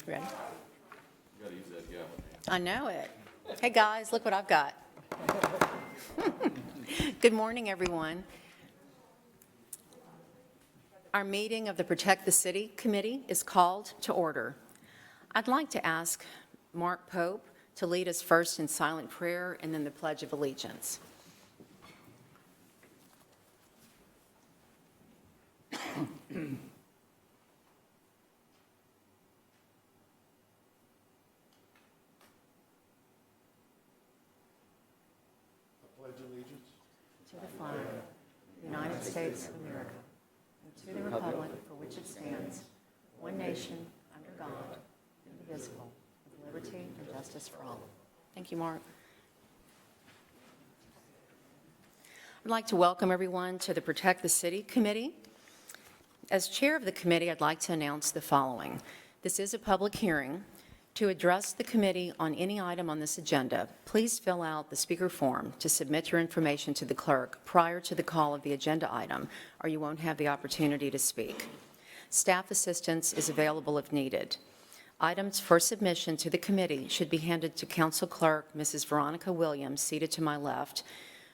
Ready? You gotta use that gallon. I know it. Hey, guys, look what I've got. Good morning, everyone. Our meeting of the Protect the City Committee is called to order. I'd like to ask Mark Pope to lead us first in silent prayer and then the Pledge of Allegiance. To the flag of the United States of America, and to the republic for which it stands, one nation, under God, indivisible, with liberty and justice for all. Thank you, Mark. I'd like to welcome everyone to the Protect the City Committee. As chair of the committee, I'd like to announce the following. This is a public hearing. To address the committee on any item on this agenda, please fill out the speaker form to submit your information to the clerk prior to the call of the agenda item, or you won't have the opportunity to speak. Staff assistance is available if needed. Items for submission to the committee should be handed to Council Clerk Mrs. Veronica Williams, seated to my left.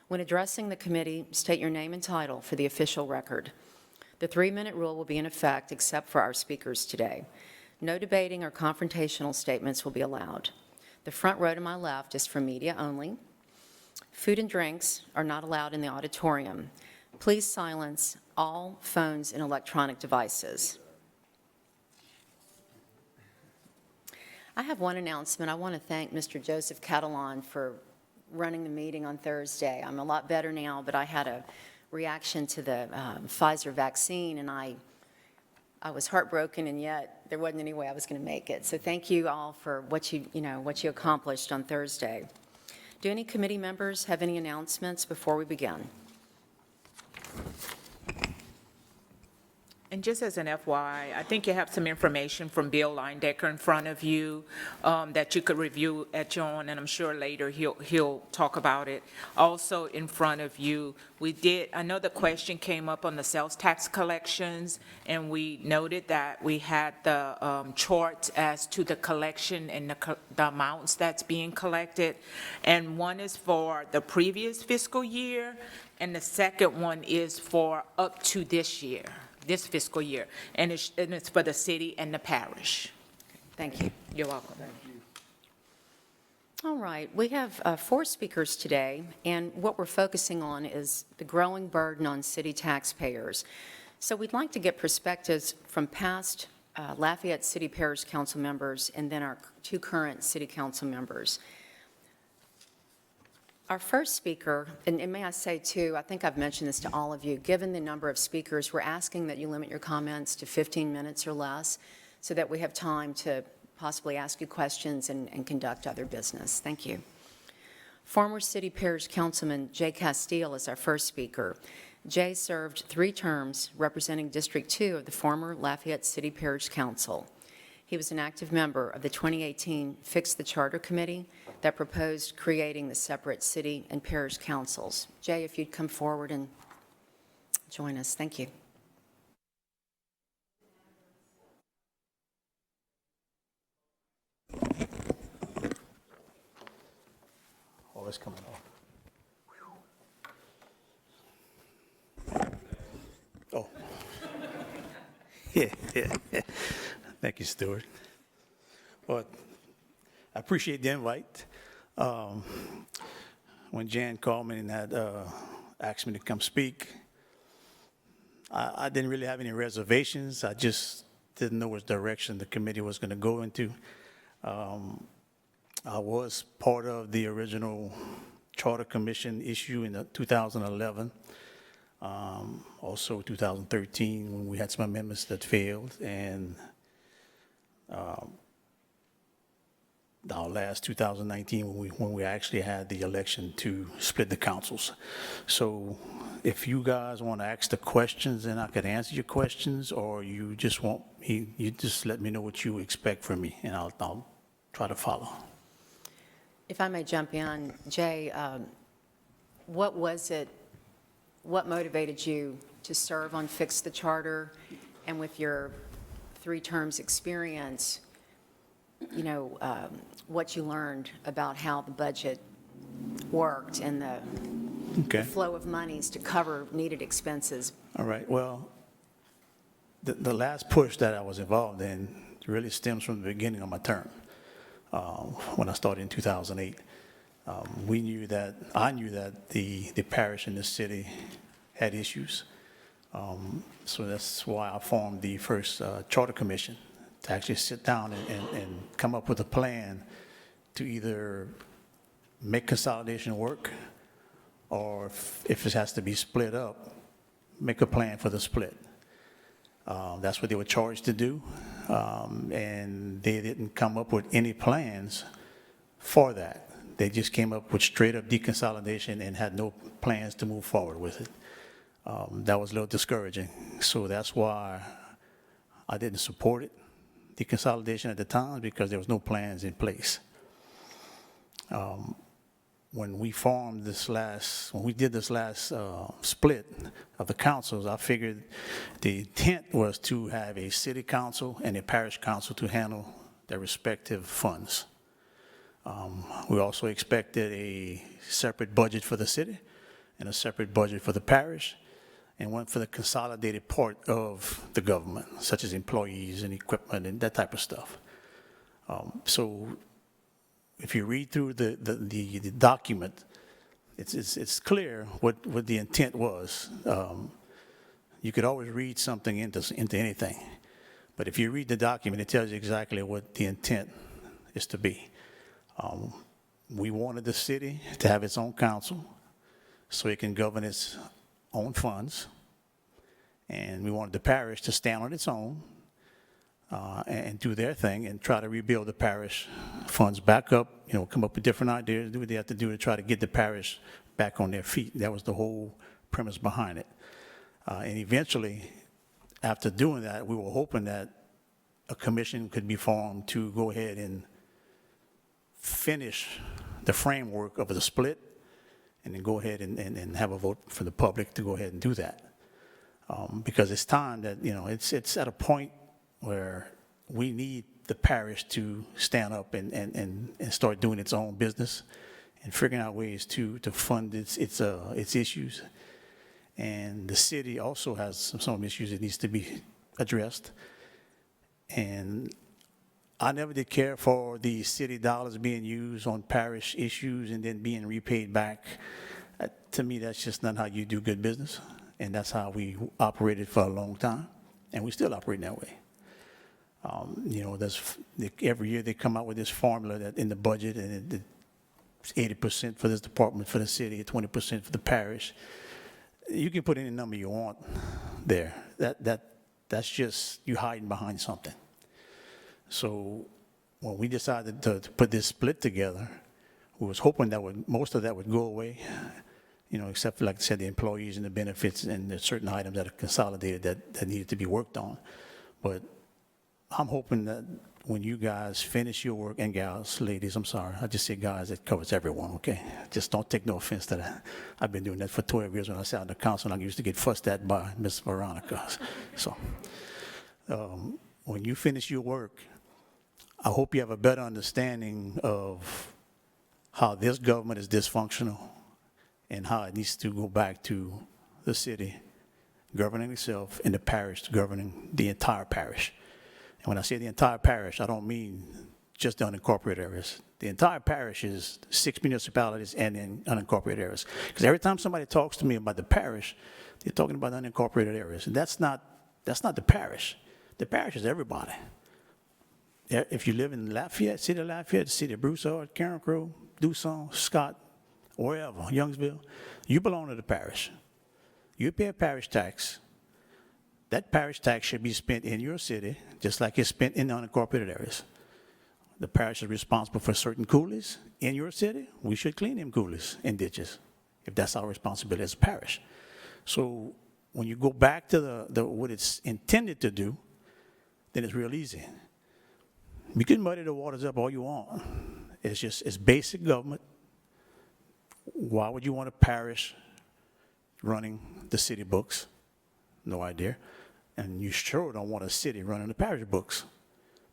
When addressing the committee, state your name and title for the official record. The 3-minute rule will be in effect except for our speakers today. No debating or confrontational statements will be allowed. The front row to my left is for media only. Food and drinks are not allowed in the auditorium. Please silence all phones and electronic devices. I have one announcement. I want to thank Mr. Joseph Catalan for running the meeting on Thursday. I'm a lot better now, but I had a reaction to the Pfizer vaccine, and I was heartbroken, and yet there wasn't any way I was going to make it. So thank you all for what you accomplished on Thursday. Do any committee members have any announcements before we begin? And just as an FYI, I think you have some information from Bill Leindecker in front of you that you could review at your own, and I'm sure later he'll talk about it. Also in front of you, I know the question came up on the sales tax collections, and we noted that we had the charts as to the collection and the amounts that's being collected. And one is for the previous fiscal year, and the second one is for up to this fiscal year, and it's for the city and the parish. Thank you. You're welcome. Thank you. All right, we have 4 speakers today, and what we're focusing on is the growing burden on city taxpayers. So we'd like to get perspectives from past Lafayette City Parish Council members and then our 2 current City Council members. Our first speaker, and may I say too, I think I've mentioned this to all of you, given the number of speakers, we're asking that you limit your comments to 15 minutes or less so that we have time to possibly ask you questions and conduct other business. Thank you. Former City Parish Councilman Jay Castile is our first speaker. Jay served 3 terms representing District 2 of the former Lafayette City Parish Council. He was an active member of the 2018 Fix the Charter Committee that proposed creating the separate city and parish councils. Jay, if you'd come forward and join us. Thank you. Oh, it's coming off. Oh. Yeah. Thank you, Stuart. Well, I appreciate the invite. When Jan called me and had asked me to come speak, I didn't really have any reservations. I just didn't know which direction the committee was going to go into. I was part of the original Charter Commission issue in 2011, also 2013 when we had some amendments that failed, and our last 2019 when we actually had the election to split the councils. So if you guys want to ask the questions, then I could answer your questions, or you just want me, you just let me know what you expect from me, and I'll try to follow. If I may jump in, Jay, what motivated you to serve on Fix the Charter, and with your 3 terms experience, what you learned about how the budget worked and the Okay. flow of monies to cover needed expenses. All right, well, the last push that I was involved in really stems from the beginning of my term, when I started in 2008. I knew that the parish and the city had issues. So that's why I formed the first charter commission, to actually sit down and come up with a plan to either make consolidation work, or if it has to be split up, make a plan for the split. That's what they were charged to do, and they didn't come up with any plans for that. They just came up with straight-up deconsolidation and had no plans to move forward with it. That was a little discouraging, so that's why I didn't support it, deconsolidation at the time, because there was no plans in place. When we did this last split of the councils, I figured the intent was to have a city council and a parish council to handle their respective funds. We also expected a separate budget for the city and a separate budget for the parish, and one for the consolidated part of the government, such as employees and equipment and that type of stuff. So if you read through the document, it's clear what the intent was. You could always read something into anything, but if you read the document, it tells you exactly what the intent is to be. We wanted the city to have its own council so it can govern its own funds, and we wanted the parish to stand on its own and do their thing and try to rebuild the parish funds back up, come up with different ideas, do what they have to do to try to get the parish back on their feet. That was the whole premise behind it. And eventually, after doing that, we were hoping that a commission could be formed to go ahead and finish the framework of the split, and then go ahead and have a vote for the public to go ahead and do that. Because it's time that, it's at a point where we need the parish to stand up and start doing its own business and figuring out ways to fund its issues. And the city also has some issues that needs to be addressed. And I never did care for the city dollars being used on parish issues and then being repaid back. To me, that's just not how you do good business. And that's how we operated for a long time. And we still operate that way. Every year they come out with this formula that in the budget, and it's 80% for this department for the city, 20% for the parish. You can put any number you want there. That's just you hiding behind something. So when we decided to put this split together, we was hoping that most of that would go away, except for, like I said, the employees and the benefits and the certain items that are consolidated that needed to be worked on. But I'm hoping that when you guys finish your work, and gals, ladies, I'm sorry, I just say guys, it covers everyone, okay? Just don't take no offense to that. I've been doing that for 12 years when I sat on the council, and I used to get fussed at by Miss Veronica. So when you finish your work, I hope you have a better understanding of how this government is dysfunctional and how it needs to go back to the city governing itself and the parish governing the entire parish. And when I say the entire parish, I don't mean just the unincorporated areas. The entire parish is 6 municipalities and then unincorporated areas. Because every time somebody talks to me about the parish, they're talking about unincorporated areas. And that's not the parish. The parish is everybody. If you live in Lafayette, city of Lafayette, the city of Broussard, Carencro, Dusson, Scott, wherever, Youngsville, you belong to the parish. You pay a parish tax. That parish tax should be spent in your city, just like it's spent in the unincorporated areas. The parish is responsible for certain coulees in your city. We should clean them coulees and ditches, if that's our responsibility as a parish. So when you go back to what it's intended to do, then it's real easy. You can muddy the waters up all you want. It's basic government. Why would you want a parish running the city books? No idea. And you sure don't want a city running the parish books,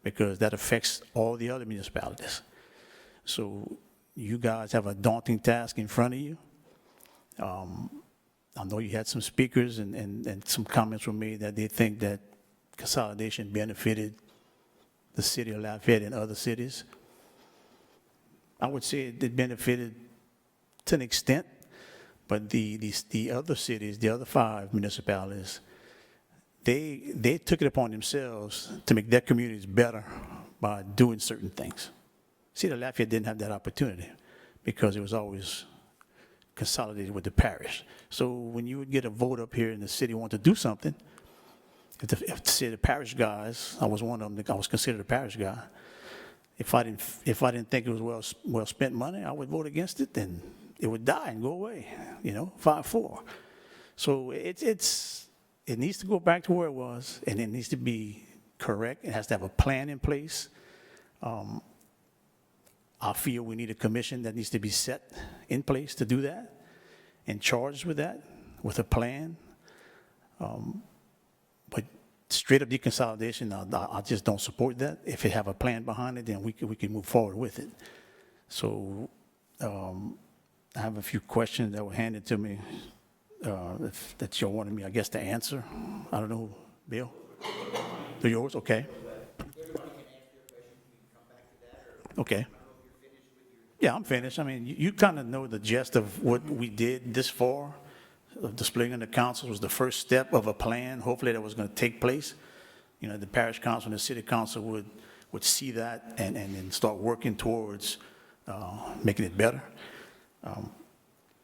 because that affects all the other municipalities. So you guys have a daunting task in front of you. I know you had some speakers and some comments were made that they think that consolidation benefited the city of Lafayette and other cities. I would say it benefited to an extent, but the other cities, the other 5 municipalities, they took it upon themselves to make their communities better by doing certain things. See, the Lafayette didn't have that opportunity because it was always consolidated with the parish. So when you would get a vote up here in the city want to do something, if say the parish guys, I was one of them, I was considered a parish guy. If I didn't think it was well spent money, I would vote against it, and it would die and go away. 5-4. So it needs to go back to where it was, and it needs to be correct. It has to have a plan in place. I feel we need a commission that needs to be set in place to do that and charged with that, with a plan. But straight up deconsolidation, I just don't support that. If it have a plan behind it, then we can move forward with it. So I have a few questions that were handed to me that you wanted me, I guess, to answer. I don't know, Bill? They're yours? Okay. Okay. Yeah, I'm finished. I mean, you kind of know the gist of what we did this far. The splitting of the council was the first step of a plan, hopefully, that was going to take place. The parish council and the city council would see that and start working towards making it better.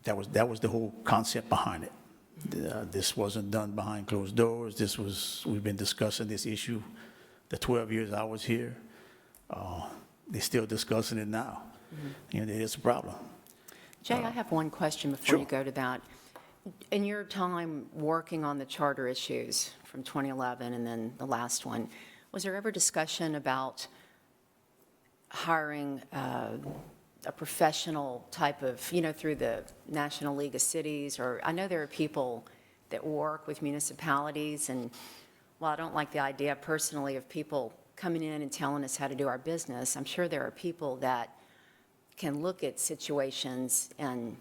That was the whole concept behind it. This wasn't done behind closed doors. We've been discussing this issue the 12 years I was here. They're still discussing it now. Mm-hmm. It is a problem. Jay, I have one question before Sure. you go to that. In your time working on the charter issues from 2011 and then the last one, was there ever discussion about hiring a professional type of, through the National League of Cities? Or I know there are people that work with municipalities, and while I don't like the idea personally of people coming in and telling us how to do our business, I'm sure there are people that can look at situations and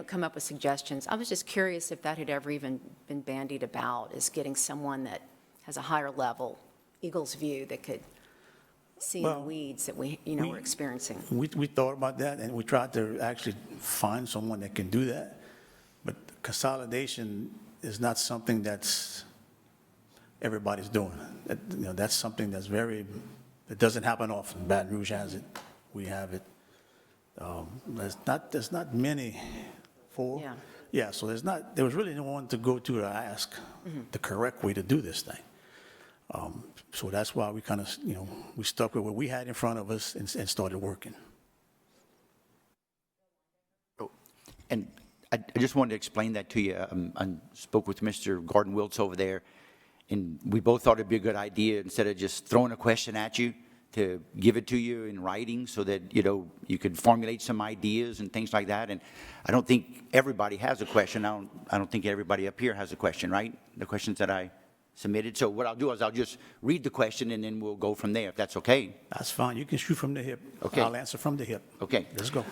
come up with suggestions. I was just curious if that had ever even been bandied about, is getting someone that has a higher level, eagle's view, that could see in the weeds that we're experiencing. We thought about that, and we tried to actually find someone that can do that. But consolidation is not something that's everybody's doing. That's something that doesn't happen often. Baton Rouge has it. We have it. There's not many for. Yeah. Yeah, so there was really no one to go to ask the correct way to do this thing. So that's why we kind of, we stuck with what we had in front of us and started working. Oh, and I just wanted to explain that to you. I spoke with Mr. Gordon-Wiltz over there, and we both thought it'd be a good idea, instead of just throwing a question at you, to give it to you in writing so that, you could formulate some ideas and things like that. And I don't think everybody has a question. I don't think everybody up here has a question, right? The questions that I submitted. So what I'll do is I'll just read the question, and then we'll go from there, if that's okay. That's fine. You can shoot from the hip. Okay. I'll answer from the hip. Okay. Let's go.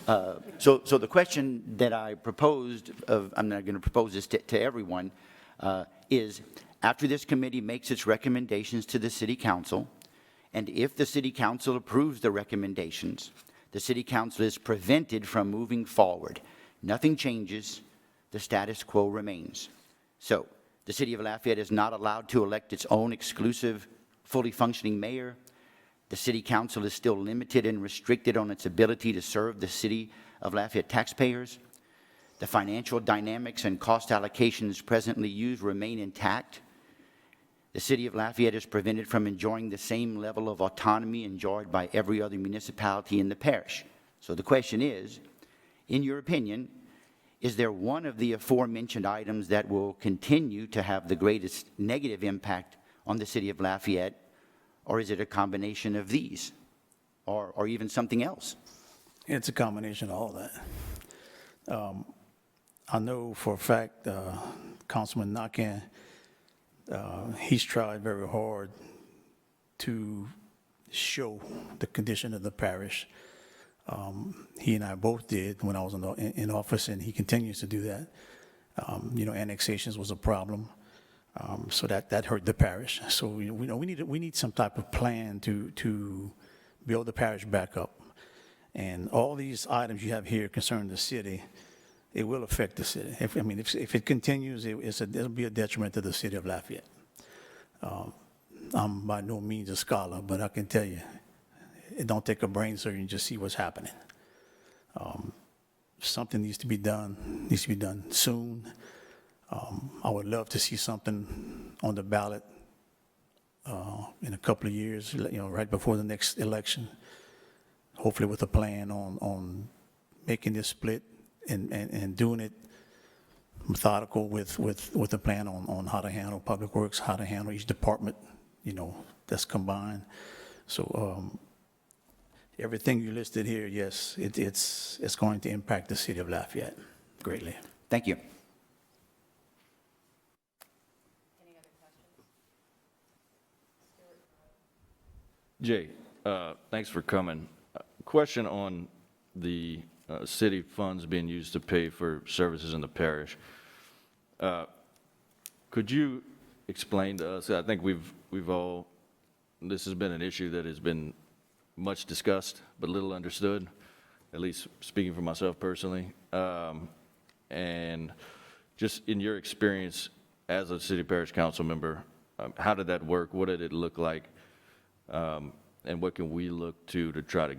So the question that I proposed, I'm not going to propose this to everyone, is after this committee makes its recommendations to the city council, and if the city council approves the recommendations, the city council is prevented from moving forward. Nothing changes. The status quo remains. So the city of Lafayette is not allowed to elect its own exclusive, fully functioning mayor. The city council is still limited and restricted on its ability to serve the city of Lafayette taxpayers. The financial dynamics and cost allocations presently used remain intact. The city of Lafayette is prevented from enjoying the same level of autonomy enjoyed by every other municipality in the parish. So the question is, in your opinion, is there one of the aforementioned items that will continue to have the greatest negative impact on the city of Lafayette, or is it a combination of these, or even something else? It's a combination of all that. I know for a fact Councilman Nachan, he's tried very hard to show the condition of the parish. He and I both did when I was in office, and he continues to do that. Annexations was a problem, so that hurt the parish. So we need some type of plan to build the parish back up. And all these items you have here concerning the city, it will affect the city. If it continues, it'll be a detriment to the city of Lafayette. I'm by no means a scholar, but I can tell you, it don't take a brain surgeon to see what's happening. Something needs to be done soon. I would love to see something on the ballot in a couple of years, right before the next election, hopefully with a plan on making this split and doing it methodical with a plan on how to handle public works, how to handle each department, that's combined. So everything you listed here, yes, it's going to impact the city of Lafayette greatly. Thank you. Any other questions? Jay, thanks for coming. Question on the city funds being used to pay for services in the parish. Could you explain to us, I think we've all, this has been an issue that has been much discussed but little understood, at least speaking for myself personally. And just in your experience as a city parish council member, how did that work? What did it look like? And what can we look to try to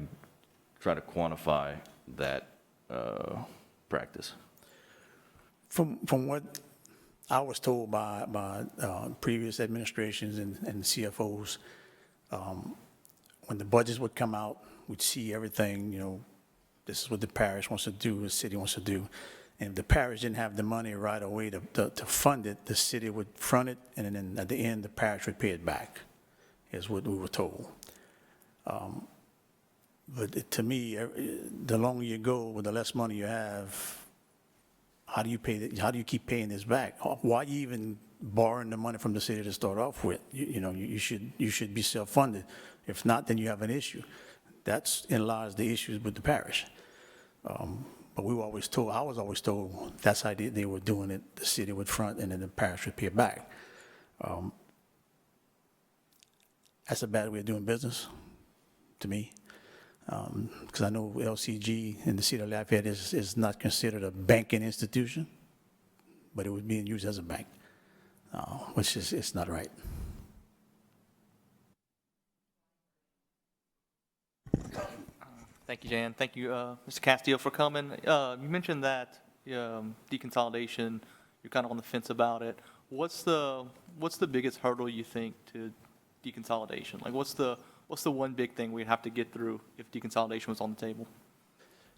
quantify that practice? From what I was told by previous administrations and CFOs, when the budgets would come out, we'd see everything, this is what the parish wants to do, the city wants to do. And if the parish didn't have the money right away to fund it, the city would front it, and then at the end, the parish would pay it back, is what we were told. But to me, the longer you go, with the less money you have, how do you keep paying this back? Why are you even borrowing the money from the city to start off with? You should be self-funded. If not, then you have an issue. That's in lies the issues with the parish. But I was always told that's how they were doing it. The city would front, and then the parish would pay it back. That's a bad way of doing business, to me. Because I know LCG in the city of Lafayette is not considered a banking institution, but it was being used as a bank, which it's not right. Thank you, Jan. Thank you, Mr. Castillo, for coming. You mentioned that deconsolidation, you're kind of on the fence about it. What's the biggest hurdle you think to deconsolidation? Like, what's the one big thing we'd have to get through if deconsolidation was on the table?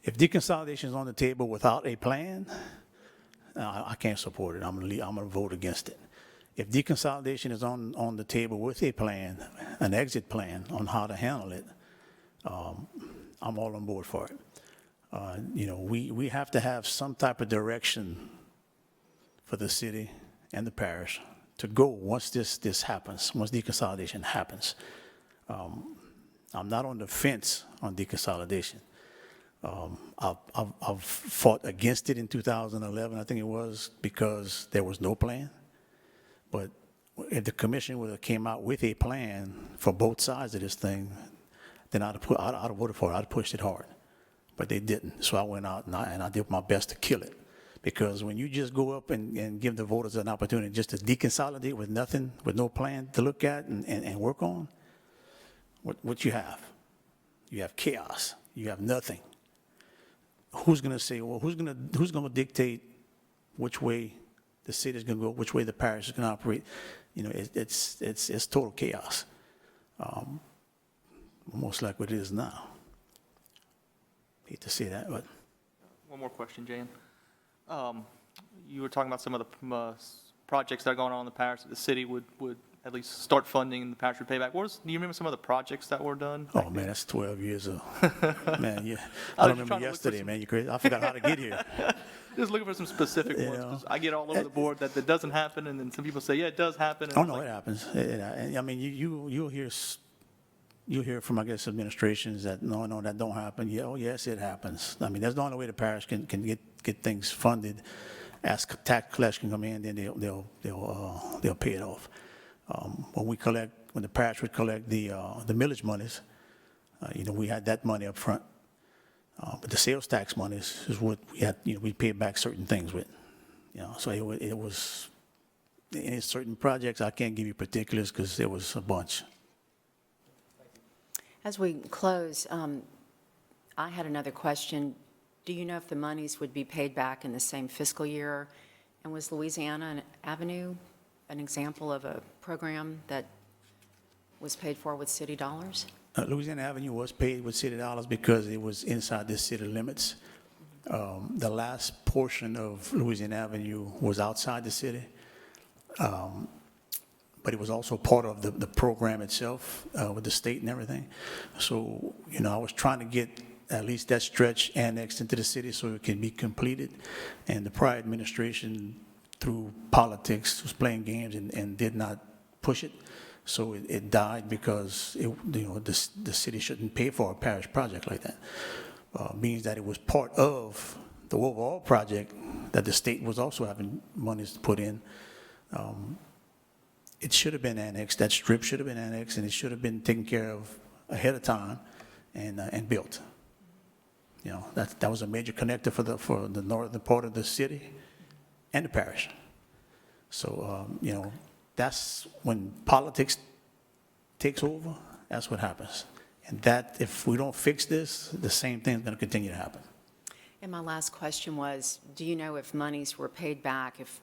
If deconsolidation is on the table without a plan, I can't support it. I'm gonna vote against it. If deconsolidation is on the table with a plan, an exit plan on how to handle it, I'm all on board for it. We have to have some type of direction for the city and the parish to go once this happens, once deconsolidation happens. I'm not on the fence on deconsolidation. I've fought against it in 2011, I think it was, because there was no plan. But if the commission would have came out with a plan for both sides of this thing, then I'd have voted for it. I'd have pushed it hard. But they didn't. So I went out and I did my best to kill it. Because when you just go up and give the voters an opportunity just to deconsolidate with nothing, with no plan to look at and work on, what you have? You have chaos. You have nothing. Who's going to say, well, who's going to dictate which way the city is going to go, which way the parish is going to operate? It's total chaos. Almost like what it is now. Hate to say that, but. One more question, Jan. You were talking about some of the projects that are going on in the parish that the city would at least start funding and the parish would pay back. Do you remember some of the projects that were done? Oh, man, that's 12 years ago. Man, yeah. I don't remember yesterday, man. You crazy? I forgot how to get here. Just looking for some specific ones, because I get all over the board that doesn't happen, and then some people say, yeah, it does happen. Oh, no, it happens. I mean, you'll hear you hear from, I guess, administrations that, no, that don't happen. Yeah, oh, yes, it happens. I mean, that's the only way the parish can get things funded. As tax collection come in, then they'll pay it off. When the parish would collect the millage monies, we had that money up front. But the sales tax monies is what we had, we paid back certain things with. So it was, in certain projects, I can't give you particulars because there was a bunch. As we close, I had another question. Do you know if the monies would be paid back in the same fiscal year? And was Louisiana Avenue an example of a program that was paid for with city dollars? Louisiana Avenue was paid with city dollars because it was inside the city limits. The last portion of Louisiana Avenue was outside the city, but it was also part of the program itself with the state and everything. So, I was trying to get at least that stretch annexed into the city so it can be completed. And the prior administration, through politics, was playing games and did not push it. So it died because the city shouldn't pay for a parish project like that. Means that it was part of the overall project that the state was also having monies to put in. It should have been annexed. That strip should have been annexed, and it should have been taken care of ahead of time and built. That was a major connector for the northern part of the city and the parish. So that's when politics takes over. That's what happens. And that, if we don't fix this, the same thing is going to continue to happen. And my last question was, do you know if monies were paid back, if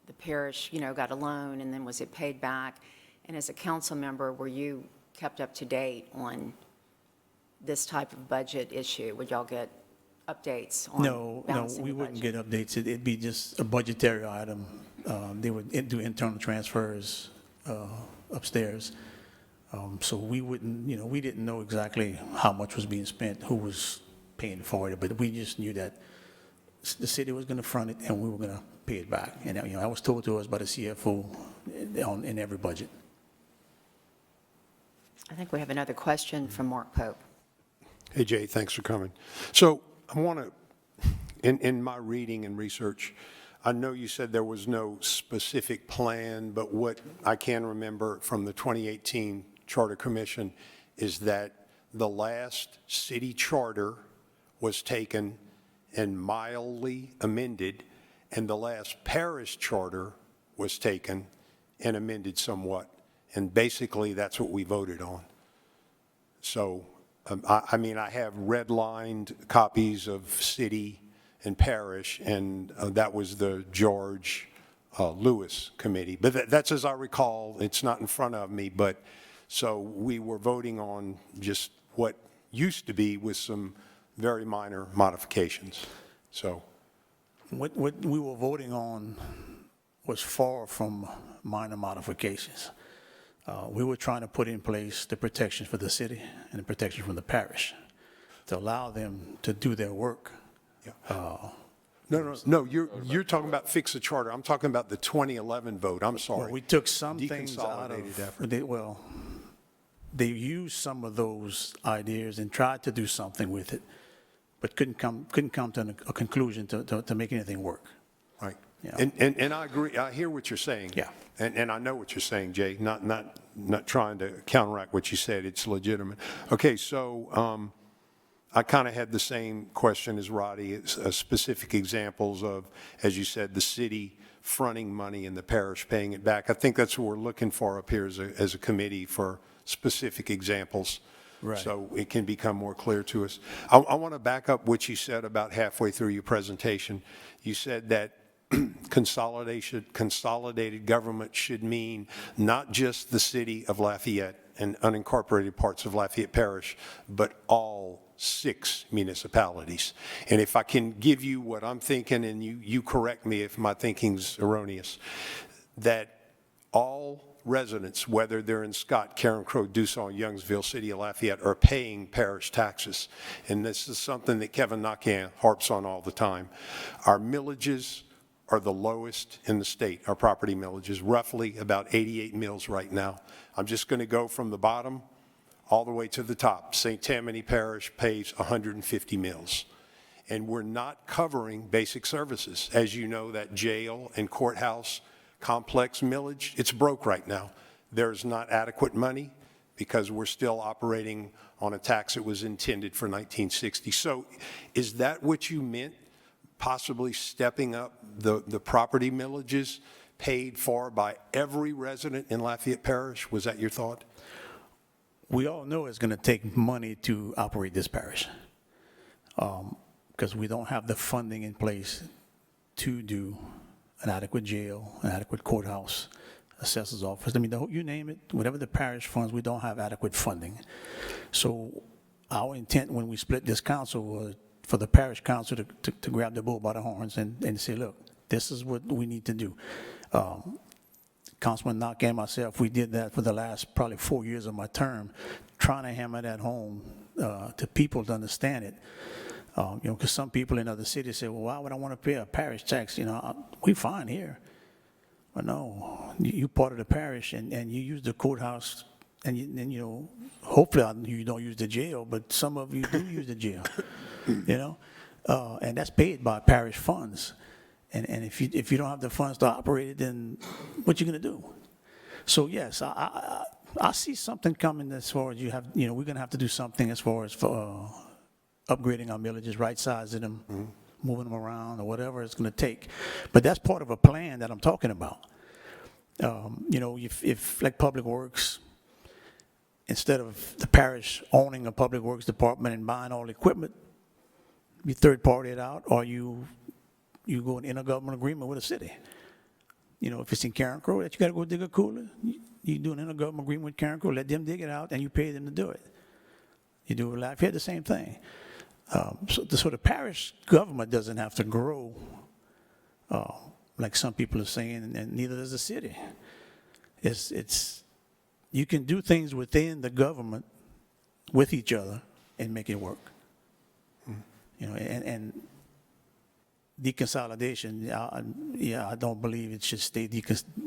the parish, got a loan, and then was it paid back? And as a council member, were you kept up to date on this type of budget issue? Would y'all get updates on No, balancing we the wouldn't budget? get updates. It'd be just a budgetary item. They would do internal transfers upstairs. So we wouldn't, we didn't know exactly how much was being spent, who was paying for it, but we just knew that the city was going to front it and we were going to pay it back. And that was told to us by the CFO in every budget. I think we have another question from Mark Pope. Hey, Jay, thanks for coming. So I want to, in my reading and research, I know you said there was no specific plan, but what I can remember from the 2018 Charter Commission is that the last city charter was taken and mildly amended, and the last parish charter was taken and amended somewhat. And basically, that's what we voted on. So, I have redlined copies of city and parish, and that was the George Lewis committee. But that's as I recall. It's not in front of me, but so we were voting on just what used to be with some very minor modifications. So What we were voting on was far from minor modifications. We were trying to put in place the protections for the city and the protection from the parish to allow them to do their work. no, you're talking about fix the charter. I'm talking about the 2011 vote. I'm sorry. Well, we took some things out Deconsolidated of, effort. they used some of those ideas and tried to do something with it, but couldn't come to a conclusion to make anything work. Right. Yeah. And I agree. I hear what you're saying. Yeah. And I know what you're saying, Jay. Not trying to counteract what you said. It's legitimate. Okay, so I kind of had the same question as Roddy. It's, specific examples of, as you said, the city fronting money and the parish paying it back. I think that's what we're looking for up here as a committee, for specific examples. Right. So it can become more clear to us. I want to back up what you said about halfway through your presentation. You said that consolidated government should mean not just the city of Lafayette and unincorporated parts of Lafayette Parish, but all 6 municipalities. And if I can give you what I'm thinking, and you correct me if my thinking's erroneous, that all residents, whether they're in Scott, Karen Crow, Dussault, Youngsville, City of Lafayette, are paying parish taxes. And this is something that Kevin Nachan harps on all the time. Our millages are the lowest in the state. Our property millages, roughly about 88 mills right now. I'm just going to go from the bottom all the way to the top. St. Tammany Parish pays 150 mills. And we're not covering basic services. As you know, that jail and courthouse complex millage, it's broke right now. There's not adequate money because we're still operating on a tax that was intended for 1960. So is that what you meant, possibly stepping up the property millages paid for by every resident in Lafayette Parish? Was that your thought? We all know it's going to take money to operate this parish, because we don't have the funding in place to do an adequate jail, an adequate courthouse, assessor's office. I mean, you name it, whatever the parish funds, we don't have adequate funding. So our intent when we split this council was for the parish council to grab the bull by the horns and say, look, this is what we need to do. Councilman Nachan and myself, we did that for the last probably 4 years of my term, trying to hammer that home to people to understand it. Because some people in other cities say, well, why would I want to pay a parish tax? We fine here. But no, you part of the parish and you use the courthouse and hopefully you don't use the jail, but some of you do use the jail, and that's paid by parish funds. And if you don't have the funds to operate it, then what you going to do? So yes, I see something coming as far as we're going to have to do something as far as for upgrading our villages, right-sizing them, moving them around, or whatever it's going to take. But that's part of a plan that I'm talking about. If like Public Works, instead of the parish owning a Public Works department and buying all the equipment, you third-party it out, or you go an intergovernmental agreement with a city. If it's in Karen Crow that you got to go dig a cooler, you do an intergovernmental agreement with Karen Crow, let them dig it out, and you pay them to do it. You do it with Lafayette, the same thing. So the parish government doesn't have to grow like some people are saying, and neither does the city. You can do things within the government with each other and make it work. And deconsolidation, I don't believe it should stay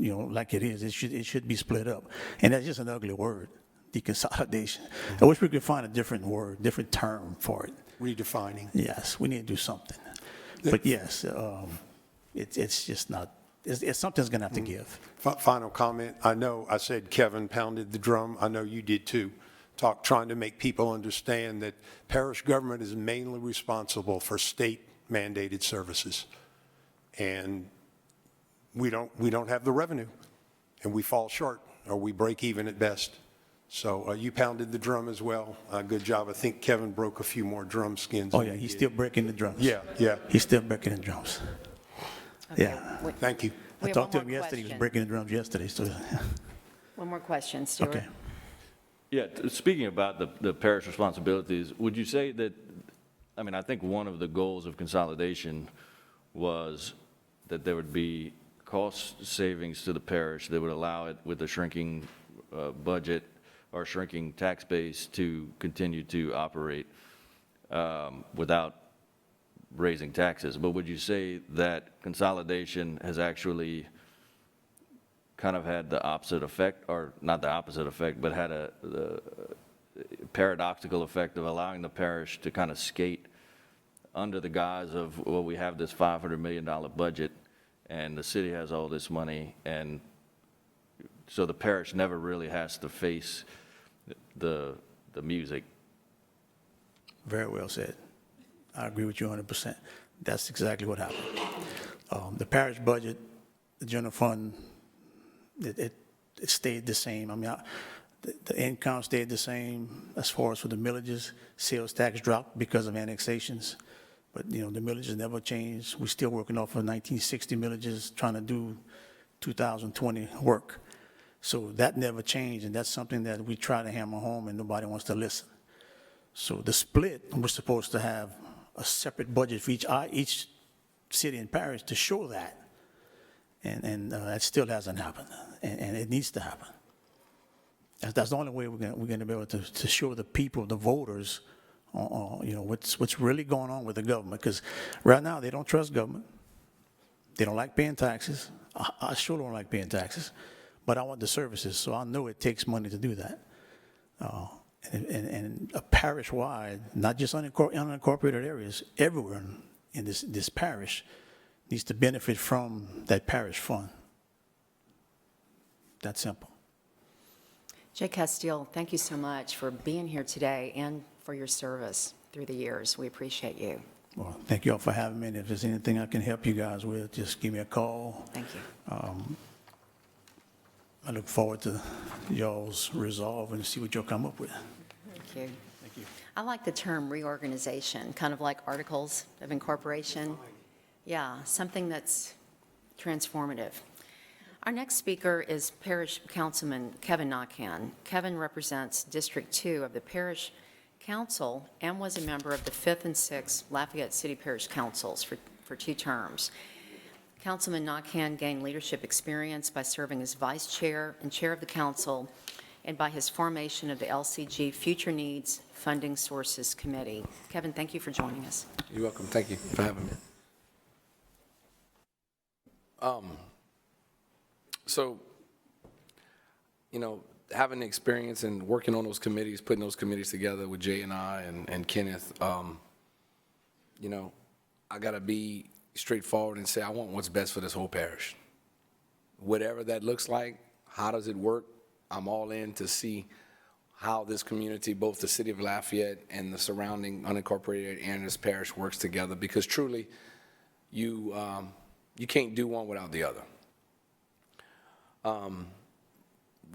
like it is. It should be split up, and that's just an ugly word, deconsolidation. I wish we could find a different word, different term for it. Redefining. Yes, we need to do something. But yes, it's just not. It's something's going to have to give. Final comment. I know I said Kevin pounded the drum. I know you did too. Trying to make people understand that parish government is mainly responsible for state mandated services. And we don't have the revenue, and we fall short, or we break even at best. So you pounded the drum as well. Good job. I think Kevin broke a few more drum skins. Oh, yeah, he's still breaking the drums. Yeah. He's still breaking the drums. Okay, Yeah. Thank you. I We have talked to one him more yesterday. He was question. breaking the drums yesterday. So, One more question, Stuart. okay. Yeah, speaking about the parish responsibilities, would you say that, I think one of the goals of consolidation was that there would be cost savings to the parish that would allow it, with a shrinking budget or shrinking tax base, to continue to operate without raising taxes. But would you say that consolidation has actually kind of had the opposite effect, or not the opposite effect, but had the paradoxical effect of allowing the parish to kind of skate under the guise of, well, we have this $500 million budget and the city has all this money, and so the parish never really has to face the music? Very well said. I agree with you 100%. That's exactly what happened. The parish budget, the general fund, it stayed the same. The income stayed the same as far as for the millages. Sales tax dropped because of annexations, but the millages never changed. We're still working off of 1960 millages, trying to do 2020 work. So that never changed, and that's something that we try to hammer home, and nobody wants to listen. So the split, we're supposed to have a separate budget for each city and parish to show that. And that still hasn't happened, and it needs to happen. That's the only way we're going to be able to show the people, the voters, what's really going on with the government. Because right now they don't trust government. They don't like paying taxes. I sure don't like paying taxes, but I want the services, so I know it takes money to do that. and a parish-wide, not just unincorporated areas, everywhere in this parish needs to benefit from that parish fund. That simple. Jay Castile, thank you so much for being here today and for your service through the years. We appreciate you. Well, thank you all for having me, and if there's anything I can help you guys with, just give me a call. Thank you. I look forward to y'all's resolve and see what you'll come up with. Thank you. Thank you. I like the term reorganization, kind of like articles of incorporation. Yeah, something that's transformative. Our next speaker is Parish Councilman Kevin Nachan. Kevin represents District 2 of the Parish Council and was a member of the 5th and 6th Lafayette City Parish Councils for 2 terms. Councilman Nachan gained leadership experience by serving as vice chair and chair of the council and by his formation of the LCG Future Needs Funding Sources Committee. Kevin, thank you for joining us. You're welcome. Thank you for having me. So, you know, having the experience and working on those committees, putting those committees together with Jay and I and Kenneth, you know, I got to be straightforward and say I want what's best for this whole parish. Whatever that looks like, how does it work, I'm all in to see how this community, both the city of Lafayette and the surrounding unincorporated area and this parish works together, because truly you can't do one without the other.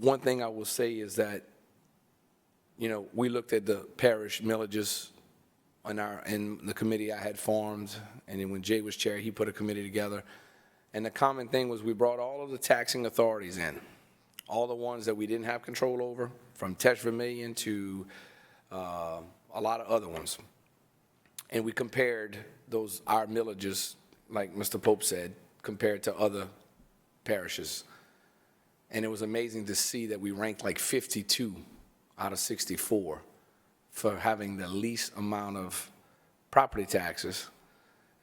One thing I will say is that, you know, we looked at the parish millages in the committee I had formed, and then when Jay was chair, he put a committee together. And the common thing was we brought all of the taxing authorities in, all the ones that we didn't have control over, from Tesh Vermillion to a lot of other ones. And we compared our millages, like Mr. Pope said, compared to other parishes. And it was amazing to see that we ranked like 52 out of 64 for having the least amount of property taxes.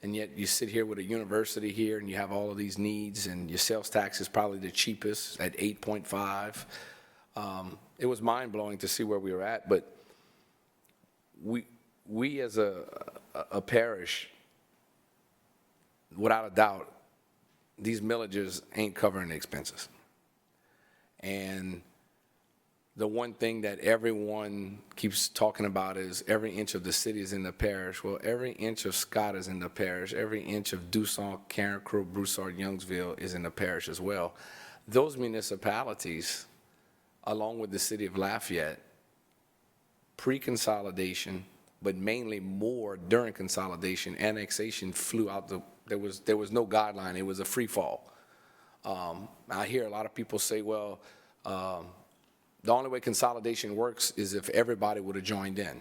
And yet you sit here with a university here and you have all of these needs, and your sales tax is probably the cheapest at 8.5. It was mind-blowing to see where we were at, but we as a parish, without a doubt, these millages ain't covering the expenses. And the one thing that everyone keeps talking about is every inch of the city is in the parish. Well, every inch of Scott is in the parish. Every inch of Dussault, Carencro, Broussard, Youngsville is in the parish as well. Those municipalities, along with the city of Lafayette, pre-consolidation, but mainly more during consolidation, annexation flew out there was no guideline. It was a free fall. I hear a lot of people say, well, the only way consolidation works is if everybody would have joined in,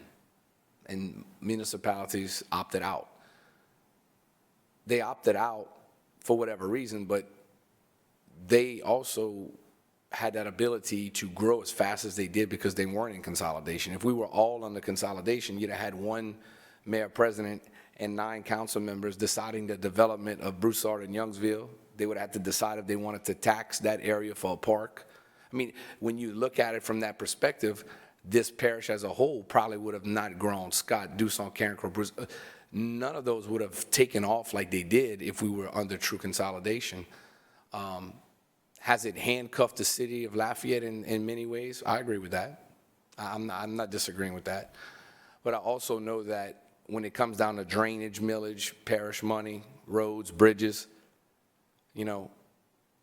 and municipalities opted out. They opted out for whatever reason, but they also had that ability to grow as fast as they did because they weren't in consolidation. If we were all under consolidation, you'd have had one mayor president and 9 council members deciding the development of Broussard and Youngsville. They would have to decide if they wanted to tax that area for a park. I mean, when you look at it from that perspective, this parish as a whole probably would have not grown. Scott, Dussault, Carencro, Bruce, none of those would have taken off like they did if we were under true consolidation. Has it handcuffed the city of Lafayette in many ways? I agree with that. I'm not disagreeing with that. But I also know that when it comes down to drainage, millage, parish money, roads, bridges, you know,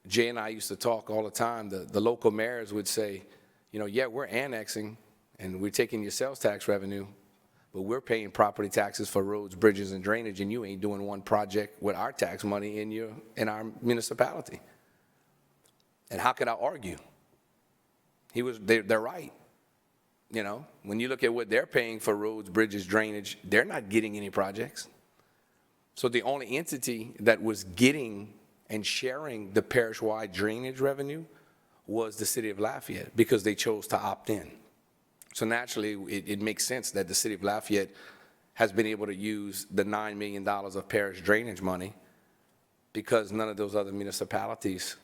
Jay and I used to talk all the time. The local mayors would say, you know, yeah, we're annexing and we're taking your sales tax revenue, but we're paying property taxes for roads, bridges, and drainage, and you ain't doing one project with our tax money in our municipality. And how could I argue? They're right. You know, when you look at what they're paying for roads, bridges, drainage, they're not getting any projects. So the only entity that was getting and sharing the parish-wide drainage revenue was the city of Lafayette, because they chose to opt in. So naturally, it makes sense that the city of Lafayette has been able to use the $9 million of parish drainage money, because none of those other municipalities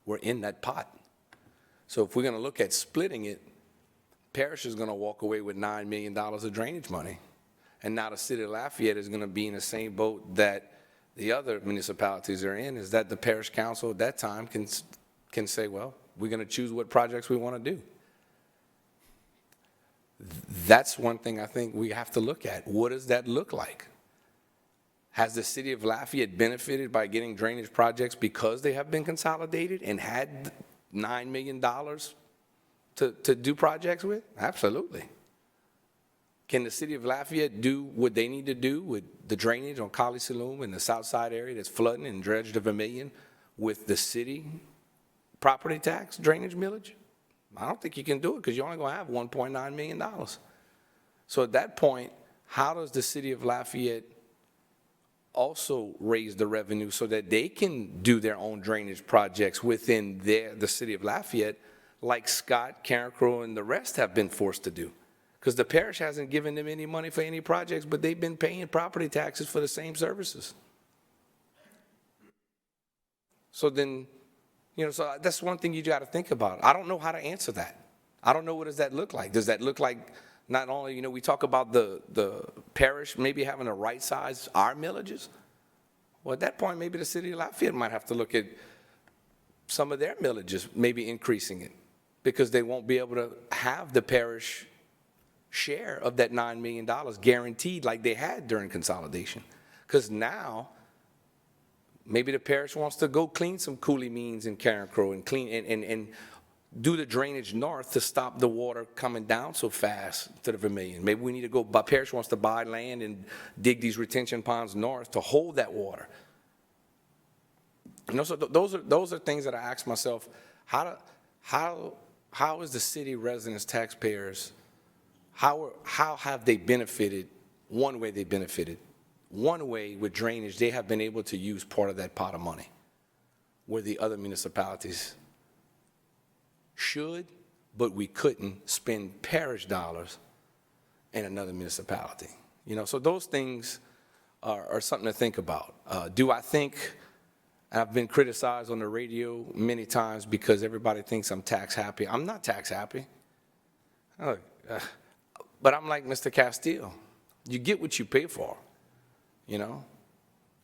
were in that pot. So if we're going to look at splitting it, Parish is going to walk away with $9 million of drainage money. And now the city of Lafayette is going to be in the same boat that the other municipalities are in, is that the parish council at that time can say, well, we're going to choose what projects we want to do. That's one thing I think we have to look at. What does that look like? Has the city of Lafayette benefited by getting drainage projects because they have been consolidated and had $9 million to do projects with? Absolutely. Can the city of Lafayette do what they need to do with the drainage on College Saloon in the south side area that's flooding and dredged to Vermilion with the city property tax drainage millage? I don't think you can do it because you're only going to have $1.9 million. So at that point, how does the city of Lafayette also raise the revenue so that they can do their own drainage projects within the city of Lafayette, like Scott, Carencro, and the rest have been forced to do? Because the parish hasn't given them any money for any projects, but they've been paying property taxes for the same services. So then, so that's one thing you got to think about. I don't know how to answer that. I don't know, what does that look like? Does that look like not only, we talk about the parish maybe having to right size our millages? Well, at that point, maybe the city of Lafayette might have to look at some of their millages, maybe increasing it, because they won't be able to have the parish share of that $9 million guaranteed like they had during consolidation. Because now, maybe the parish wants to go clean some coulee means in Carencro and clean and do the drainage north to stop the water coming down so fast to the Vermilion. Maybe we need to go, but parish wants to buy land and dig these retention ponds north to hold that water. So those are things that I ask myself, how is the city residents, taxpayers, how have they benefited? One way they benefited. One way with drainage, they have been able to use part of that pot of money where the other municipalities should, but we couldn't spend parish dollars in another municipality. So those things are something to think about. Do I think, I've been criticized on the radio many times because everybody thinks I'm tax happy. I'm not tax happy. But I'm like Mr. Castile. You get what you pay for,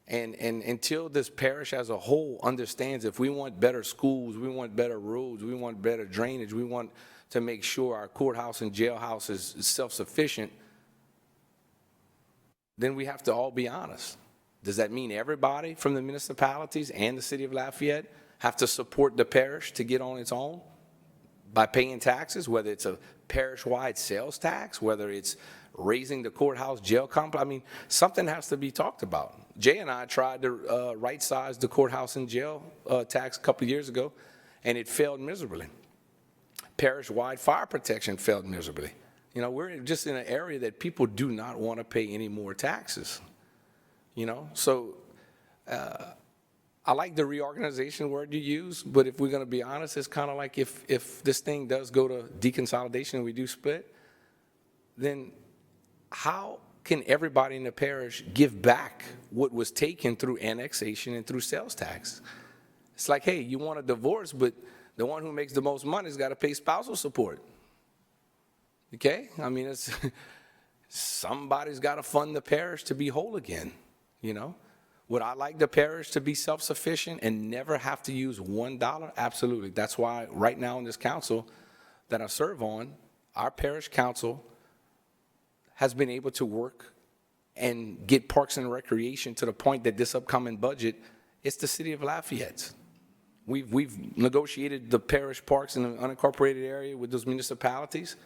And until this parish as a whole understands, if we want better schools, we want better roads, we want better drainage, we want to make sure our courthouse and jailhouse is self-sufficient, then we have to all be honest. Does that mean everybody from the municipalities and the city of Lafayette have to support the parish to get on its own by paying taxes, whether it's a parish-wide sales tax, whether it's raising the courthouse jail complex? Something has to be talked about. Jay and I tried to right-size the courthouse and jail tax a couple of years ago, and it failed miserably. Parish-wide fire protection failed miserably. We're just in an area that people do not want to pay any more taxes. So I like the reorganization word you use, but if we're going to be honest, it's kind of like if this thing does go to deconsolidation and we do split, then how can everybody in the parish give back what was taken through annexation and through sales tax? It's like, hey, you want a divorce, but the one who makes the most money has got to pay spousal support. Okay? It's somebody's got to fund the parish to be whole again, Would I like the parish to be self-sufficient and never have to use $1? Absolutely. That's why right now in this council that I serve on, our parish council has been able to work and get parks and recreation to the point that this upcoming budget, it's the city of Lafayette's. We've negotiated the parish parks in the unincorporated area with those municipalities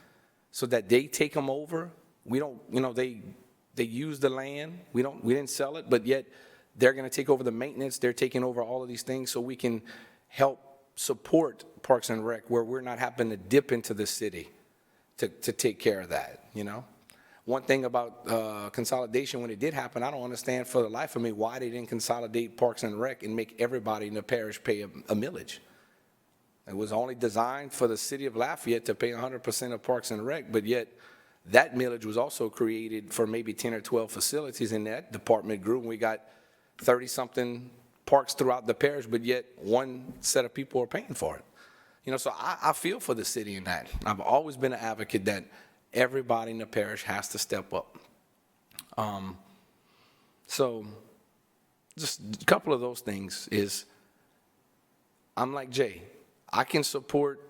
so that they take them over. We don't, they use the land. We didn't sell it, but yet they're going to take over the maintenance. They're taking over all of these things so we can help support Parks and Rec where we're not having to dip into the city to take care of that, One thing about consolidation, when it did happen, I don't understand for the life of me why they didn't consolidate Parks and Rec and make everybody in the parish pay a millage. It was only designed for the city of Lafayette to pay 100% of Parks and Rec, but yet that millage was also created for maybe 10 or 12 facilities, and that department grew, and we got 30-something parks throughout the parish, but yet one set of people are paying for it. You know, so I feel for the city in that. I've always been an advocate that everybody in the parish has to step up. So just a couple of those things is, I'm like Jay, I can support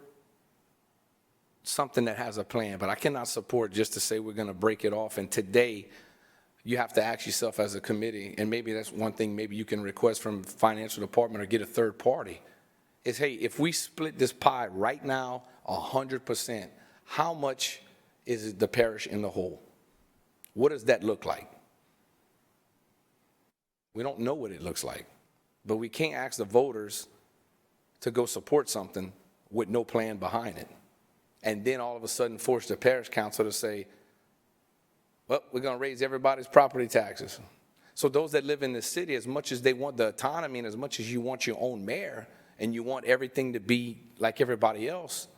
something that has a plan, but I cannot support just to say we're going to break it off. And today, you have to ask yourself as a committee, and maybe that's one thing maybe you can request from financial department or get a third party, is, hey, if we split this pie right now 100%, how much is the parish in the whole? What does that look like? We don't know what it looks like, but we can't ask the voters to go support something with no plan behind it, and then all of a sudden force the parish council to say, well, we're going to raise everybody's property taxes. So those that live in the city, as much as they want the autonomy and as much as you want your own mayor and you want everything to be like everybody else,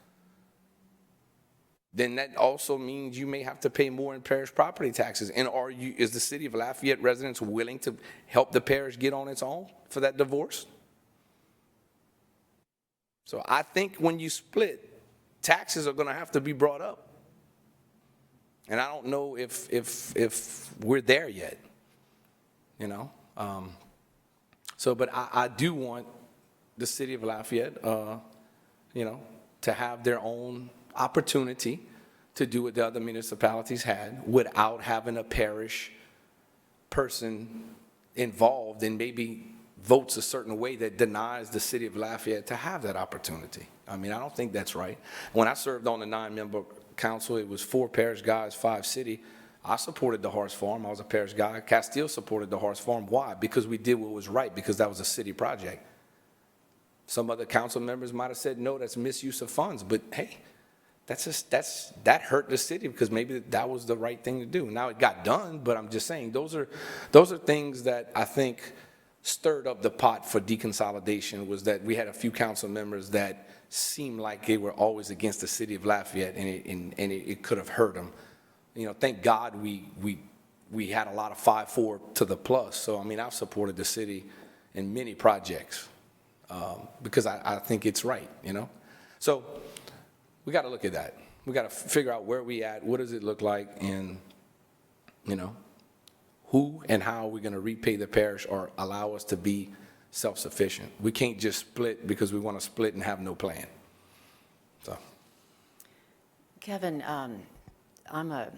then that also means you may have to pay more in parish property taxes. And is the city of Lafayette residents willing to help the parish get on its own for that divorce? So I think when you split, taxes are going to have to be brought up. And I don't know if we're there yet, you know. But I do want the city of Lafayette, you know, to have their own opportunity to do what the other municipalities had without having a parish person involved and maybe votes a certain way that denies the city of Lafayette to have that opportunity. I mean, I don't think that's right. When I served on the 9-member council, it was 4 parish guys, 5 city. I supported the horse farm. I was a parish guy. Castile supported the horse farm. Why? Because we did what was right, because that was a city project. Some other council members might have said, no, that's misuse of funds. But hey, that hurt the city because maybe that was the right thing to do. Now it got done, but I'm just saying those are things that I think stirred up the pot for deconsolidation, was that we had a few council members that seemed like they were always against the city of Lafayette, and it could have hurt them. You know, thank God we had a lot of 5-4 to the plus. So, I mean, I've supported the city in many projects because I think it's right, you know. So we got to look at that. We got to figure out where we at, what does it look like, and, you know, who and how are we going to repay the parish or allow us to be self-sufficient. We can't just split because we want to split and have no plan. So, Kevin, I'm a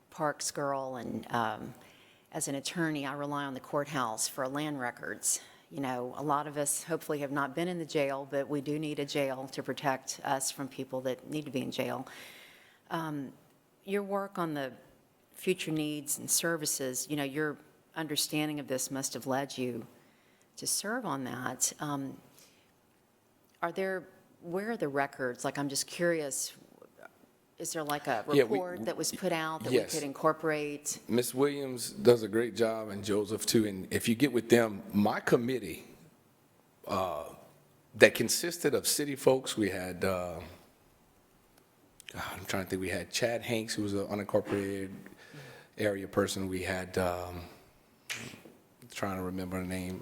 Parks girl, and as an attorney, I rely on the courthouse for land records. You know, a lot of us hopefully have not been in the jail, but we do need a jail to protect us from people that need to be in jail. Your work on the future needs and services, you know, your understanding of this must have led you to serve on that. Where are the records? Like, I'm just curious, is there like a report that was put out that we could incorporate? Ms. Williams does a great job, and Joseph too, and if you get with them, my committee that consisted of city folks, we had, I'm trying to think, we had Chad Hanks, who was an unincorporated area person. We had, trying to remember the name.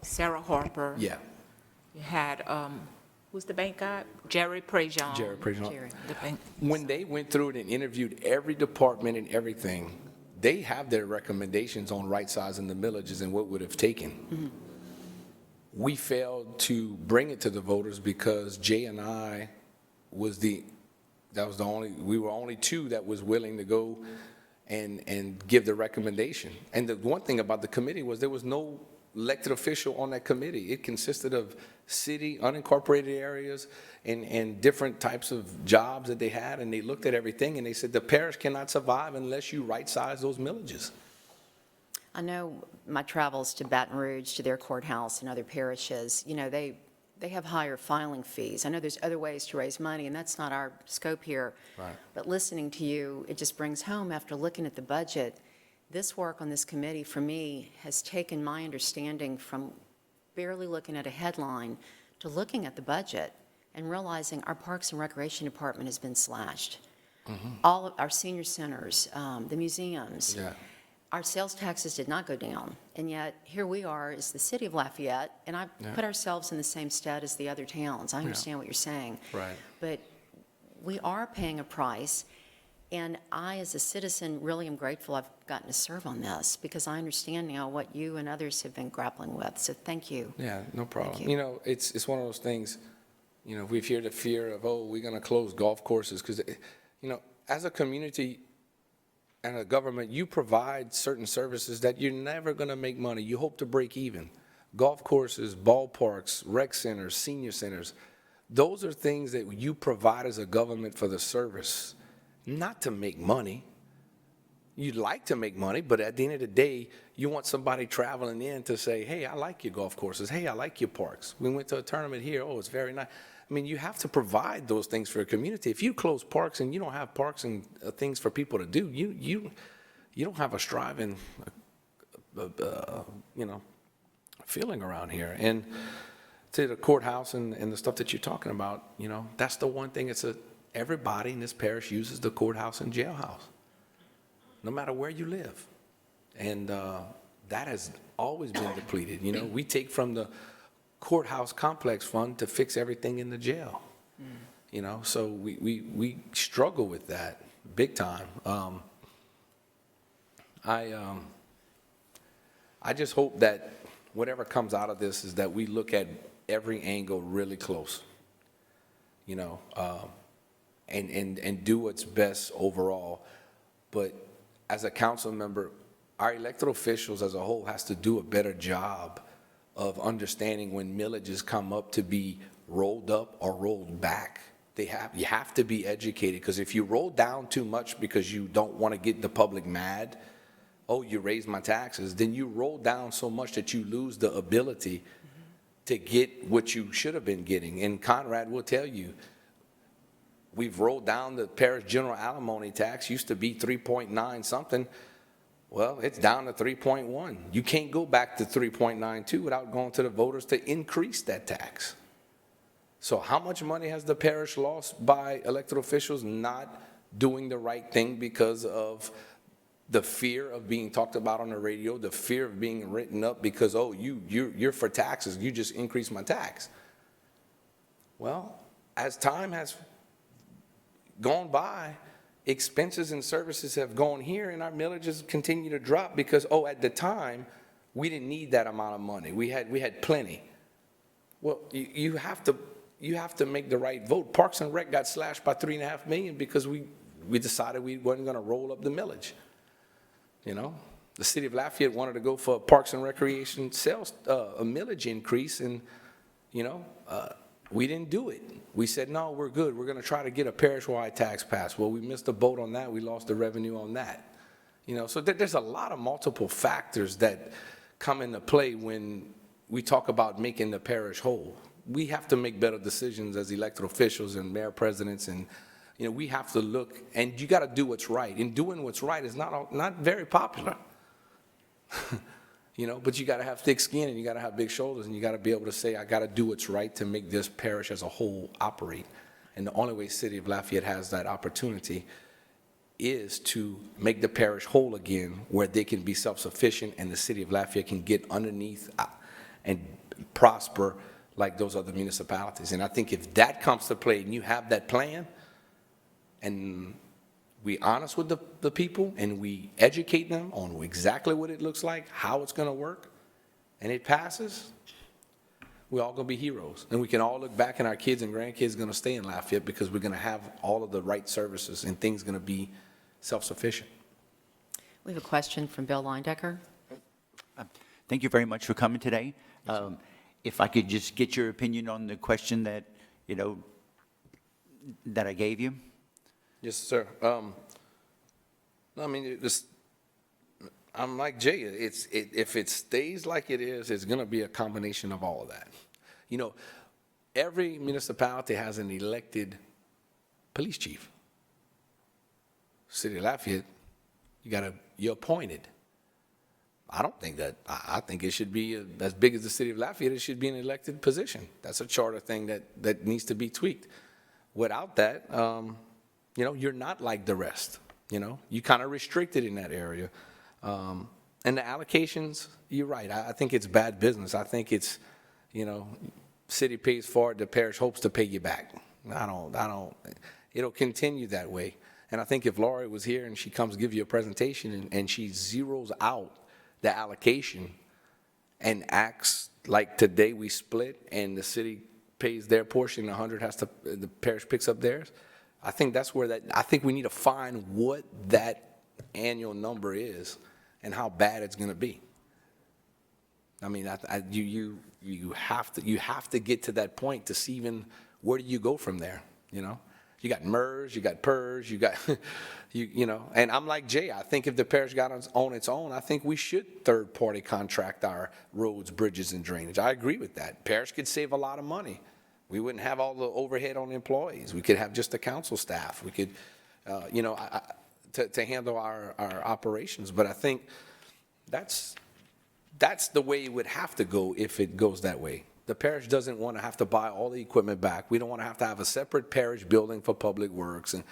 Sarah Harper. Yeah. You had, who's the bank guy? Jerry Prejean. Jerry Prejean. The bank. When they went through it and interviewed every department and everything, they have their recommendations on right sizing the millages and what would have taken. Mm-hmm. We failed to bring it to the voters because Jay and I we were only 2 that was willing to go and give the recommendation. And the one thing about the committee was there was no elected official on that committee. It consisted of city, unincorporated areas, and different types of jobs that they had, and they looked at everything, and they said the parish cannot survive unless you right-size those millages. I know my travels to Baton Rouge, to their courthouse and other parishes, you know, they have higher filing fees. I know there's other ways to raise money, and that's not our scope here. Right. But listening to you, it just brings home, after looking at the budget, this work on this committee, for me, has taken my understanding from barely looking at a headline to looking at the budget and realizing our Parks and Recreation Department has been slashed. Mm-hmm. All of our senior centers, the museums. Yeah. our sales taxes did not go down, and yet here we are as the city of Lafayette, and I put ourselves in the same stead as the other towns. I understand what you're saying. Right. But we are paying a price, and I, as a citizen, really am grateful I've gotten to serve on this, because I understand now what you and others have been grappling with, so thank you. Yeah, no problem. you. You know, it's one of those things, you know, we've heard the fear of, oh, we're going to close golf courses, because, you know, as a community and a government, you provide certain services that you're never going to make money. You hope to break even. Golf courses, ballparks, rec centers, senior centers, those are things that you provide as a government for the service, not to make money. You'd like to make money, but at the end of the day, you want somebody traveling in to say, hey, I like your golf courses. Hey, I like your parks. We went to a tournament here. Oh, it's very nice. I mean, you have to provide those things for a community. If you close parks and you don't have parks and things for people to do, you don't have a striving, you know, feeling around here. And to the courthouse and the stuff that you're talking about, you know, that's the one thing. Everybody in this parish uses the courthouse and jailhouse, no matter where you live. And that has always been depleted. You know, we take from the courthouse complex fund to fix everything in the jail. You know, so we struggle with that big time. I just hope that whatever comes out of this is that we look at every angle really close, you know, and do what's best overall. But as a council member, our elected officials as a whole has to do a better job of understanding when millages come up to be rolled up or rolled back. You have to be educated, because if you roll down too much because you don't want to get the public mad, oh, you raised my taxes, then you roll down so much that you lose the ability to get what you should have been getting. And Conrad will tell you, we've rolled down the parish general alimony tax, used to be 3.9 something. Well, it's down to 3.1. You can't go back to 3.92 without going to the voters to increase that tax. So how much money has the parish lost by elected officials not doing the right thing because of the fear of being talked about on the radio, the fear of being written up because, oh, you're for taxes, you just increased my tax? Well, as time has gone by, expenses and services have gone here, and our millages continue to drop because, oh, at the time, we didn't need that amount of money. We had plenty. Well, you have to make the right vote. Parks and Rec got slashed by $3.5 million because we decided we weren't going to roll up the millage. You know, the city of Lafayette wanted to go for Parks and Recreation sales, a millage increase, and, you know, we didn't do it. We said, no, we're good. We're going to try to get a parish-wide tax pass. Well, we missed the boat on that. We lost the revenue on that. You know, so there's a lot of multiple factors that come into play when we talk about making the parish whole. We have to make better decisions as elected officials and mayor presidents, and, you know, we have to look, and you got to do what's right. And doing what's right is not very popular. You know, but you got to have thick skin, and you got to have big shoulders, and you got to be able to say, I got to do what's right to make this parish as a whole operate. And the only way city of Lafayette has that opportunity is to make the parish whole again, where they can be self-sufficient and the city of Lafayette can get underneath and prosper like those other municipalities. And I think if that comes to play and you have that plan, and we honest with the people, and we educate them on exactly what it looks like, how it's going to work, and it passes, we're all going to be heroes. And we can all look back, and our kids and grandkids are going to stay in Lafayette because we're going to have all of the right services, and things going to be self-sufficient. We have a question from Bill Leindecker. Thank you very much for coming today. If I could just get your opinion on the question that, you know, that I gave you. Yes, sir. I mean, I'm like Jay. If it stays like it is, it's going to be a combination of all of that. You know, every municipality has an elected police chief. City of Lafayette, you're appointed. I don't think that. I think it should be as big as the city of Lafayette. It should be an elected position. That's a charter thing that needs to be tweaked. Without that, you know, you're not like the rest. You know, you kind of restricted in that area. And the allocations, you're right. I think it's bad business. I think it's, city pays for it, the parish hopes to pay you back. It'll continue that way. And I think if Laurie was here and she comes give you a presentation and she zeroes out the allocation and acts like today we split and the city pays their portion, the parish picks up theirs, I think that's where I think we need to find what that annual number is and how bad it's going to be. I mean, you have to get to that point to see even where do you go from there, You got MERS, you got PERS, you got, and I'm like Jay, I think if the parish got on its own, I think we should third-party contract our roads, bridges, and drainage. I agree with that. Parish could save a lot of money. We wouldn't have all the overhead on employees. We could have just the council staff. We could, to handle our operations. But I think that's the way it would have to go if it goes that way. The parish doesn't want to have to buy all the equipment back. We don't want to have a separate parish building for public works. And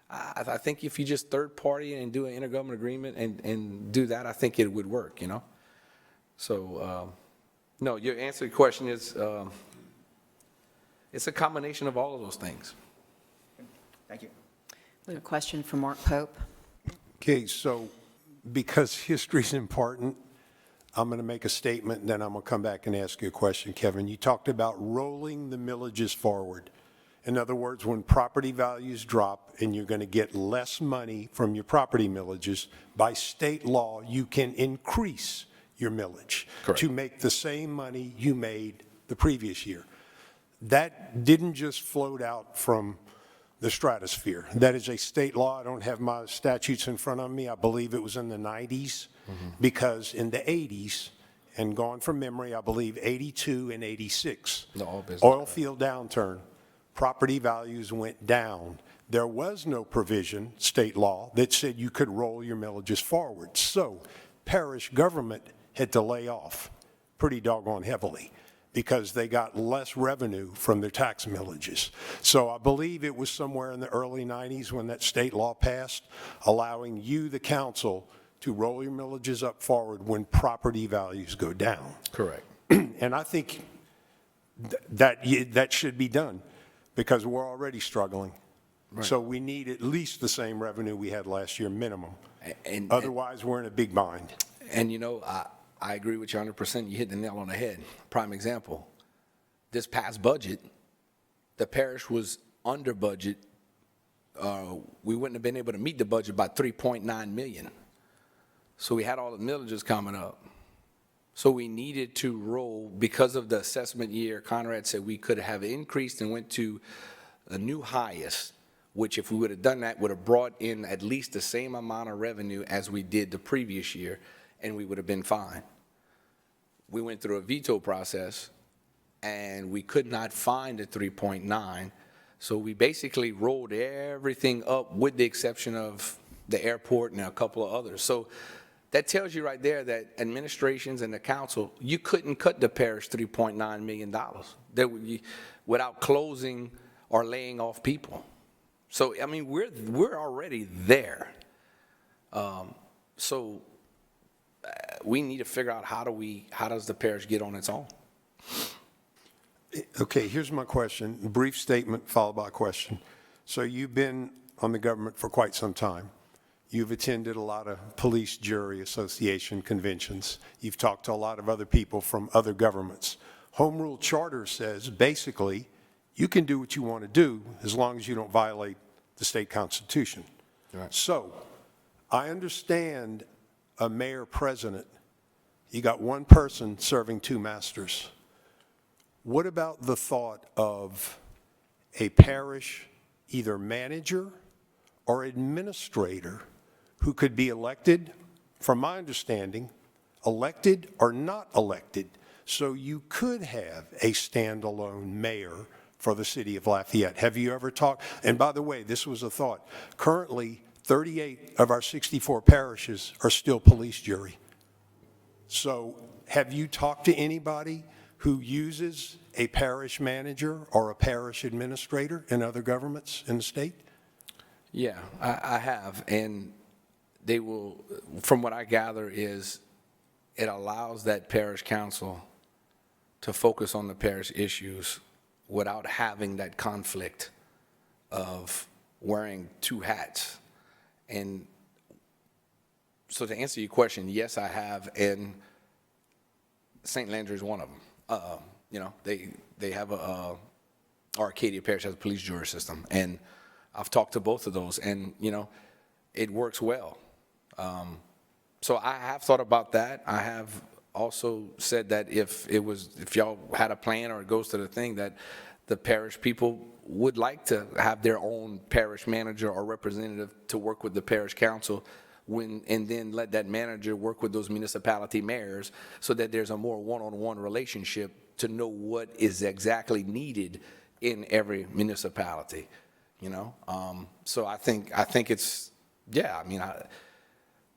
I think if you just third party and do an intergovernmental agreement and do that, I think it would work, So, no, your answer to the question is, it's a combination of all of those things. Thank you. We have a question from Mark Pope. Okay, so because history's important, I'm going to make a statement, and then I'm going to come back and ask you a question, Kevin. You talked about rolling the millages forward. In other words, when property values drop and you're going to get less money from your property millages, by state law, you can increase your millage to make the same money you made the previous year. That didn't just float out from the stratosphere. That is a state law. I don't have my statutes in front of me. I believe it was in the 90s, because in the 80s, and going from memory, I believe 82 and 86, oil field downturn, property values went down. There was no provision, state law, that said you could roll your millages forward. So parish government had to lay off pretty doggone heavily, because they got less revenue from their tax millages. So I believe it was somewhere in the early 90s when that state law passed, allowing you, the council, to roll your millages up forward when property values go down. Correct. And I think that should be done, because we're already struggling. Right. So we need at least the same revenue we had last year, minimum. Otherwise, we're in a big bind. And I agree with you 100%. You hit the nail on the head. Prime example. This past budget, the parish was under budget. We wouldn't have been able to meet the budget by $3.9 million. So we had all the millages coming up. So we needed to roll, because of the assessment year, Conrad said we could have increased and went to a new highest, which if we would have done that, would have brought in at least the same amount of revenue as we did the previous year, and we would have been fine. We went through a veto process, and we could not find the 3.9, so we basically rolled everything up with the exception of the airport and a couple of others. So that tells you right there that administrations and the council, you couldn't cut the parish $3.9 million without closing or laying off people. So, I mean, we're already there. We need to figure out how does the parish get on its own? Okay, here's my question. Brief statement followed by a question. So you've been on the government for quite some time. You've attended a lot of police jury association conventions. You've talked to a lot of other people from other governments. Home Rule Charter says basically you can do what you want to do as long as you don't violate the state constitution. Right. So I understand a mayor president, you got one person serving two masters. What about the thought of a parish either manager or administrator who could be elected, from my understanding, elected or not elected, so you could have a standalone mayor for the city of Lafayette? Have you ever talked? And by the way, this was a thought. Currently, 38 of our 64 parishes are still police jury. So have you talked to anybody who uses a parish manager or a parish administrator in other governments in the state? Yeah, I have. And they will, from what I gather, is it allows that parish council to focus on the parish issues without having that conflict of wearing two hats. And so to answer your question, yes, I have, and St. Landry is one of them. You know, they have Arcadia Parish has a police jury system, and I've talked to both of those, and, you know, it works well. So I have thought about that. I have also said that if y'all had a plan or it goes to the thing, that the parish people would like to have their own parish manager or representative to work with the parish council and then let that manager work with those municipality mayors so that there's a more one-on-one relationship to know what is exactly needed in every municipality, you know? So I think it's, yeah, I mean,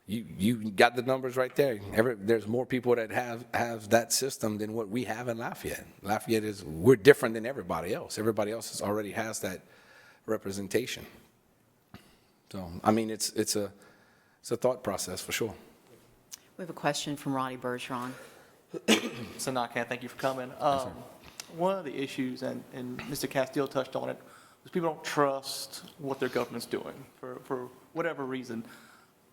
you got the numbers right there. There's more people that have that system than what we have in Lafayette. Lafayette we're different than everybody else. Everybody else already has that representation. So, I mean, it's a thought process for sure. We have a question from Roddy Bergeron. So Nachan, thank you for coming. One of the issues, and Mr. Castile touched on it, is people don't trust what their government's doing for whatever reason.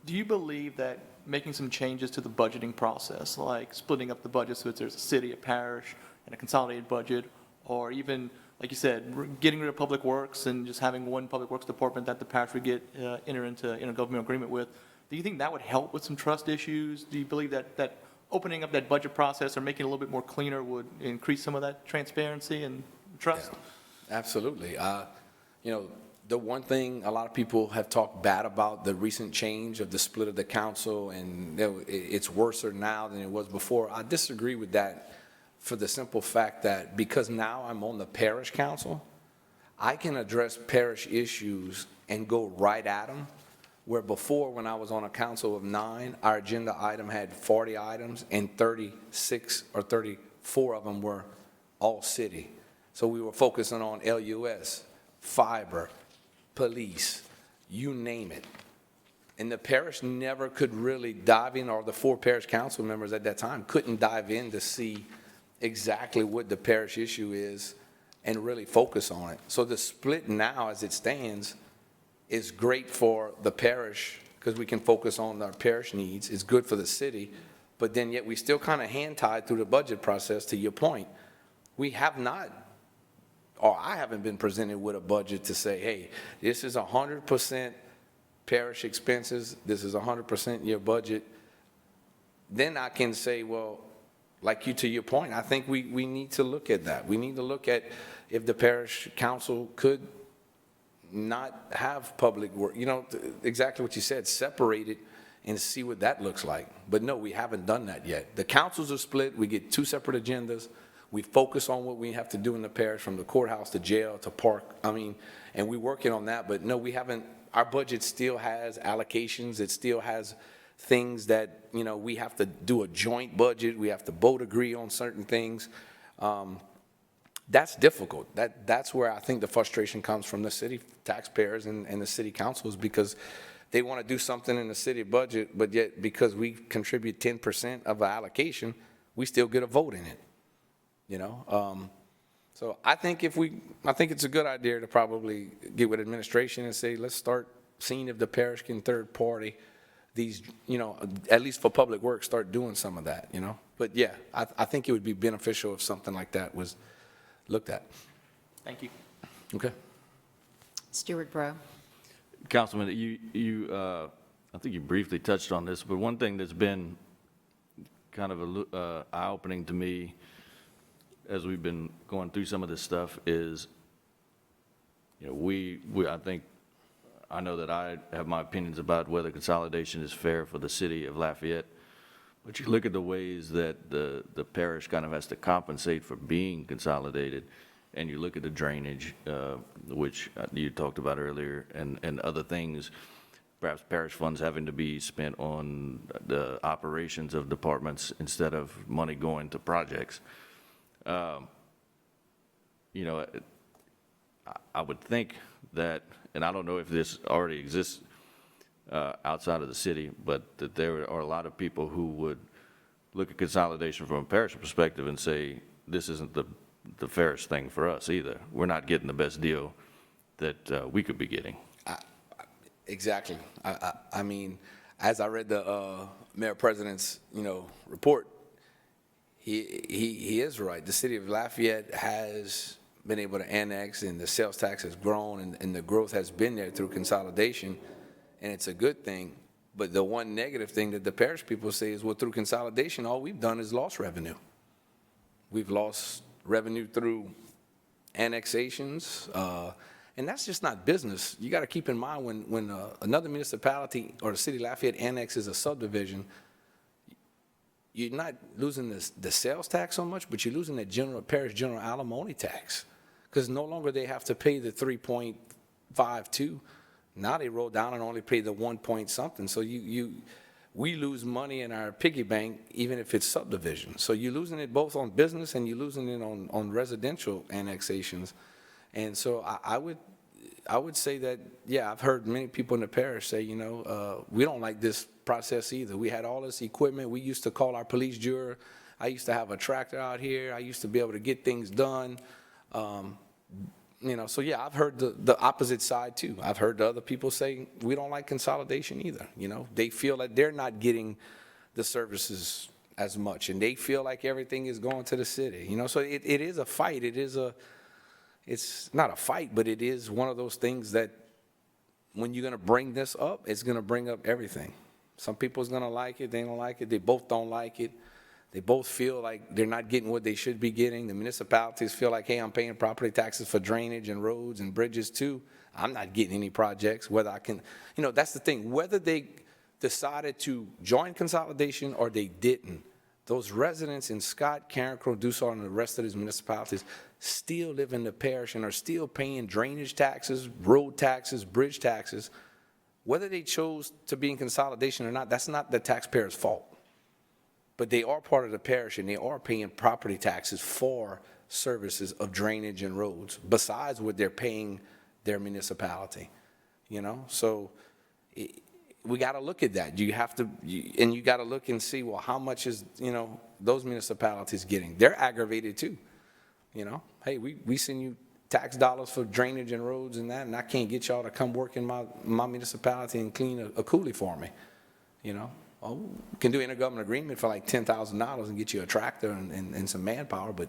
Do you believe that making some changes to the budgeting process, like splitting up the budget so that there's a city, a parish, and a consolidated budget, or even, like you said, getting rid of public works and just having one public works department that the parish would enter into intergovernmental agreement with, do you think that would help with some trust issues? Do you believe that opening up that budget process or making it a little bit more cleaner would increase some of that transparency and trust? Yeah, absolutely. You know, the one thing a lot of people have talked bad about the recent change of the split of the council, and it's worse now than it was before. I disagree with that for the simple fact that because now I'm on the parish council, I can address parish issues and go right at them, where before, when I was on a council of 9, our agenda item had 40 items and 36 or 34 of them were all city. So we were focusing on LUS, fiber, police, you name it. And the parish never could really dive in, or the 4 parish council members at that time couldn't dive in to see exactly what the parish issue is and really focus on it. So the split now as it stands is great for the parish because we can focus on our parish needs. It's good for the city, but then yet we still kind of hand-tied through the budget process. To your point, we have not, or I haven't been presented with a budget to say, hey, this is 100% parish expenses, this is 100% your budget. Then I can say, well, like you, to your point, I think we need to look at that. We need to look at if the parish council could not have public work, you know, exactly what you said, separate it and see what that looks like. But no, we haven't done that yet. The councils are split. We get 2 separate agendas. We focus on what we have to do in the parish, from the courthouse to jail to park. I mean, and we're working on that, but no, we haven't. Our budget still has allocations. It still has things that, you know, we have to do a joint budget. We have to both agree on certain things. That's difficult. That's where I think the frustration comes from the city taxpayers and the city councils, because they want to do something in the city budget, but yet because we contribute 10% of our allocation, we still get a vote in it, you know? So I think I think it's a good idea to probably get with administration and say, let's start seeing if the parish can third party these, you know, at least for public works, start doing some of that, you know? But yeah, I think it would be beneficial if something like that was looked at. Thank you. Okay. Stewart Bro. Councilman, I think you briefly touched on this, but one thing that's been kind of eye-opening to me as we've been going through some of this stuff is, you know, I know that I have my opinions about whether consolidation is fair for the city of Lafayette, but you look at the ways that the parish kind of has to compensate for being consolidated, and you look at the drainage, which you talked about earlier, and other things, perhaps parish funds having to be spent on the operations of departments instead of money going to projects. You know, I would think that, and I don't know if this already exists, outside of the city, but that there are a lot of people who would look at consolidation from a parish perspective and say, this isn't the fairest thing for us either. We're not getting the best deal that we could be getting. Exactly. I mean, as I read the mayor president's, report, he is right. The city of Lafayette has been able to annex, and the sales tax has grown, and the growth has been there through consolidation, and it's a good thing. But the one negative thing that the parish people say is, well, through consolidation, all we've done is lost revenue. We've lost revenue through annexations, and that's just not business. You got to keep in mind when another municipality or the city of Lafayette annexes a subdivision, you're not losing the sales tax so much, but you're losing the parish general alimony tax, because no longer they have to pay the 3.52. Now they roll down and only pay the 1 point something. So we lose money in our piggy bank even if it's subdivision. So you're losing it both on business and you're losing it on residential annexations. And so I would say that, yeah, I've heard many people in the parish say, we don't like this process either. We had all this equipment. We used to call our police juror. I used to have a tractor out here. I used to be able to get things done. So yeah, I've heard the opposite side too. I've heard the other people say we don't like consolidation either. They feel that they're not getting the services as much, and they feel like everything is going to the city. So it is a fight. It's not a fight, but it is one of those things that when you're going to bring this up, it's going to bring up everything. Some people's going to like it. They don't like it. They both don't like it. They both feel like they're not getting what they should be getting. The municipalities feel like, hey, I'm paying property taxes for drainage and roads and bridges too. I'm not getting any projects, whether I can, that's the thing. Whether they decided to join consolidation or they didn't, those residents in Scott, Carencro, Dusar, and the rest of these municipalities still live in the parish and are still paying drainage taxes, road taxes, bridge taxes. Whether they chose to be in consolidation or not, that's not the taxpayer's fault. But they are part of the parish, and they are paying property taxes for services of drainage and roads, besides what they're paying their municipality, So we got to look at that. You have to, and you got to look and see, well, how much is, those municipalities getting? They're aggravated too, Hey, we send you tax dollars for drainage and roads and that, and I can't get y'all to come work in my municipality and clean a coulee for me, Oh, we can do an intergovernmental agreement for like $10,000 and get you a tractor and some manpower, but,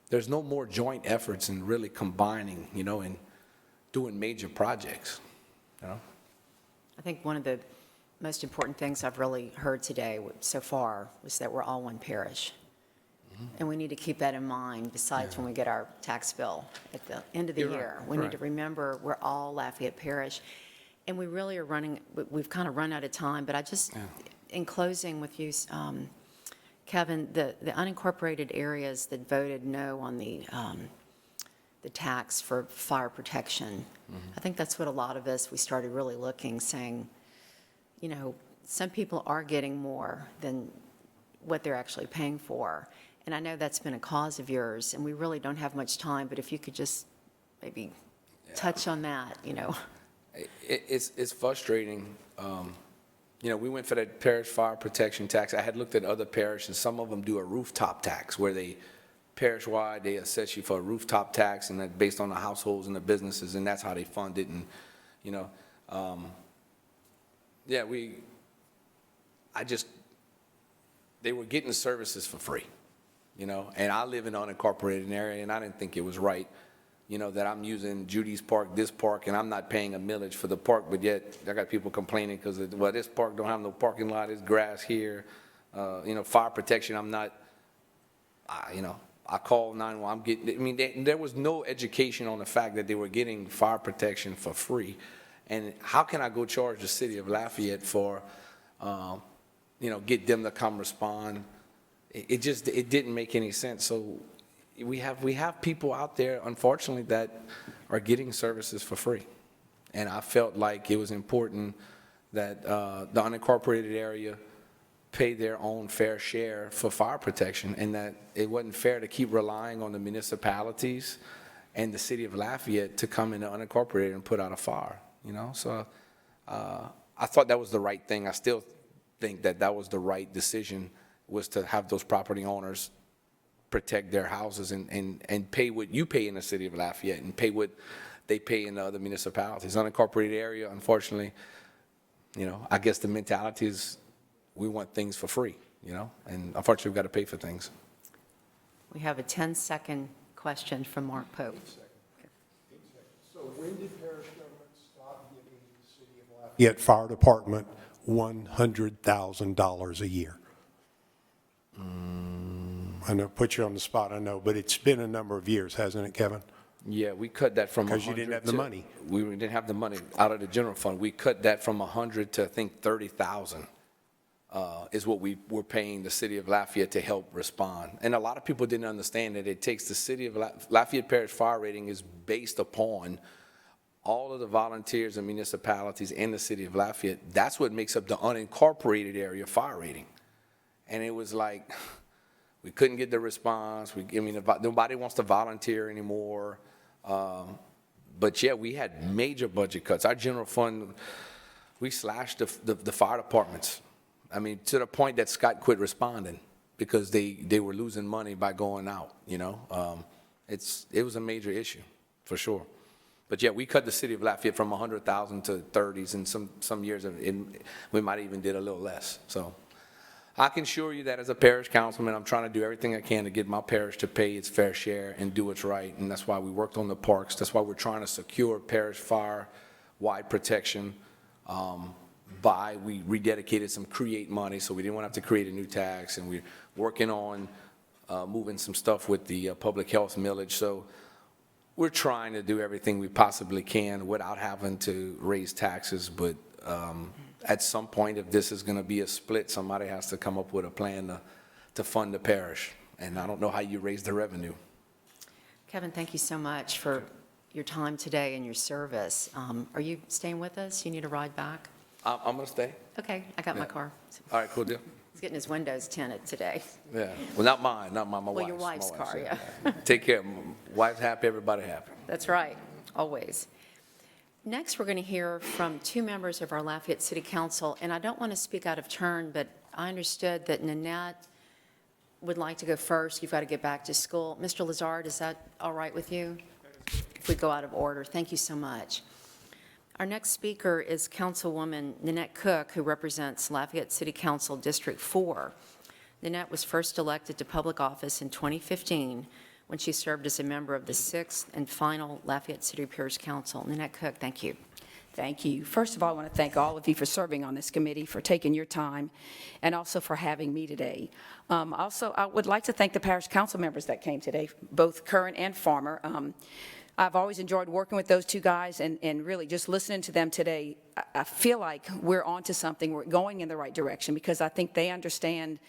there's no more joint efforts in really combining, and doing major projects, I think one of the most important things I've really heard today so far was that we're all one parish. And we need to keep that in mind besides when we get our tax bill at the end of the year. Right, We need right. to remember we're all Lafayette Parish. And we really are we've kind of run out of time, but I just, in closing with you, Kevin, the unincorporated areas that voted no on the tax for fire protection, I think that's what a lot of us, we started really looking, saying, some people are getting more than what they're actually paying for. And I know that's been a cause of yours, and we really don't have much time, but if you could just maybe touch on that, It's frustrating. We went for that parish fire protection tax. I had looked at other parishes. Some of them do a rooftop tax where they, parish-wide, they assess you for a rooftop tax, and that's based on the households and the businesses, and that's how they fund it. And, they were getting services for free, and I live in an unincorporated area, and I didn't think it was right, that I'm using Judy's Park, this park, and I'm not paying a millage for the park, but yet I got people complaining because, this park don't have no parking lot, there's grass here, fire protection, I'm not, I call 911, there was no education on the fact that they were getting fire protection for free. And how can I go charge the city of Lafayette for, get them to come respond? It didn't make any sense. So we have people out there, unfortunately, that are getting services for free. And I felt like it was important that the unincorporated area pay their own fair share for fire protection, and that it wasn't fair to keep relying on the municipalities and the city of Lafayette to come into unincorporated and put out a fire, So I thought that was the right thing. I still think that that was the right decision, was to have those property owners protect their houses and pay what you pay in the city of Lafayette and pay what they pay in the other municipalities. Unincorporated area, unfortunately, I guess the mentality is we want things for free, and unfortunately we've got to pay for things. We have a 10-second question from Mark Pope. So when did parish government stop giving the city of Lafayette Fire Department $100,000 a year? I know, put you on the spot, I know, but it's been a number of years, hasn't it, Kevin? Yeah, we cut that from 100 Because you didn't have the money. We didn't have the money out of the general fund. We cut that from 100 to, I think, 30,000 is what we were paying the city of Lafayette to help respond. And a lot of people didn't understand that it takes the city of Lafayette Parish fire rating is based upon all of the volunteers and municipalities in the city of Lafayette. That's what makes up the unincorporated area fire rating. And it was like, we couldn't get the response. Nobody wants to volunteer anymore. But yeah, we had major budget cuts. Our general fund, we slashed the fire departments. I mean, to the point that Scott quit responding because they were losing money by going out, It was a major issue, for sure. But yeah, we cut the city of Lafayette from 100,000 to 30s, and some years we might even did a little less. So I can assure you that as a parish councilman, I'm trying to do everything I can to get my parish to pay its fair share and do what's right. And that's why we worked on the parks. That's why we're trying to secure parish fire-wide protection. We rededicated some create money, so we didn't want to have to create a new tax. And we're working on moving some stuff with the public health millage. So we're trying to do everything we possibly can without having to raise taxes. But at some point, if this is going to be a split, somebody has to come up with a plan to fund the parish. And I don't know how you raise the revenue. Kevin, thank you so much for your time today and your service. Are you staying with us? You need a ride back? I'm going to stay. Okay, I got my car. All right, cool deal. He's getting his windows tinted today. Yeah. Well, not mine, my wife's. Well, your wife's my car, yeah. yeah. Take care. Wife's happy, everybody happy. That's right, always. Next, we're going to hear from two members of our Lafayette City Council, and I don't want to speak out of turn, but I understood that Nanette would like to go first. You've got to get back to school. Mr. Lazard, is that all right with you? If we go out of order, thank you so much. Our next speaker is Councilwoman Nanette Cook, who represents Lafayette City Council District 4. Nanette was first elected to public office in 2015 when she served as a member of the 6th and final Lafayette City Parish Council. Nanette Cook, thank you. Thank you. First of all, I want to thank all of you for serving on this committee, for taking your time, and also for having me today. Also, I would like to thank the parish council members that came today, both current and former. I've always enjoyed working with those two guys, and really just listening to them today, I feel like we're onto something. We're going in the right direction because I think they understand,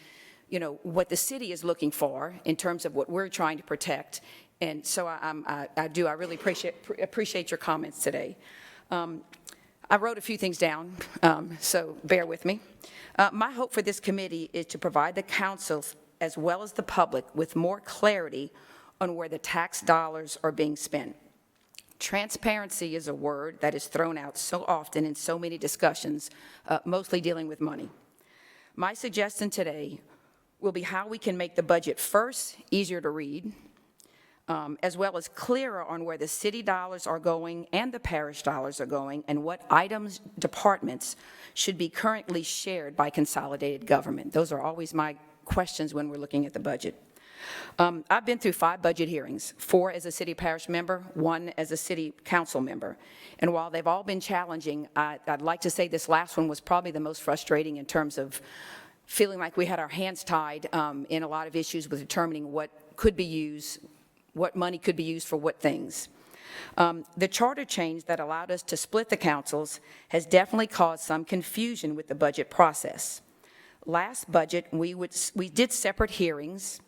what the city is looking for in terms of what we're trying to protect. And so I really appreciate your comments today. I wrote a few things down, so bear with me. My hope for this committee is to provide the council as well as the public with more clarity on where the tax dollars are being spent. Transparency is a word that is thrown out so often in so many discussions, mostly dealing with money. My suggestion today will be how we can make the budget first easier to read, as well as clearer on where the city dollars are going and the parish dollars are going, and what items, departments should be currently shared by consolidated government. Those are always my questions when we're looking at the budget. I've been through 5 budget hearings, 4 as a city parish member, 1 as a city council member. And while they've all been challenging, I'd like to say this last one was probably the most frustrating in terms of feeling like we had our hands tied in a lot of issues with determining what could be used, what money could be used for what things. The charter change that allowed us to split the councils has definitely caused some confusion with the budget process. Last budget, we did separate hearings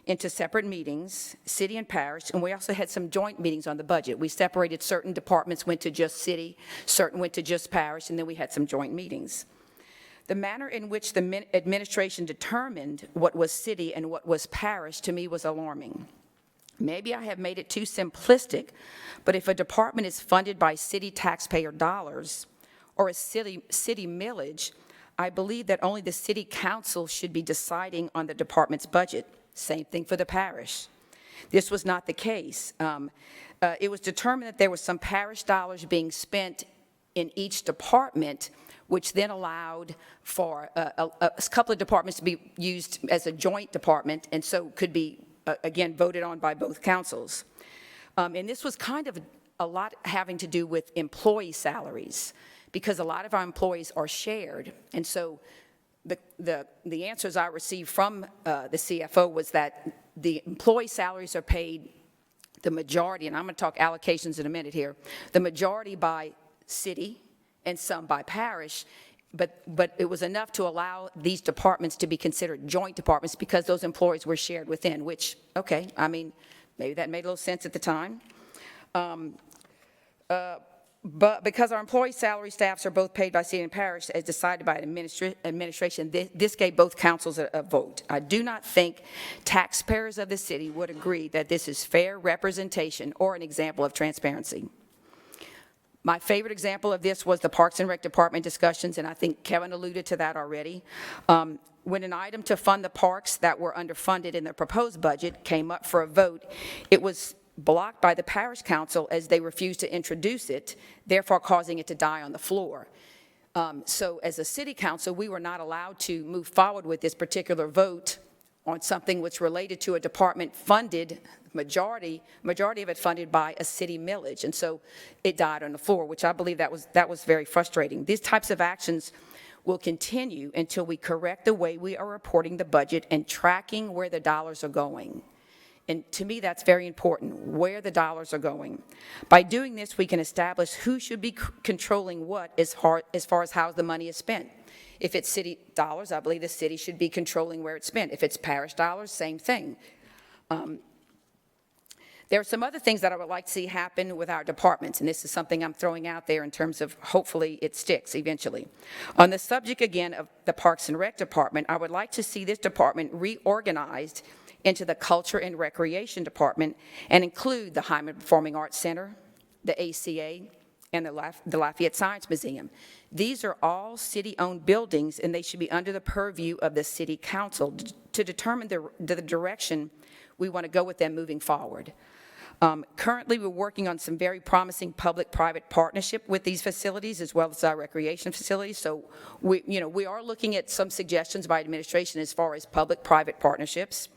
into separate meetings, city and parish, and we also had some joint meetings on the budget. We separated certain departments, went to just city, certain went to just parish, and then we had some joint meetings. The manner in which the administration determined what was city and what was parish to me was alarming. Maybe I have made it too simplistic, but if a department is funded by city taxpayer dollars, or a city millage, I believe that only the city council should be deciding on the department's budget. Same thing for the parish. This was not the case. It was determined that there was some parish dollars being spent in each department, which then allowed for a couple of departments to be used as a joint department, and so could be, again, voted on by both councils. And this was kind of a lot having to do with employee salaries, because a lot of our employees are shared. And so the answers I received from the CFO was that the employee salaries are paid the majority, and I'm going to talk allocations in a minute here, the majority by city and some by parish, but it was enough to allow these departments to be considered joint departments because those employees were shared within, which, okay, I mean, maybe that made a little sense at the time. But because our employee salary staffs are both paid by city and parish as decided by administration, this gave both councils a vote. I do not think taxpayers of the city would agree that this is fair representation or an example of transparency. My favorite example of this was the Parks and Rec Department discussions, and I think Kevin alluded to that already. When an item to fund the parks that were underfunded in the proposed budget came up for a vote, it was blocked by the parish council as they refused to introduce it, therefore causing it to die on the floor. So as a city council, we were not allowed to move forward with this particular vote on something which related to a department funded, majority of it funded by a city millage. And so it died on the floor, which I believe that was very frustrating. These types of actions will continue until we correct the way we are reporting the budget and tracking where the dollars are going. And to me, that's very important, where the dollars are going. By doing this, we can establish who should be controlling what as far as how the money is spent. If it's city dollars, I believe the city should be controlling where it's spent. If it's parish dollars, same thing. There are some other things that I would like to see happen with our departments, and this is something I'm throwing out there in terms of hopefully it sticks eventually. On the subject, again, of the Parks and Rec Department, I would like to see this department reorganized into the Culture and Recreation Department and include the Hyman Performing Arts Center, the ACA, and the Lafayette Science Museum. These are all city-owned buildings, and they should be under the purview of the city council to determine the direction we want to go with them moving forward. Currently, we're working on some very promising public-private partnership with these facilities as well as our recreation facilities. So we are looking at some suggestions by administration as far as public-private partnerships.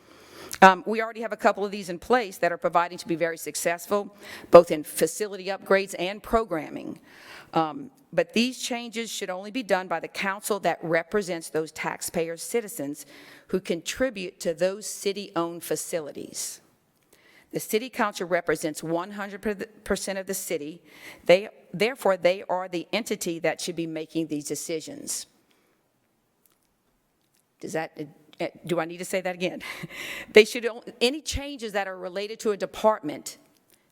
We already have a couple of these in place that are proving to be very successful, both in facility upgrades and programming. But these changes should only be done by the council that represents those taxpayer citizens who contribute to those city-owned facilities. The city council represents 100% of the city. Therefore, they are the entity that should be making these decisions. Do I need to say that again? Any changes that are related to a department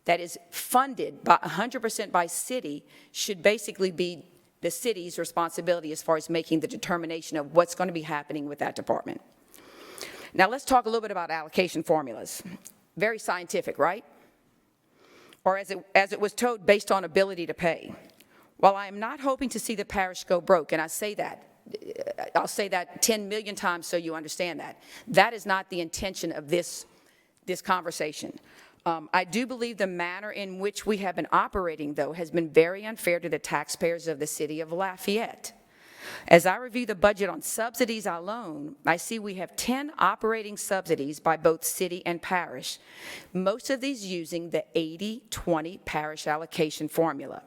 that is funded by 100% by city should basically be the city's responsibility as far as making the determination of what's going to be happening with that department. Now let's talk a little bit about allocation formulas. Very scientific, right? Or as it was told, based on ability to pay. While I am not hoping to see the parish go broke, and I'll say that 10 million times so you understand that. That is not the intention of this conversation. I do believe the manner in which we have been operating, though, has been very unfair to the taxpayers of the city of Lafayette. As I review the budget on subsidies alone, I see we have 10 operating subsidies by both city and parish, most of these using the 80-20 parish allocation formula.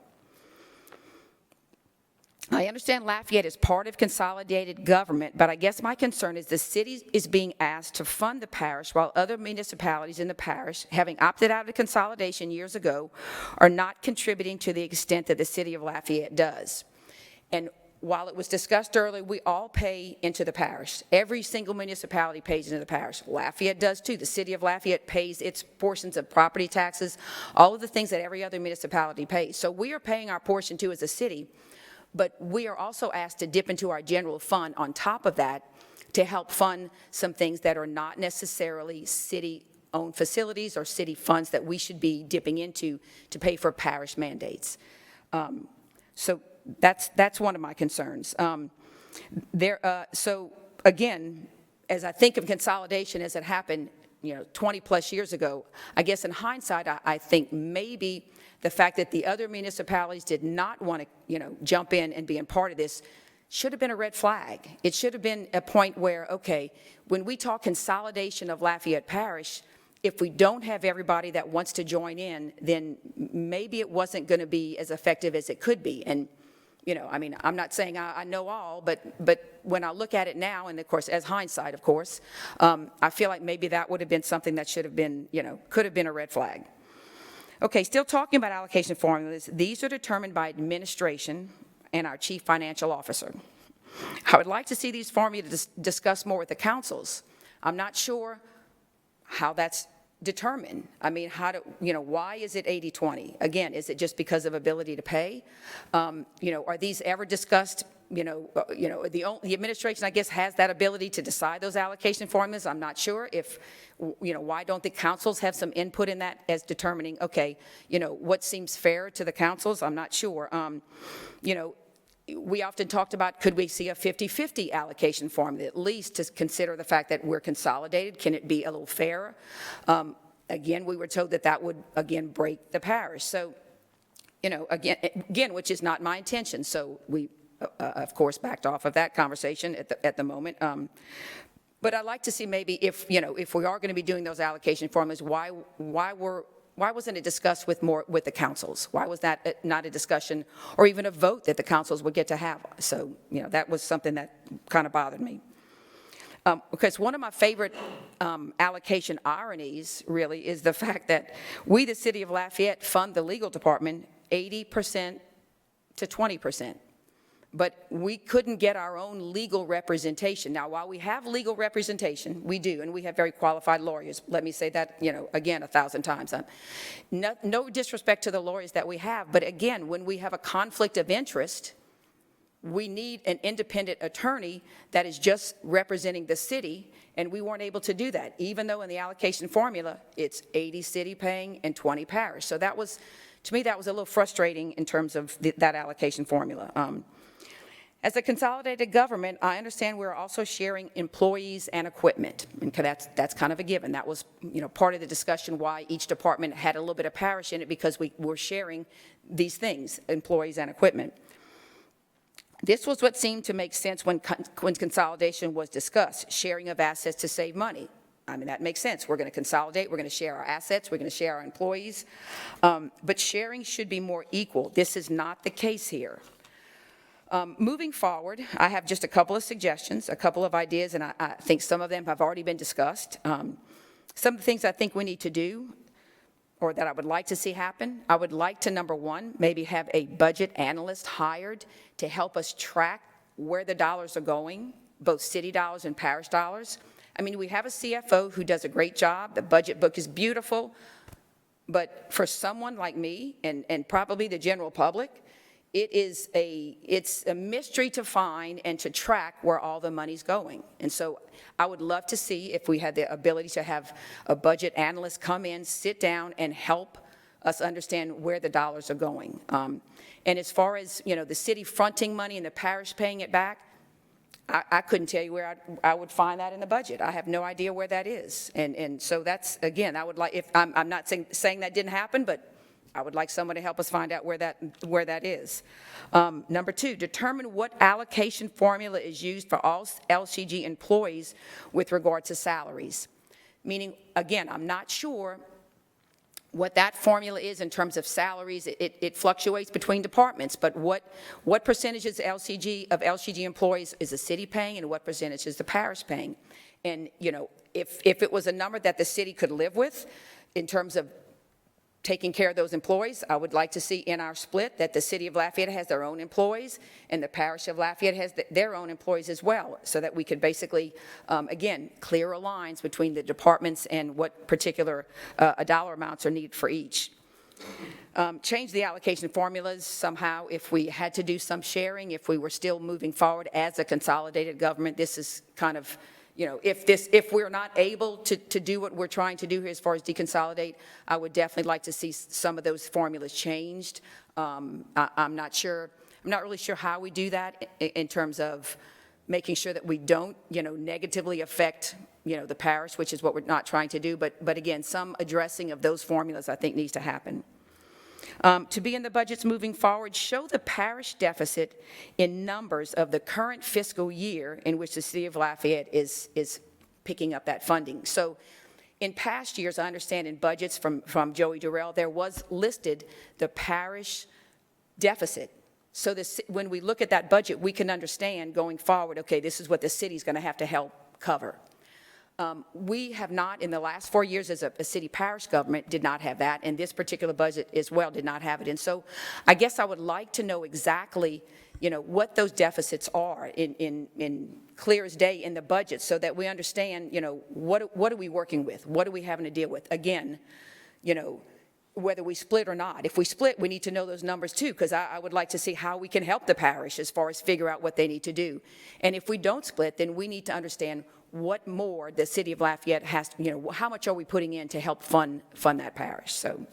I understand Lafayette is part of consolidated government, but I guess my concern is the city is being asked to fund the parish while other municipalities in the parish, having opted out of consolidation years ago, are not contributing to the extent that the city of Lafayette does. And while it was discussed earlier, we all pay into the parish. Every single municipality pays into the parish. Lafayette does too. The city of Lafayette pays its portions of property taxes, all of the things that every other municipality pays. So we are paying our portion too as a city, but we are also asked to dip into our general fund on top of that to help fund some things that are not necessarily city-owned facilities or city funds that we should be dipping into to pay for parish mandates. So that's one of my concerns. So again, as I think of consolidation as it happened, 20-plus years ago, I guess in hindsight, I think maybe the fact that the other municipalities did not want to, jump in and be a part of this should have been a red flag. It should have been a point where, okay, when we talk consolidation of Lafayette Parish, if we don't have everybody that wants to join in, then maybe it wasn't going to be as effective as it could be. And, I'm not saying I know all, but when I look at it now, and of course, as hindsight, of course, I feel like maybe that would have been something that should have been, could have been a red flag. Okay, still talking about allocation formulas, these are determined by administration and our chief financial officer. I would like to see these formulas discussed more with the councils. I'm not sure how that's determined. Why is it 80-20? Again, is it just because of ability to pay? Are these ever discussed? The administration, I guess, has that ability to decide those allocation formulas. I'm not sure if, why don't the councils have some input in that as determining, okay, what seems fair to the councils? I'm not sure. We often talked about, could we see a 50-50 allocation formula, at least to consider the fact that we're consolidated? Can it be a little fairer? Again, we were told that that would, again, break the parish. So, again, which is not my intention. So we, of course, backed off of that conversation at the moment. But I'd like to see maybe if we are going to be doing those allocation formulas, why wasn't it discussed with the councils? Why was that not a discussion or even a vote that the councils would get to have? So, that was something that kind of bothered me. Because one of my favorite allocation ironies, really, is the fact that we, the city of Lafayette, fund the legal department 80% to 20%. But we couldn't get our own legal representation. Now, while we have legal representation, we do, and we have very qualified lawyers. Let me say that, again, 1,000 times. No disrespect to the lawyers that we have, but again, when we have a conflict of interest, we need an independent attorney that is just representing the city, and we weren't able to do that, even though in the allocation formula, it's 80 city paying and 20 parish. So that was, to me, that was a little frustrating in terms of that allocation formula. As a consolidated government, I understand we're also sharing employees and equipment, and that's kind of a given. That was, part of the discussion why each department had a little bit of parish in it, because we were sharing these things, employees and equipment. This was what seemed to make sense when consolidation was discussed, sharing of assets to save money. That makes sense. We're going to consolidate. We're going to share our assets. We're going to share our employees. But sharing should be more equal. This is not the case here. Moving forward, I have just a couple of suggestions, a couple of ideas, and I think some of them have already been discussed. Some of the things I think we need to do, or that I would like to see happen, I would like to, number one, maybe have a budget analyst hired to help us track where the dollars are going, both city dollars and parish dollars. We have a CFO who does a great job. The budget book is beautiful. But for someone like me, and probably the general public, it's a mystery to find and to track where all the money's going. And so I would love to see if we had the ability to have a budget analyst come in, sit down, and help us understand where the dollars are going. And as far as, the city fronting money and the parish paying it back, I couldn't tell you where I would find that in the budget. I have no idea where that is. And so that's, again, I would like, if I'm not saying that didn't happen, but I would like someone to help us find out where that is. Number two, determine what allocation formula is used for all LCG employees with regard to salaries. Meaning, again, I'm not sure what that formula is in terms of salaries. It fluctuates between departments, but what percentages of LCG employees is the city paying and what percentage is the parish paying? And, if it was a number that the city could live with in terms of taking care of those employees, I would like to see in our split that the city of Lafayette has their own employees and the parish of Lafayette has their own employees as well, so that we could basically, again, clearer lines between the departments and what particular dollar amounts are needed for each. Change the allocation formulas somehow if we had to do some sharing, if we were still moving forward as a consolidated government. This is kind of, if we're not able to do what we're trying to do here as far as deconsolidate, I would definitely like to see some of those formulas changed. I'm not sure. I'm not really sure how we do that in terms of making sure that we don't, negatively affect, the parish, which is what we're not trying to do. But again, some addressing of those formulas, I think, needs to happen. To be in the budgets moving forward, show the parish deficit in numbers of the current fiscal year in which the city of Lafayette is picking up that funding. So in past years, I understand in budgets from Joey Durrell, there was listed the parish deficit. So when we look at that budget, we can understand going forward, okay, this is what the city's going to have to help cover. We have not, in the last 4 years as a city parish government, did not have that, and this particular budget as well did not have it. And so I guess I would like to know exactly, what those deficits are in clear as day in the budget so that we understand, what are we working with? What are we having to deal with? Again, whether we split or not. If we split, we need to know those numbers too, because I would like to see how we can help the parish as far as figure out what they need to do. And if we don't split, then we need to understand what more the city of Lafayette has, how much are we putting in to help fund that parish. So,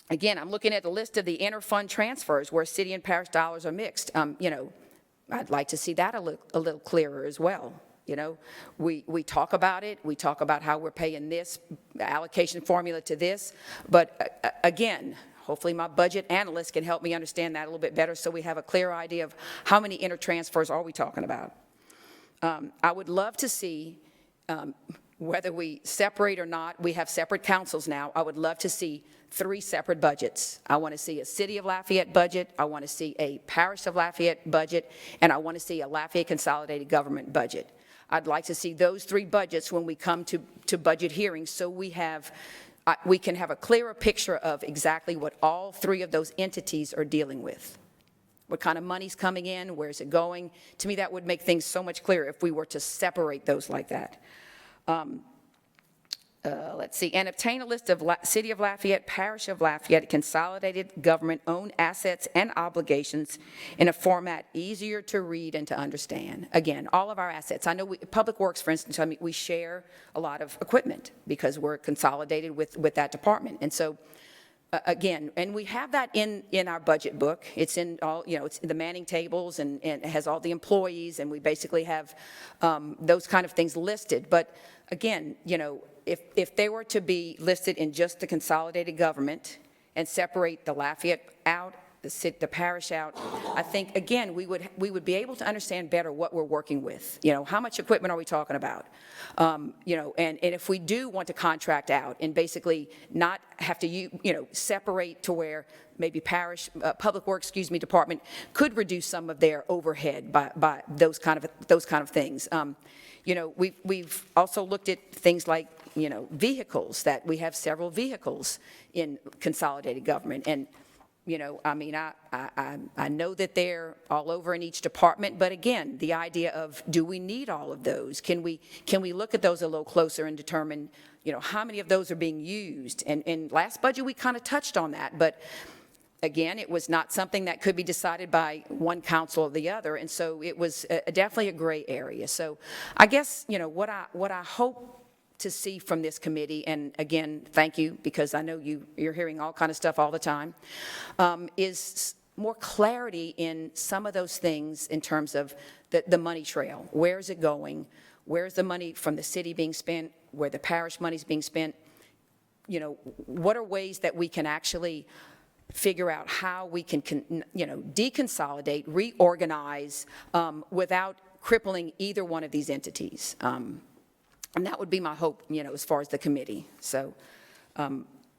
again, I'm looking at the list of the inter-fund transfers where city and parish dollars are mixed. I'd like to see that a little clearer as well. We talk about it. We talk about how we're paying this allocation formula to this. But again, hopefully my budget analyst can help me understand that a little bit better so we have a clear idea of how many inter-transfers are we talking about. I would love to see, whether we separate or not, we have separate councils now. I would love to see 3 separate budgets. I want to see a City of Lafayette budget, I want to see a Parish of Lafayette budget, and I want to see a Lafayette Consolidated Government budget. I'd like to see those 3 budgets when we come to budget hearings so we can have a clearer picture of exactly what all 3 of those entities are dealing with. What kind of money's coming in, where's it going? To me, that would make things so much clearer if we were to separate those like that. Let's see, and obtain a list of City of Lafayette, Parish of Lafayette, consolidated government-owned assets and obligations in a format easier to read and to understand. Again, all of our assets. I know Public Works, for instance, we share a lot of equipment because we're consolidated with that department. And so, again, and we have that in our budget book. It's in all, it's in the manning tables and it has all the employees, and we basically have those kind of things listed. But again, if they were to be listed in just the consolidated government and separate the Lafayette out, the parish out, I think, again, we would be able to understand better what we're working with. How much equipment are we talking about? And if we do want to contract out and basically not have to, separate to where maybe parish, public works, department could reduce some of their overhead by those kind of things. We've also looked at things like, vehicles, that we have several vehicles in consolidated government. And I know that they're all over in each department, but again, the idea of, do we need all of those? Can we look at those a little closer and determine, how many of those are being used? And last budget, we kind of touched on that, but again, it was not something that could be decided by one council or the other, and so it was definitely a gray area. So I guess, what I hope to see from this committee, and again, thank you, because I know you're hearing all kind of stuff all the time, is more clarity in some of those things in terms of the money trail. Where is it going? Where's the money from the city being spent? Where the parish money's being spent? What are ways that we can actually figure out how we can, deconsolidate, reorganize without crippling either one of these entities? And that would be my hope, as far as the committee. So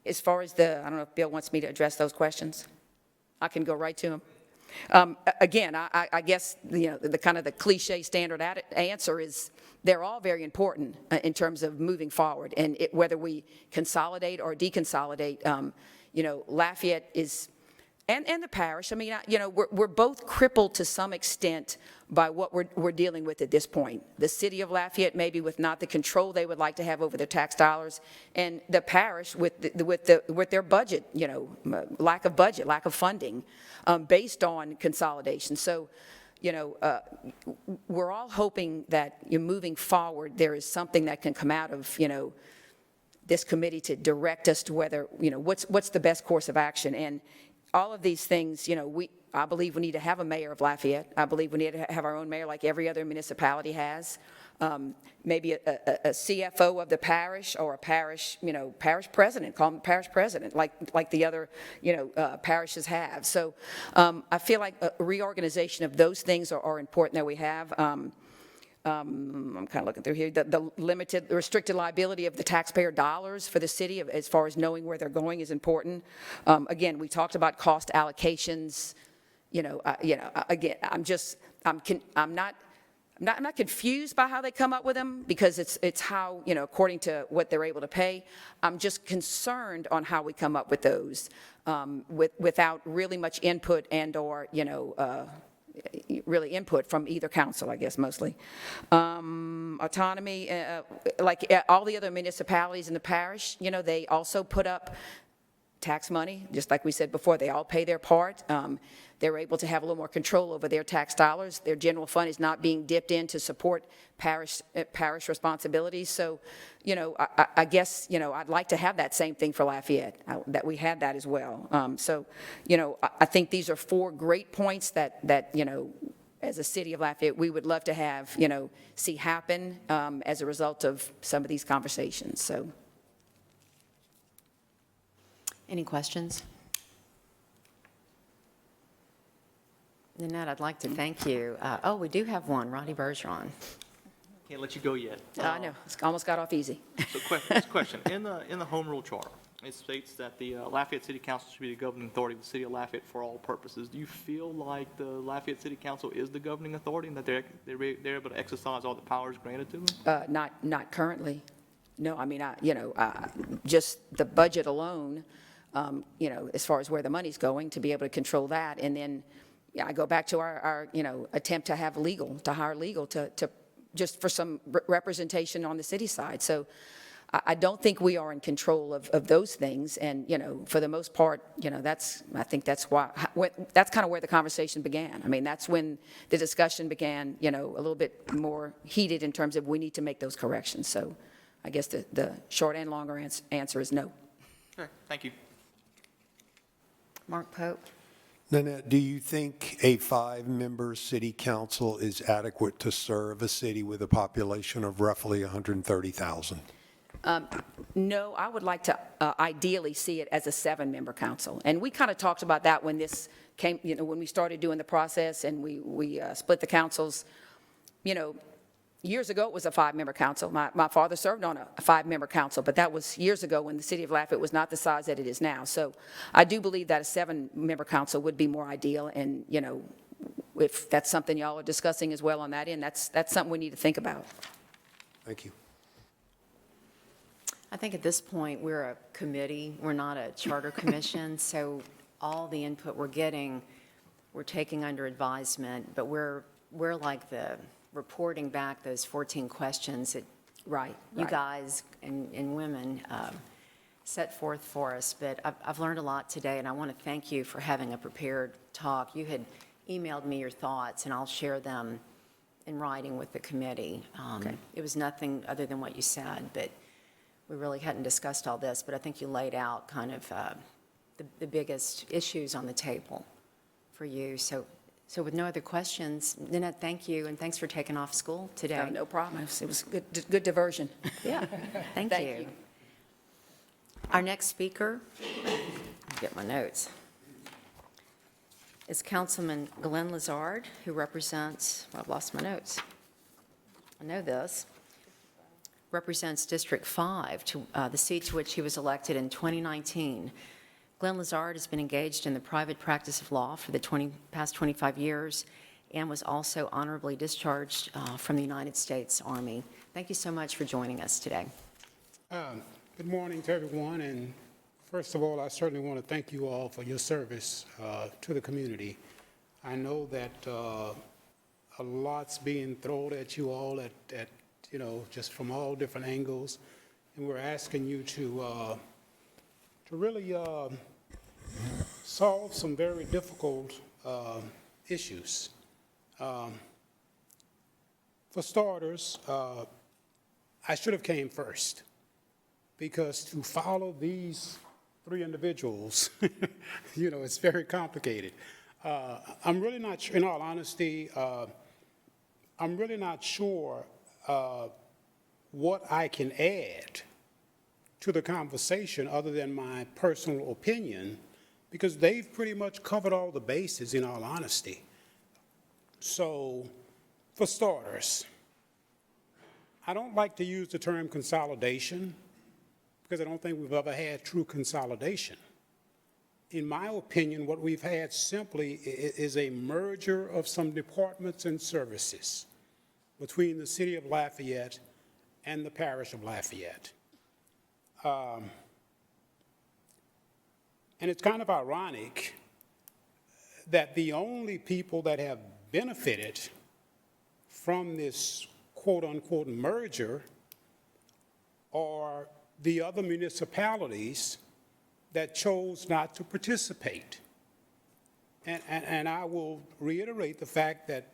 as far as I don't know if Bill wants me to address those questions. I can go right to them. Again, I guess, the kind of the cliche standard answer is they're all very important in terms of moving forward. And whether we consolidate or deconsolidate, Lafayette is, and the parish, we're both crippled to some extent by what we're dealing with at this point. The city of Lafayette maybe with not the control they would like to have over their tax dollars, and the parish with their budget, lack of budget, lack of funding, based on consolidation. So, we're all hoping that moving forward there is something that can come out of, this committee to direct us to whether, what's the best course of action. And all of these things, I believe we need to have a mayor of Lafayette. I believe we need to have our own mayor like every other municipality has. Maybe a CFO of the parish or a parish, parish president, call him parish president, like the other, parishes have. So I feel like a reorganization of those things are important that we have. I'm kind of looking through here. The restricted liability of the taxpayer dollars for the city, as far as knowing where they're going, is important. Again, we talked about cost allocations. Again, I'm not confused by how they come up with them, because it's how, according to what they're able to pay. I'm just concerned on how we come up with those without really much input and/or, really input from either council, I guess, mostly. Autonomy, like all the other municipalities in the parish, they also put up tax money, just like we said before. They all pay their part. They're able to have a little more control over their tax dollars. Their general fund is not being dipped in to support parish responsibilities. So, I guess, I'd like to have that same thing for Lafayette, that we had that as well. I think these are 4 great points that as a city of Lafayette, we would love to have, see happen as a result of some of these conversations. So. Any questions? Nanette, I'd like to thank you. We do have one, Roddy Bergeron. Can't let you go yet. I know, it's almost got off easy. So question. In the Home Rule Charter, it states that the Lafayette City Council should be the governing authority of the city of Lafayette for all purposes. Do you feel like the Lafayette City Council is the governing authority and that they're able to exercise all the powers granted to them? Not currently. No, I mean, just the budget alone, as far as where the money's going, to be able to control that. And then, I go back to our attempt to hire legal to just for some representation on the city side. So I don't think we are in control of those things. And, for the most part, I think that's that's kind of where the conversation began. I mean, that's when the discussion began, a little bit more heated in terms of we need to make those corrections. So I guess the short and longer answer is no. Okay, thank you. Mark Pope? Nanette, do you think a 5-member city council is adequate to serve a city with a population of roughly 130,000? No, I would like to ideally see it as a 7-member council. And we kind of talked about that when this came, when we started doing the process and we split the councils. Years ago, it was a 5-member council. My father served on a 5-member council, but that was years ago when the city of Lafayette was not the size that it is now. So I do believe that a 7-member council would be more ideal. And, if that's something y'all are discussing as well on that end, that's something we need to think about. Thank you. I think at this point, we're a committee. We're not a charter commission. So all the input we're getting, we're taking under advisement. But we're like the reporting back those 14 questions that you guys and women set forth for us. But I've learned a lot today, and I want to thank you for having a prepared talk. You had emailed me your thoughts, and I'll share them in writing with the committee. It was nothing other than what you said, but we really hadn't discussed all this. But I think you laid out kind of the biggest issues on the table for you. So with no other questions, Nanette, thank you, and thanks for taking off school today. No problem. It was good diversion. Yeah, thank you. Our next speaker, get my notes, is Councilman Glenn Lazard, who represents, I've lost my notes. I know this. Represents District 5, the seat to which he was elected in 2019. Glenn Lazard has been engaged in the private practice of law for the past 25 years and was also honorably discharged from the United States Army. Thank you so much for joining us today. Good morning to everyone, and first of all, I certainly want to thank you all for your service to the community. I know that a lot's being thrown at you all at just from all different angles, and we're asking you to really solve some very difficult issues. For starters, I should have came first, because to follow these 3 individuals. You know, it's very complicated. I'm really not, in all honesty, I'm really not sure what I can add to the conversation other than my personal opinion, because they've pretty much covered all the bases, in all honesty. So, for starters, I don't like to use the term consolidation because I don't think we've ever had true consolidation. In my opinion, what we've had simply is a merger of some departments and services between the city of Lafayette and the parish of Lafayette. And it's kind of ironic that the only people that have benefited from this quote-unquote merger are the other municipalities that chose not to participate. And I will reiterate the fact that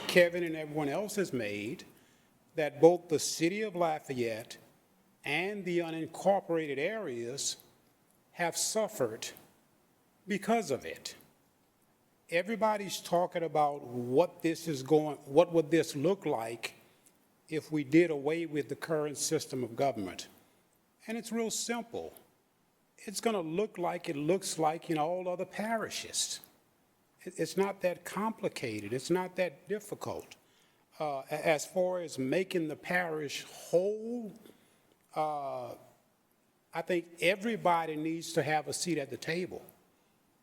Kevin and everyone else has made, that both the city of Lafayette and the unincorporated areas have suffered because of it. Everybody's talking about what would this look like if we did away with the current system of government. And it's real simple. It's going to look like it looks like in all other parishes. It's not that complicated. It's not that difficult. As far as making the parish whole, I think everybody needs to have a seat at the table.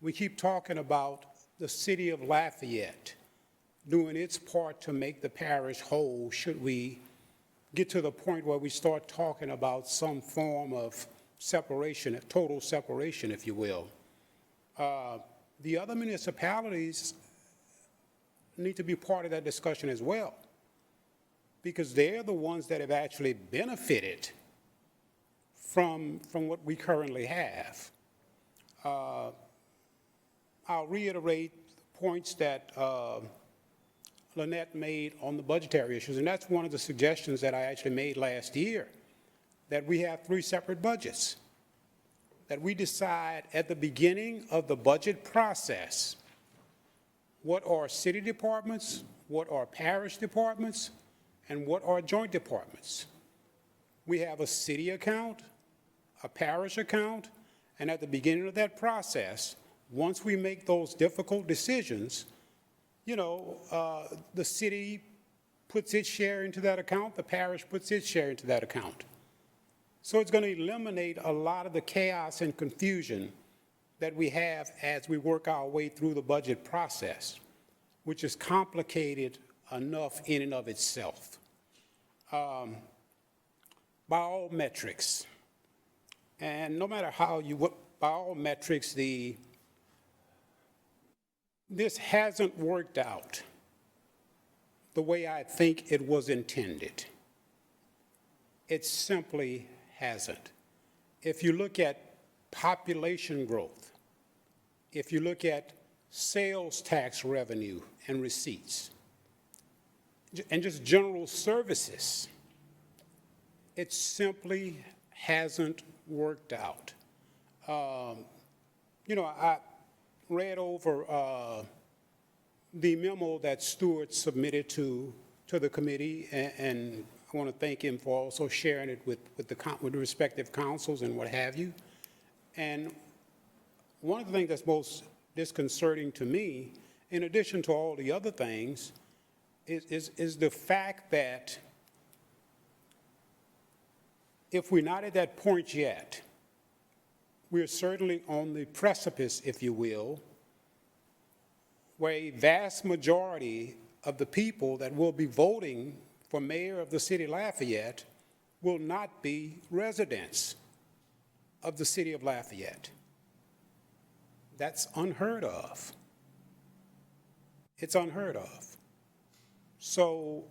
We keep talking about the city of Lafayette doing its part to make the parish whole. Should we get to the point where we start talking about some form of separation, total separation, if you will? The other municipalities need to be part of that discussion as well, because they're the ones that have actually benefited from what we currently have. I'll reiterate the points that Lynette made on the budgetary issues, and that's one of the suggestions that I actually made last year, that we have 3 separate budgets, that we decide at the beginning of the budget process what are city departments, what are parish departments, and what are joint departments. We have a city account, a parish account, and at the beginning of that process, once we make those difficult decisions, you know, the city puts its share into that account, the parish puts its share into that account. So it's going to eliminate a lot of the chaos and confusion that we have as we work our way through the budget process, which is complicated enough in and of itself. By all metrics, and no matter how you, by all metrics, this hasn't worked out the way I think it was intended. It simply hasn't. If you look at population growth, if you look at sales tax revenue and receipts, and just general services, it simply hasn't worked out. You know, I read over the memo that Stuart submitted to the committee, and I want to thank him for also sharing it with the respective councils and what have you. And one of the things that's most disconcerting to me, in addition to all the other things, is the fact that if we're not at that point yet, we're certainly on the precipice, if you will, where a vast majority of the people that will be voting for mayor of the city of Lafayette will not be residents of the city of Lafayette. That's unheard of. It's unheard of. So,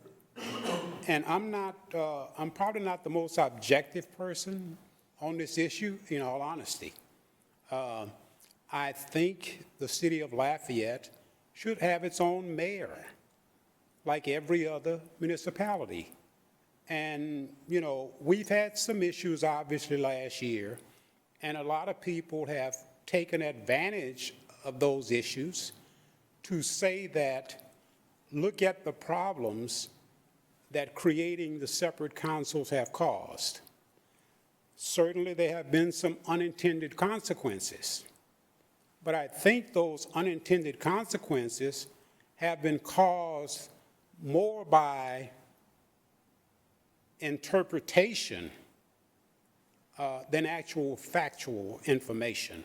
and I'm probably not the most objective person on this issue, in all honesty. I think the city of Lafayette should have its own mayor, like every other municipality. And, you know, we've had some issues, obviously, last year, And a lot of people have taken advantage of those issues to say that, look at the problems that creating the separate councils have caused. Certainly, there have been some unintended consequences. But I think those unintended consequences have been caused more by interpretation than actual factual information.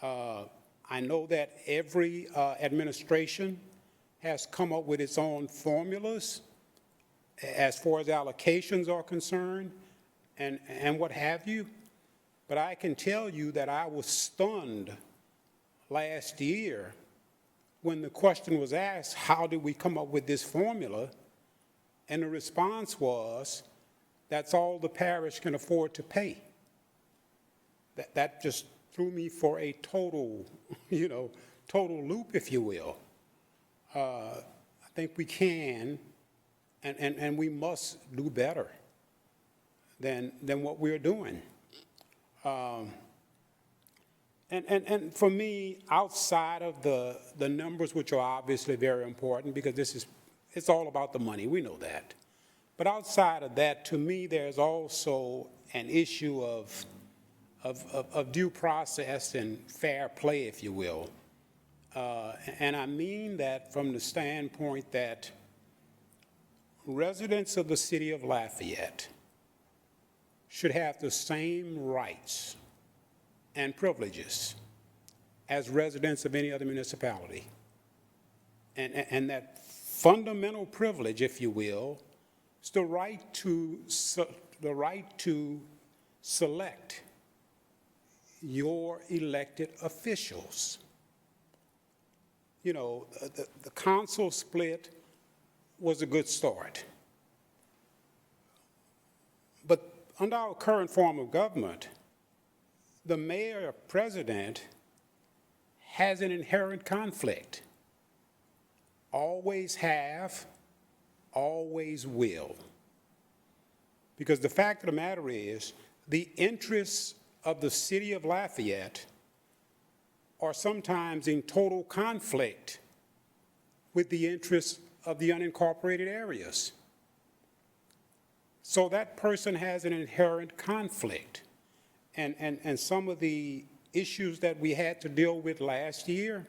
I know that every administration has come up with its own formulas as far as allocations are concerned and what have you. But I can tell you that I was stunned last year when the question was asked, how did we come up with this formula? And the response was, that's all the parish can afford to pay. That just threw me for a total, total loop, if you will. I think we can and we must do better than what we're doing. And for me, outside of the numbers, which are obviously very important, because it's all about the money, we know that. But outside of that, to me, there's also an issue of due process and fair play, if you will. And I mean that from the standpoint that residents of the city of Lafayette should have the same rights and privileges as residents of any other municipality. And that fundamental privilege, if you will, is the right to select your elected officials. The council split was a good start. But under our current form of government, the mayor or president has an inherent conflict. Always have, always will. Because the fact of the matter is, the interests of the city of Lafayette are sometimes in total conflict with the interests of the unincorporated areas. So that person has an inherent conflict. And some of the issues that we had to deal with last year,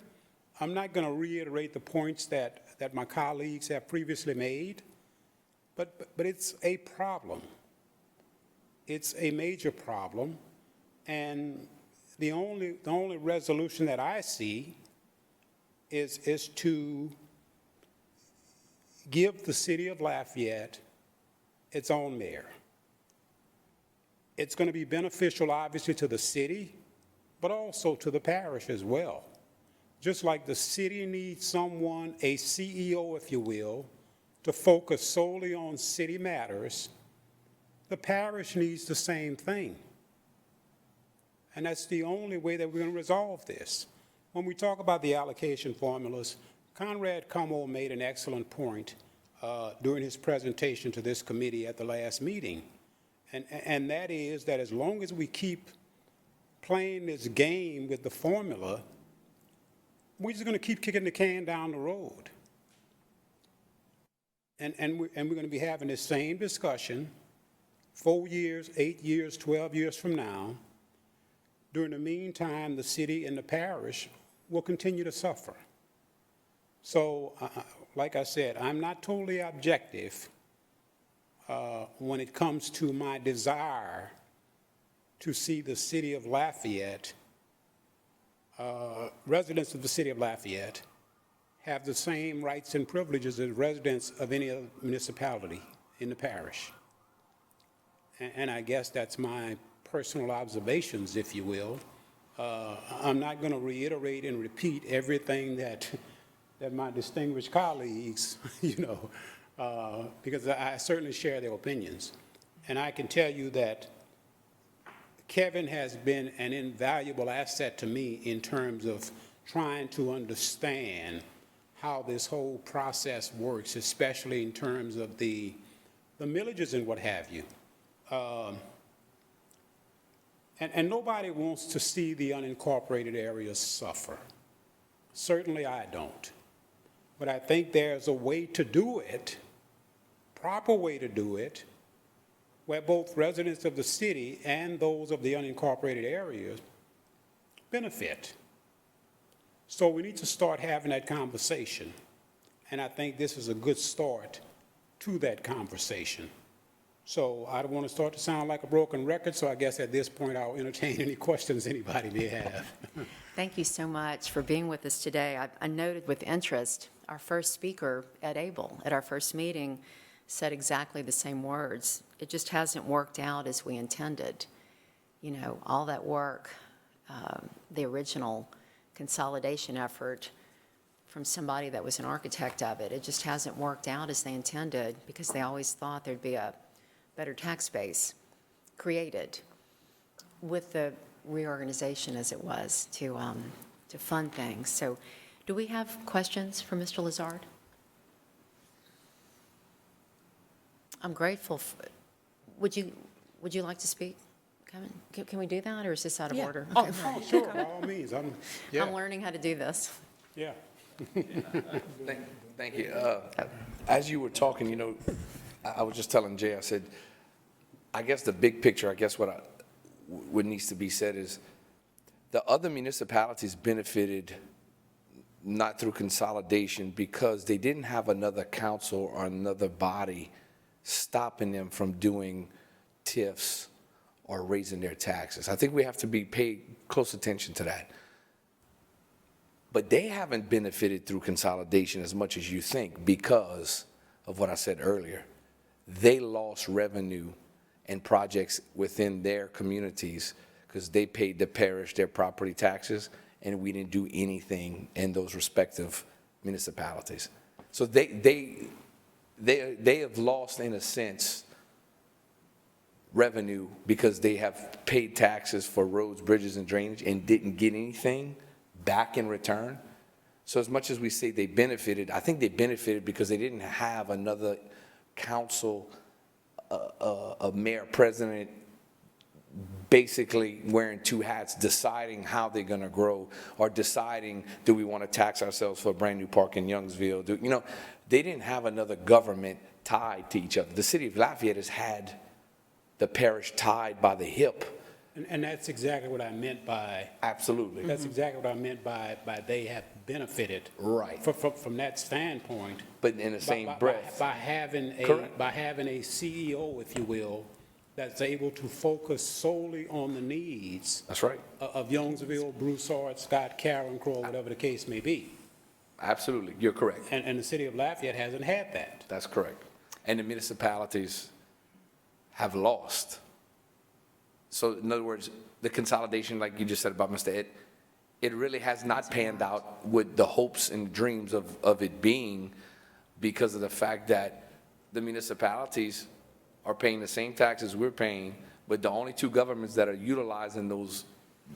I'm not going to reiterate the points that my colleagues have previously made, but it's a problem. It's a major problem, and the only resolution that I see is to give the city of Lafayette its own mayor. It's going to be beneficial, obviously, to the city, but also to the parish as well. Just like the city needs someone, a CEO, if you will, to focus solely on city matters, the parish needs the same thing. And that's the only way that we're going to resolve this. When we talk about the allocation formulas, Conrad Como made an excellent point during his presentation to this committee at the last meeting. And that is that as long as we keep playing this game with the formula, we're just going to keep kicking the can down the road. And we're going to be having this same discussion 4 years, 8 years, 12 years from now. During the meantime, the city and the parish will continue to suffer. So, like I said, I'm not totally objective when it comes to my desire to see the city of Lafayette, residents of the city of Lafayette, have the same rights and privileges as residents of any other municipality in the parish. And I guess that's my personal observations, if you will. I'm not going to reiterate and repeat everything that my distinguished colleagues, because I certainly share their opinions. And I can tell you that Kevin has been an invaluable asset to me in terms of trying to understand how this whole process works, especially in terms of the millages and what have you. And nobody wants to see the unincorporated areas suffer. Certainly I don't. But I think there's a way to do it, proper way to do it, where both residents of the city and those of the unincorporated areas benefit. So we need to start having that conversation. And I think this is a good start to that conversation. So I don't want to start to sound like a broken record, so I guess at this point I'll entertain any questions anybody may have. Thank you so much for being with us today. I noted with interest, our first speaker, Ed Abel, at our first meeting, said exactly the same words. It just hasn't worked out as we intended. You know, all that work, the original consolidation effort from somebody that was an architect of it, it just hasn't worked out as they intended because they always thought there'd be a better tax base created with the reorganization as it was to fund things. So do we have questions for Mr. Lazard? I'm grateful. Would you like to speak? Can we do that, or is this out of order? Oh, Okay. oh, sure, by all means. I'm learning how to do this. Yeah. Thank you. As you were talking, you know, I was just telling Jay, I said, I guess the big picture, I guess what needs to be said is the other municipalities benefited not through consolidation because they didn't have another council or another body stopping them from doing TIFs or raising their taxes. I think we have to pay close attention to that. But they haven't benefited through consolidation as much as you think because of what I said earlier. They lost revenue and projects within their communities because they paid the parish their property taxes and we didn't do anything in those respective municipalities. So they have lost, in a sense, revenue because they have paid taxes for roads, bridges, and drainage and didn't get anything back in return. So as much as we say they benefited, I think they benefited because they didn't have another council, a mayor, president, basically wearing two hats, deciding how they're going to grow or deciding, do we want to tax ourselves for a brand new park in Youngsville? You know, they didn't have another government tied to each other. The city of Lafayette has had the parish tied by the hip. And that's exactly what I meant by. Absolutely. That's exactly what I meant by they have benefited. Right. From that standpoint. But in the same breath. By having Correct. by having a CEO, if you will, that's able to focus solely on the needs. That's right. Of Youngsville, Broussard, Scott, Crow, whatever the case may be. Absolutely. You're correct. And the city of Lafayette hasn't had that. That's correct. And the municipalities have lost. So in other words, the consolidation, like you just said about Mr. Ed, it really has not panned out with the hopes and dreams of it being because of the fact that the municipalities are paying the same taxes we're paying, but the only two governments that are utilizing those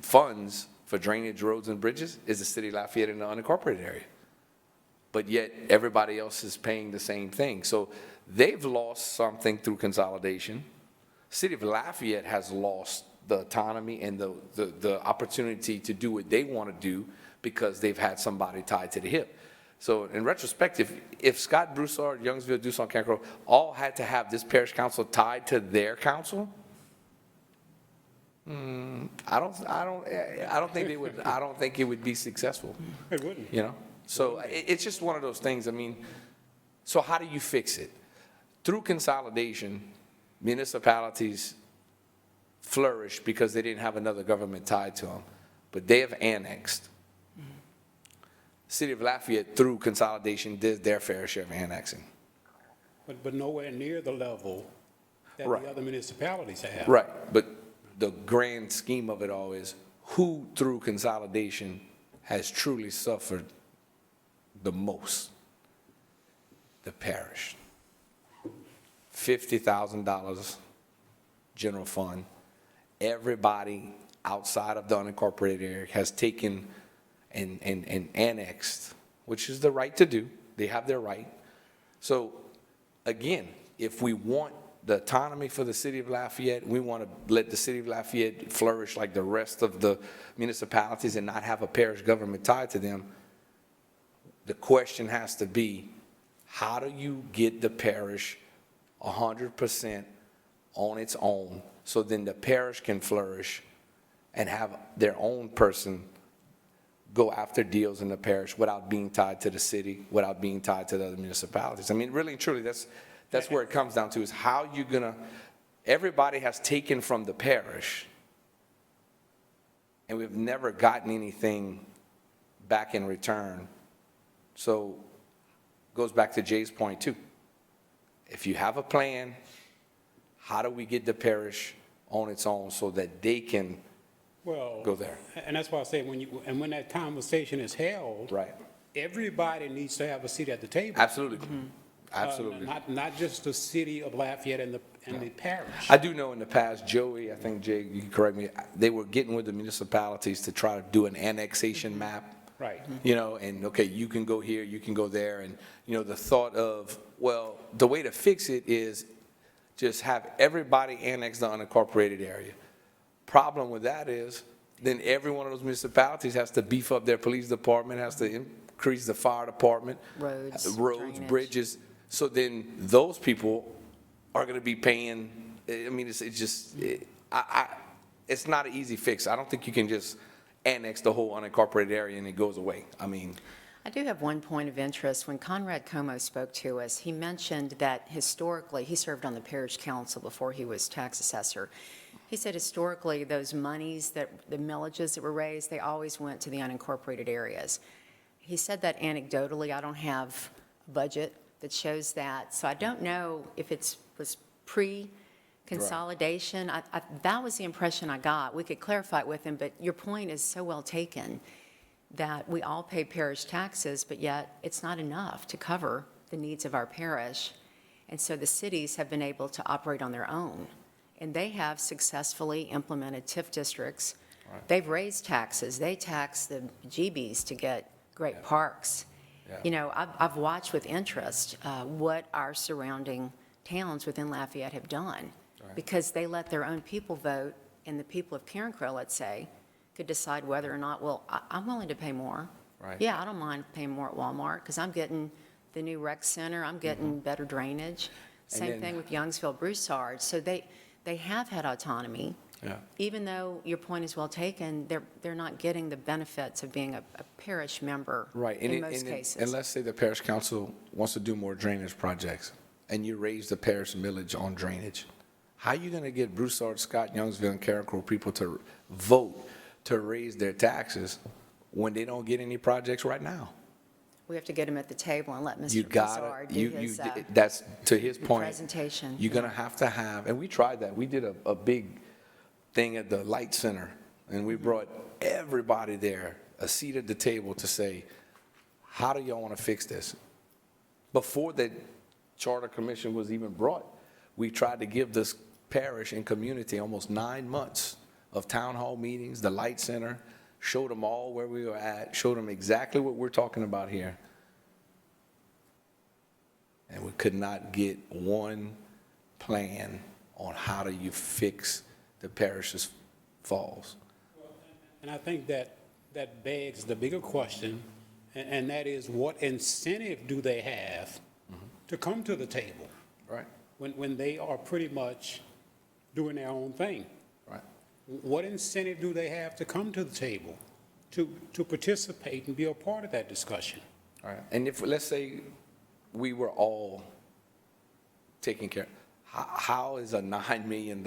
funds for drainage, roads, and bridges is the city of Lafayette and the unincorporated area. But yet everybody else is paying the same thing. So they've lost something through consolidation. City of Lafayette has lost the autonomy and the opportunity to do what they want to do because they've had somebody tied to the hip. So in retrospect, if Scott, Broussard, Youngsville, Dusson, Cancro all had to have this parish council tied to their council, I don't think they would. I don't think it would be successful. It wouldn't. You know. So it's just one of those things. I mean, so how do you fix it? Through consolidation, municipalities flourish because they didn't have another government tied to them, but they have annexed. City of Lafayette, through consolidation, did their fair share of annexing. But nowhere near the level that Right. the other municipalities have. Right, but the grand scheme of it all is who, through consolidation, has truly suffered the most? The parish. $50,000 general fund. Everybody outside of the unincorporated area has taken and annexed, which is the right to do. They have their right. So again, if we want the autonomy for the city of Lafayette. We want to let the city of Lafayette flourish like the rest of the municipalities and not have a parish government tied to them. The question has to be, how do you get the parish 100% on its own so then the parish can flourish and have their own person go after deals in the parish without being tied to the city, without being tied to the other municipalities? I mean, really and truly, that's where it comes down to, is how you gonna, everybody has taken from the parish, and we've never gotten anything back in return. So, goes back to Jay's point too. If you have a plan, how do we get the parish on its own so that they can Well, go there? and that's why I say when that conversation is held, Right. everybody needs to have a seat at the table. Absolutely. Absolutely. Not just the city of Lafayette and the parish. I do know in the past, Joey, I think Jay, you can correct me, they were getting with the municipalities to try to do an annexation map. Right. You know, and okay, you can go here, you can go there, and, you know, the thought of, well, the way to fix it is just have everybody annex the unincorporated area. Problem with that is, then every one of those municipalities has to beef up their police department, has to increase the fire department. Roads, drainage. Bridges. So then those people are gonna be paying, I mean, it's just, it's not an easy fix. I don't think you can just annex the whole unincorporated area and it goes away. I mean. I do have one point of interest. When Conrad Como spoke to us, he mentioned that historically, he served on the parish council before he was tax assessor. He said historically, those monies, the millages that were raised, they always went to the unincorporated areas. He said that anecdotally. I don't have a budget that shows that, so I don't know if it was pre-consolidation. That was the impression I got. We could clarify it with him, but your point is so well taken, that we all pay parish taxes, but yet it's not enough to cover the needs of our parish. And so the cities have been able to operate on their own, and they have successfully implemented TIF districts. Right. They've raised taxes. They tax the GBs to get great parks. Yeah. You know, I've watched with interest what our surrounding towns within Lafayette have done, because they let their own people vote, and the people of Karen Crow, let's say, could decide whether or not, well, I'm willing to pay more. Right. Yeah, I don't mind paying more at Walmart, because I'm getting the new rec center, I'm getting better drainage. Same then- thing with Youngsville, Broussard. So they have had autonomy. Yeah. Even though your point is well taken, they're not getting the benefits of being a parish member Right. in most cases. And let's say the parish council wants to do more drainage projects, and you raise the parish millage on drainage. How are you going to get Broussard, Scott, Youngsville, and Carrickrow people to vote to raise their taxes when they don't get any projects right now? We have to get him at the table and let You Mr. got Broussard it. do You, his that's, to his point. presentation. You're going to have, and we tried that. We did a big thing at the Light Center, and we brought everybody there, a seat at the table to say, how do y'all want to fix this? Before the Charter Commission was even brought, we tried to give this parish and community almost 9 months of town hall meetings, the Light Center, showed them all where we were at, showed them exactly what we're talking about here. And we could not get one plan on how do you fix the parish's falls. And I think that begs the bigger question, and that is, what incentive do they have to come to the table Right, when they are pretty much doing their own thing? right. What incentive do they have to come to the table to participate and be a part of that discussion? All right. And if, let's say, we were all taking care, how is a $9 million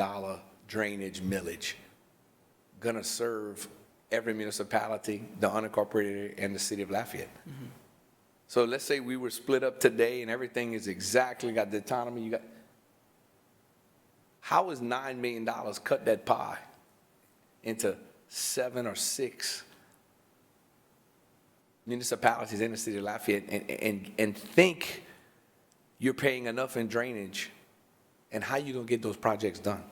drainage millage gonna serve every municipality, the unincorporated area, and the city of Lafayette? So let's say we were split up today and everything is exactly, got the autonomy, you got, how is $9 million cut that pie into 7 or 6 municipalities in the city of Lafayette and think you're paying enough in drainage, and how you gonna get those projects done?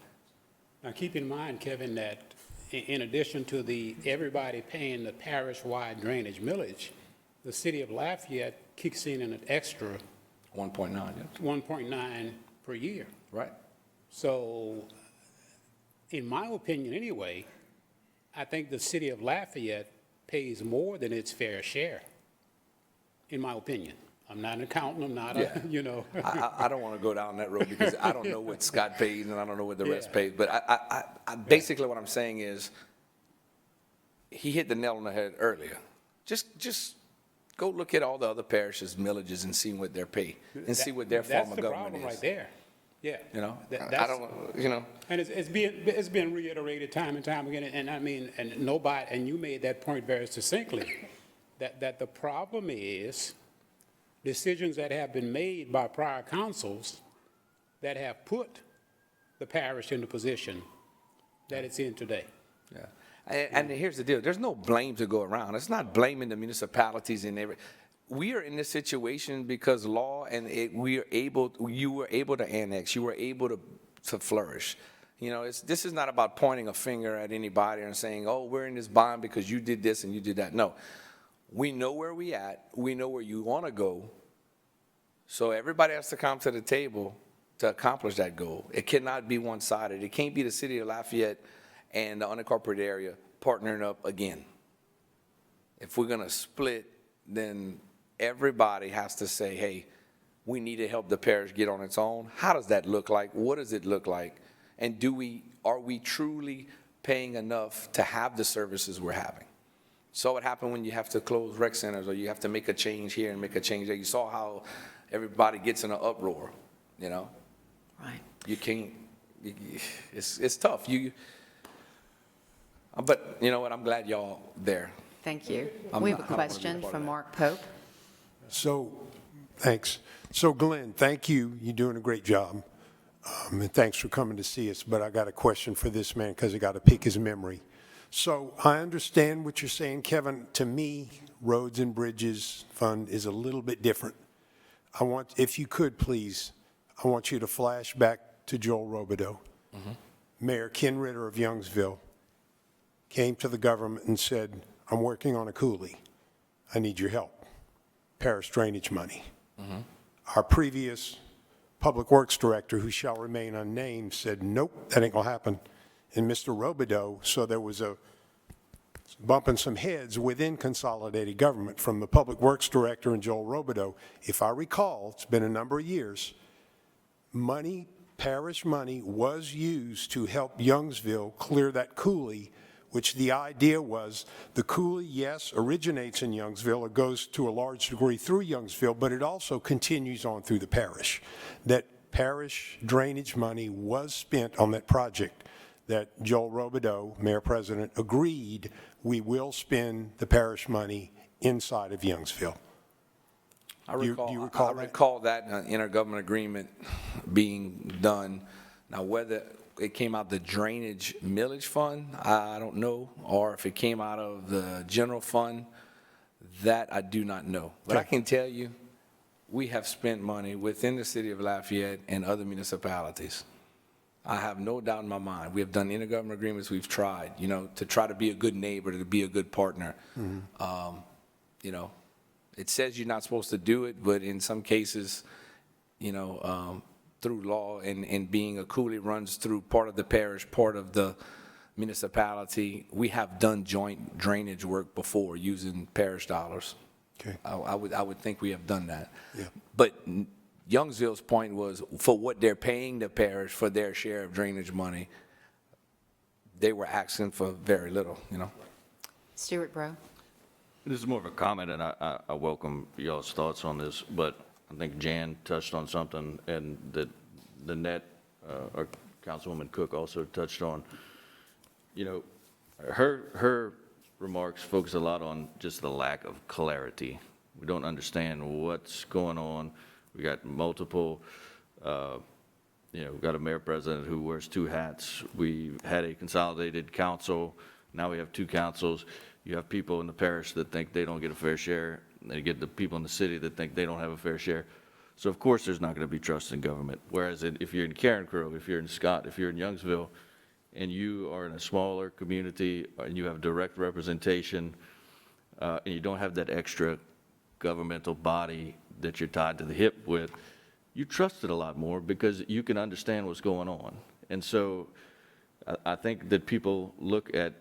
Now, keep in mind, Kevin, that in addition to everybody paying the parish-wide drainage millage, the city of Lafayette kicks in an extra 1.9, yeah. 1.9 per year. Right. So, in my opinion anyway, I think the city of Lafayette pays more than its fair share, in my opinion. I'm not an accountant, I'm not Yeah. a, you know. I don't want to go down that road because I don't know what Scott paid and I don't know what the rest Yeah. paid. But basically what I'm saying is, he hit the nail on the head earlier. Just go look at all the other parishes' millages and see what they're paid and see what their form of government is. That's the problem right there. Yeah. You know, I That's- don't, you know. And it's been reiterated time and time again, and I mean, and nobody, and you made that point very succinctly, that the problem is decisions that have been made by prior councils that have put the parish in the position that it's in today. Yeah. And here's the deal. There's no blame to go around. It's not blaming the municipalities and every. We are in this situation because law and you were able to annex, you were able to flourish. You know, this is not about pointing a finger at anybody and saying, oh, we're in this bond because you did this and you did that. No, we know where we at. We know where you want to go. So everybody has to come to the table to accomplish that goal. It cannot be one-sided. It can't be the city of Lafayette and the unincorporated area partnering up again. If we're going to split, then everybody has to say, hey, we need to help the parish get on its own. How does that look like? What does it look like? And are we truly paying enough to have the services we're having? So what happened when you have to close rec centers or you have to make a change here and make a change there? You saw how everybody gets in an uproar, you know? Right. You can't, it's tough. But you know what? I'm glad y'all there. Thank you. I'm We have not- a I don't wanna be question a part from of that. Mark Pope. So, thanks. So Glenn, thank you. You're doing a great job. And thanks for coming to see us. But I got a question for this man because I got to pick his memory. So I understand what you're saying, Kevin. To me, Roads and Bridges Fund is a little bit different. If you could, please, I want you to flash back to Joel Robideau. Mayor Ken Ritter of Youngsville came to the government and said, I'm working on a coulee. I need your help. Parish drainage money. Our previous public works director, who shall remain unnamed, said, nope, that ain't gonna happen. And Mr. Robideau, so there was a bumping some heads within consolidated government from the public works director and Joel Robideau. If I recall, it's been a number of years, parish money was used to help Youngsville clear that coulee, which the idea was the coulee, yes, originates in Youngsville or goes to a large degree through Youngsville, but it also continues on through the parish. That parish drainage money was spent on that project that Joel Robideau, Mayor President, agreed we will spend the parish money inside of Youngsville. Do you recall that? I recall that intergovernmental agreement being done. Now, whether it came out the drainage millage fund, I don't know, or if it came out of the general fund, that I do not know. But I can tell you, we have spent money within the city of Lafayette and other municipalities. I have no doubt in my mind. We have done intergovernmental agreements. We've tried, you know, to try to be a good neighbor, to be a good partner. You know, it says you're not supposed to do it, but in some cases, you know, through law and being a coulee runs through part of the parish, part of the municipality. We have done joint drainage work before using parish dollars. Okay. I would think we have done that. Yeah. But Youngsville's point was for what they're paying the parish for their share of drainage money, they were asking for very little, you know. Stuart Bro. This is more of a comment, and I welcome y'all's thoughts on this, but I think Jan touched on something, and that the net, or Councilwoman Cook also touched on. You know, her remarks focus a lot on just the lack of clarity. We don't understand what's going on. We got multiple, you know, we've got a mayor president who wears two hats. We had a consolidated council. Now we have two councils. You have people in the parish that think they don't get a fair share. And you get the people in the city that think they don't have a fair share. So of course there's not going to be trust in government. Whereas if you're in Carencro, if you're in Scott, if you're in Youngsville, and you are in a smaller community and you have direct representation, and you don't have that extra governmental body that you're tied to the hip with, you trust it a lot more because you can understand what's going on. And so I think that people look at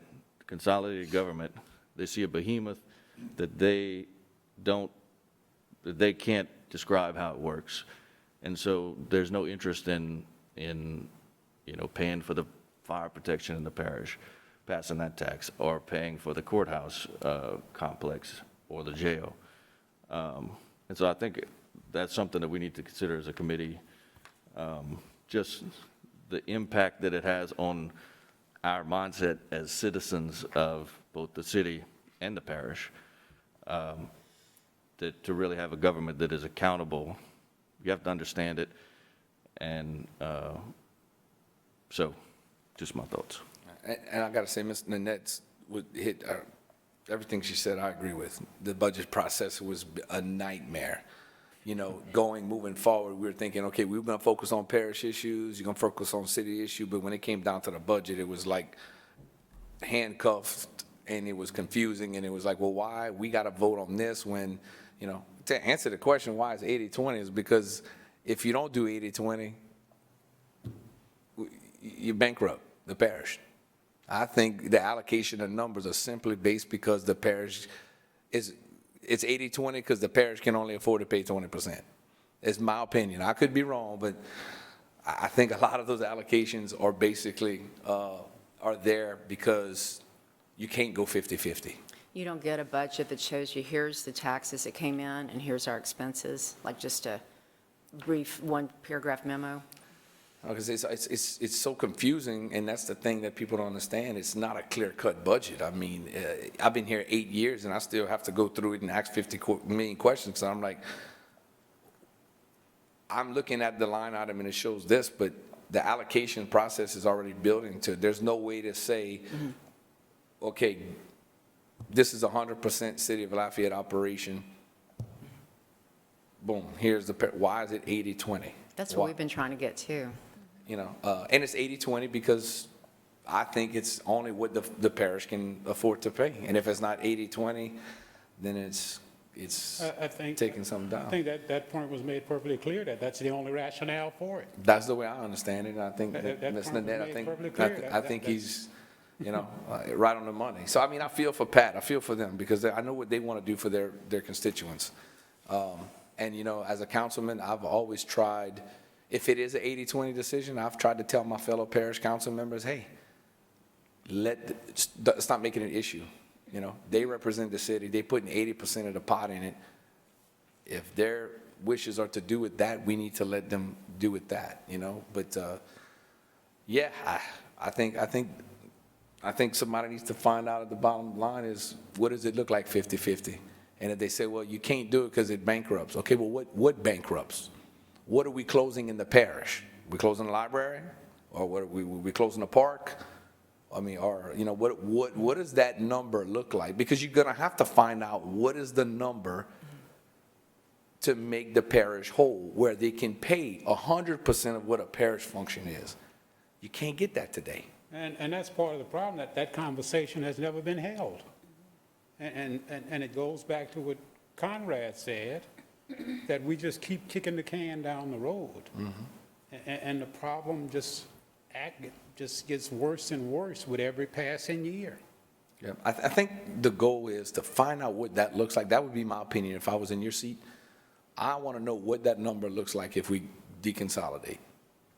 consolidated government, they see a behemoth that they can't describe how it works. And so there's no interest in paying for the fire protection in the parish, passing that tax, or paying for the courthouse complex or the jail. And so I think that's something that we need to consider as a committee, just the impact that it has on our mindset as citizens of both the city and the parish, to really have a government that is accountable. You have to understand it. And so just my thoughts. And I got to say, Ms. Nanette's would hit everything she said. I agree with. The budget process was a nightmare. Moving forward, we were thinking, okay, we were going to focus on parish issues. You're going to focus on city issue. But when it came down to the budget, it was like handcuffed, and it was confusing. And it was like, well, why we got to vote on this when, to answer the question, why is 80-20 is because if you don't do 80-20, you bankrupt the parish. I think the allocation of numbers are simply based because the parish it's 80-20 because the parish can only afford to pay 20%. It's my opinion. I could be wrong, but I think a lot of those allocations are basically are there because you can't go 50-50. You don't get a budget that shows you, here's the taxes that came in and here's our expenses, like just a brief one-paragraph memo? Because it's so confusing, and that's the thing that people don't understand. It's not a clear-cut budget. I mean, I've been here 8 years, and I still have to go through it and ask 50 million questions. So I'm like, I'm looking at the line item, and it shows this, but the allocation process is already built into it. There's no way to say, okay, this is 100% City of Lafayette operation. Boom, here's why is it 80-20? That's what we've been trying to get to. And it's 80-20 because I think it's only what the parish can afford to pay. And if it's not 80-20, then it's taking something down. I think that point was made perfectly clear, that's the only rationale for it. That's the way I understand it. And I think That Ms. point was Nanette, made perfectly clear. I think he's, right on the money. So, I mean, I feel for Pat. I feel for them because I know what they want to do for their constituents. And, as a councilman, I've always tried, if it is an 80-20 decision, I've tried to tell my fellow parish council members, hey, stop making it an issue. They represent the city. They put in 80% of the pot in it. If their wishes are to do with that, we need to let them do with that, But, yeah, I think somebody needs to find out at the bottom line is, what does it look like 50-50? And if they say, well, you can't do it because it bankrupts. Okay, well, what bankrupts? What are we closing in the parish? We closing the library? Or what are we closing the park? I mean, or, what does that number look like? Because you're going to have to find out what is the number to make the parish whole, where they can pay 100% of what a parish function is. You can't get that today. And that's part of the problem, that conversation has never been held. And it goes back to what Conrad said, that we just keep kicking the can down the road. And the problem just gets worse and worse with every passing year. Yeah, I think the goal is to find out what that looks like. That would be my opinion if I was in your seat. I want to know what that number looks like if we deconsolidate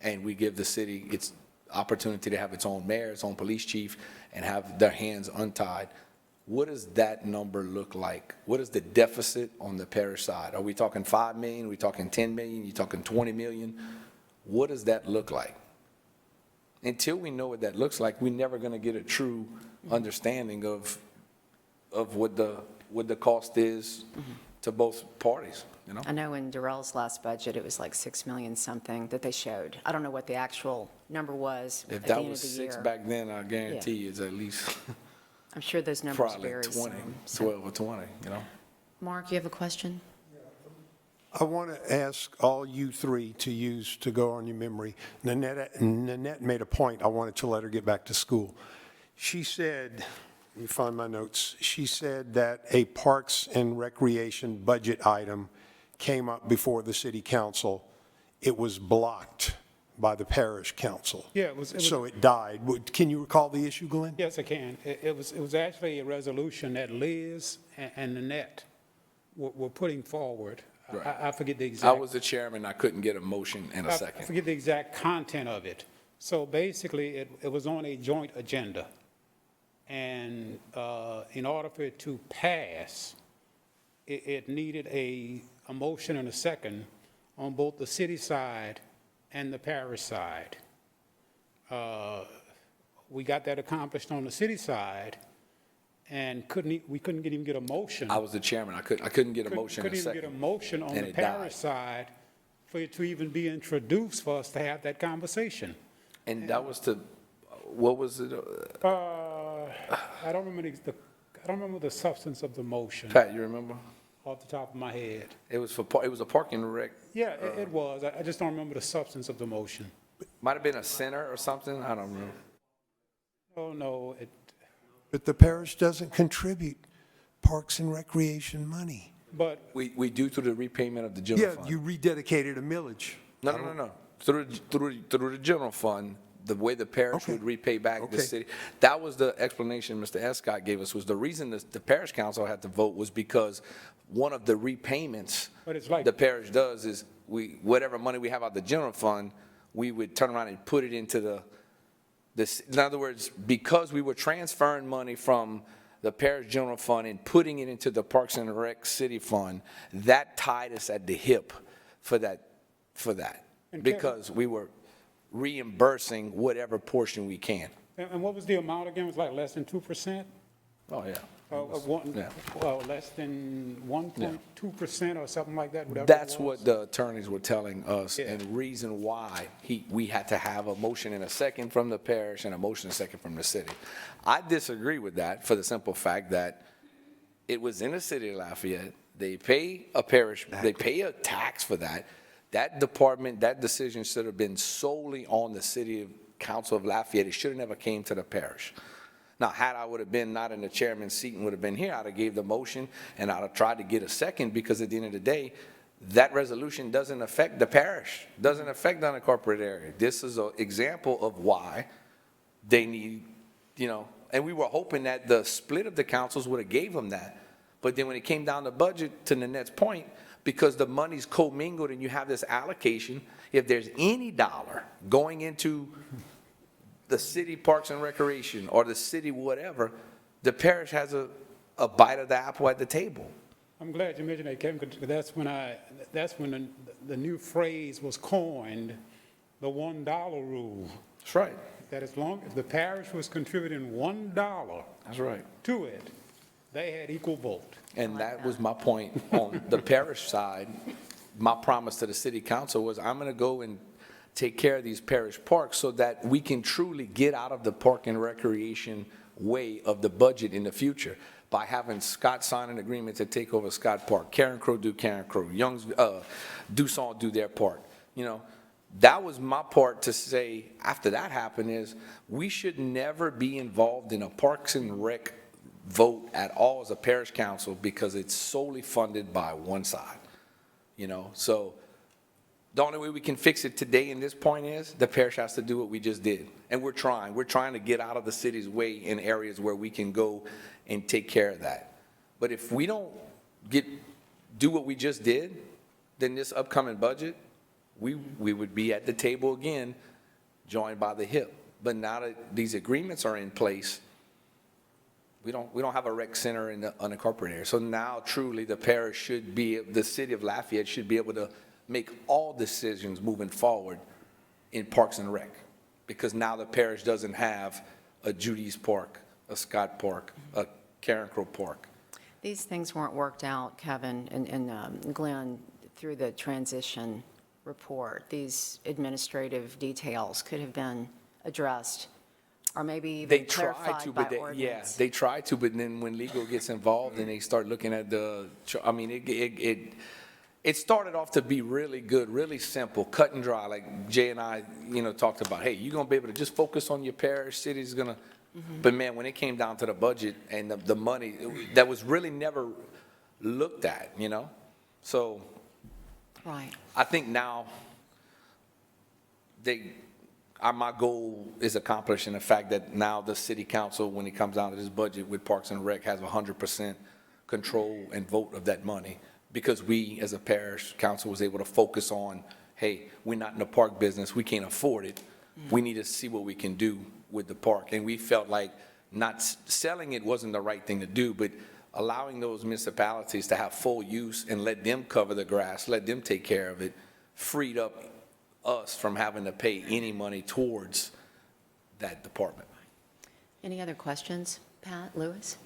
and we give the city its opportunity to have its own mayor, its own police chief, and have their hands untied. What does that number look like? What is the deficit on the parish side? Are we talking 5 million? Are we talking 10 million? Are you talking 20 million? What does that look like? Until we know what that looks like, we're never going to get a true understanding of what the cost is to both parties, I know in Darrell's last budget, it was like 6 million something that they showed. I don't know what the actual number was at If the that end was of the year. 6 back then, I guarantee you it's at least I'm sure those numbers probably vary 20, some. 12 or 20, Mark, you have a question? I want to ask all you three to use to go on your memory. Nanette made a point. I wanted to let her get back to school. She said, let me find my notes. She said that a Parks and Recreation budget item came up before the city council it was blocked by the parish council. Yeah, it was. So it died. Can you recall the issue, Glenn? Yes, I can. It was actually a resolution that Liz and Nanette were putting forward. Right. I forget the I exact. was the chairman, I couldn't get a motion in a I second. forget the exact content of it. So basically, it was on a joint agenda. And in order for it to pass, it needed a motion and a second on both the city side and the parish side. We got that accomplished on the city side, and we couldn't even get a motion. I was the chairman, I couldn't get a motion in a Couldn't even get a second. motion on And the it died. parish side for it to even be introduced for us to have that conversation. And that was to, what was it? I don't remember the substance of the motion Pat, you remember? off the top of my head. It was it was a parking wreck, Yeah, it was. I just don't remember the substance of the motion. might have been a center or something, I don't remember. Oh, no, But the parish doesn't contribute parks and recreation money. but We do through the repayment of the general Yeah, fund. you rededicated a millage. No. Through the general fund, the way the parish Okay. would repay back the Okay. city. That was the explanation Mr. Escott gave us, was the reason the parish council had to vote was because one of the repayments But it's like- the parish does is whatever money we have out the general fund, we would turn around and put it into in other words, because we were transferring money from the parish general fund and putting it into the Parks and Rec city fund, that tied us at the hip for that. And Kevin- Because we were reimbursing whatever portion we can. and what was the amount again? It was like less than 2%? Oh, yeah. Yeah. Well, less than 1.2% or something like that, whatever it That's was. what the attorneys were telling us, Yeah. and the reason why we had to have a motion and a second from the parish and a motion and a second from the city. I disagree with that for the simple fact that it was in the city of Lafayette. They pay a parish, they pay a tax for that. That department, that decision should have been solely on the city council of Lafayette. It should have never came to the parish. Now, had I would have been not in the chairman's seat and would have been here, I'd have gave the motion and I'd have tried to get a second, because at the end of the day, that resolution doesn't affect the parish, doesn't affect the unincorporated area. This is an example of why they need, and we were hoping that the split of the councils would have gave them that. But then when it came down to budget, to Nanette's point, because the money's commingled and you have this allocation, if there's any dollar going into the city parks and recreation or the city whatever, the parish has a bite of the apple at the table. I'm glad you mentioned that, Kevin, because that's when the new phrase was coined, the $1 rule. That's right. That as long as the parish was contributing $1 That's right. to it, they had equal vote. And that was my point on the parish side. My promise to the city council was I'm going to go and take care of these parish parks so that we can truly get out of the park and recreation way of the budget in the future by having Scott sign an agreement to take over Scott Park, Karen Crow do Karen Crow, Young's, Dussault do their part. That was my part to say after that happened is we should never be involved in a parks and rec vote at all as a parish council because it's solely funded by one side, So the only way we can fix it today in this point is the parish has to do what we just did. And we're trying. We're trying to get out of the city's way in areas where we can go and take care of that. But if we don't do what we just did, then this upcoming budget, we would be at the table again, joined by the hip. But now that these agreements are in place, we don't have a rec center in the unincorporated area. So now truly the parish the city of Lafayette should be able to make all decisions moving forward in Parks and Rec. Because now the parish doesn't have a Judy's Park, a Scott Park, a Karen Crow Park. These things weren't worked out, Kevin and Glenn, through the transition report. These administrative details could have been addressed, or maybe even clarified by ordinance. They try to, but then when legal gets involved and they start looking at it started off to be really good, really simple, cut and dry, like Jay and I, talked about, hey, you're going to be able to just focus on your parish, city's going to, but man, when it came down to the budget and the money, that was really never looked at, So Right. I think now my goal is accomplished in the fact that now the city council, when it comes down to this budget with Parks and Rec, has 100% control and vote of that money, because we, as a parish council, was able to focus on, hey, we're not in the park business, we can't afford it, we need to see what we can do with the park. And we felt like not selling it wasn't the right thing to do, but allowing those municipalities to have full use and let them cover the grass, let them take care of it, freed up us from having to pay any money towards that department. Any other questions? Pat, Lewis?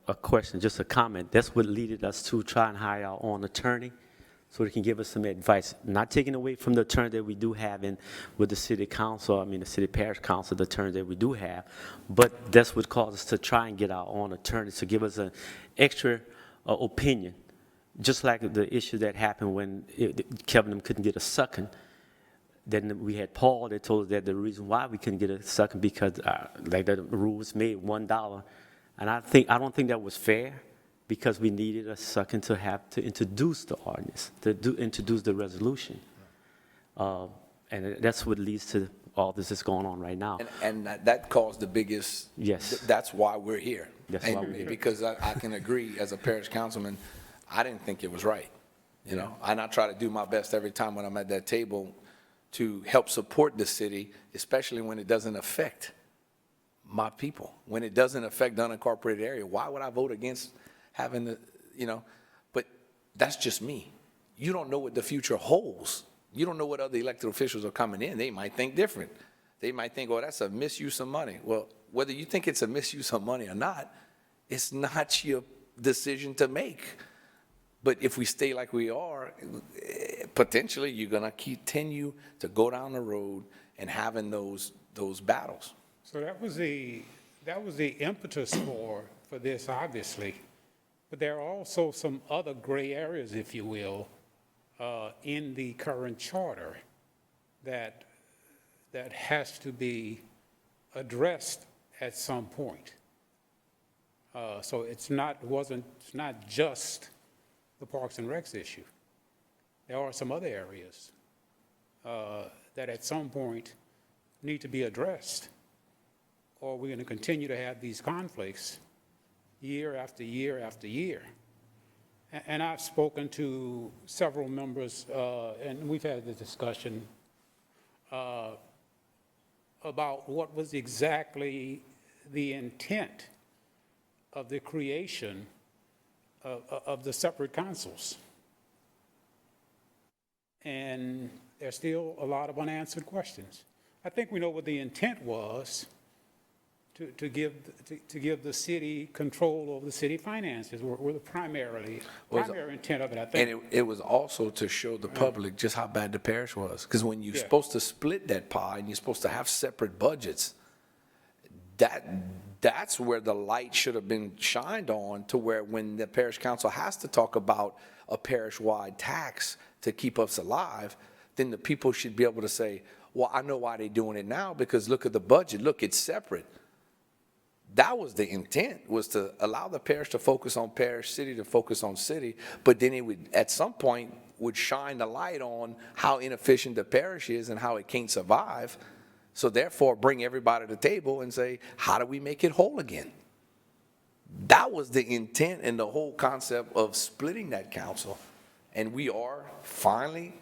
A question, just a comment. That's what led us to try and hire our own attorney so they can give us some advice, not taking away from the attorney that we do have in with the city council, the city parish council, the attorney that we do have, but that's what caused us to try and get our own attorney to give us an extra opinion. Just like the issue that happened when Kevin couldn't get a second, then we had Paul that told us that the reason why we couldn't get a second because like the rules made $1. And I don't think that was fair, because we needed a second to have to introduce the ordinance, introduce the resolution. And that's what leads to all this that's going on right now. And that caused the biggest, Yes. That's why we're here. That's why we're here. Because I can agree, as a parish councilman, I didn't think it was right, and I try to do my best every time when I'm at that table to help support the city, especially when it doesn't affect my people, when it doesn't affect the unincorporated area. Why would I vote against having the, but that's just me. You don't know what the future holds. You don't know what other elected officials are coming in. They might think different. They might think, oh, that's a misuse of money. Well, whether you think it's a misuse of money or not, it's not your decision to make. But if we stay like we are, potentially you're going to continue to go down the road and having those battles. So that was the impetus for this, obviously. But there are also some other gray areas, if you will, in the current charter that has to be addressed at some point. So it's not just the Parks and Recs issue. There are some other areas that at some point need to be addressed, or we're going to continue to have these conflicts year after year after year. And I've spoken to several members, and we've had the discussion about what was exactly the intent of the creation of the separate councils. And there's still a lot of unanswered questions. I think we know what the intent was, to give the city control over the city finances were the primary intent of it, I think. And it was also to show the public just how bad the parish was. Because when you're supposed to split that pie and you're supposed to have separate budgets, that's where the light should have been shined on, to where when the parish council has to talk about a parish-wide tax to keep us alive, then the people should be able to say, well, I know why they're doing it now, because look at the budget, look, it's separate. That was the intent, was to allow the parish to focus on parish, city to focus on city, but then it would, at some point, would shine the light on how inefficient the parish is and how it can't survive. So therefore, bring everybody to the table and say, how do we make it whole again? That was the intent and the whole concept of splitting that council. And we are finally,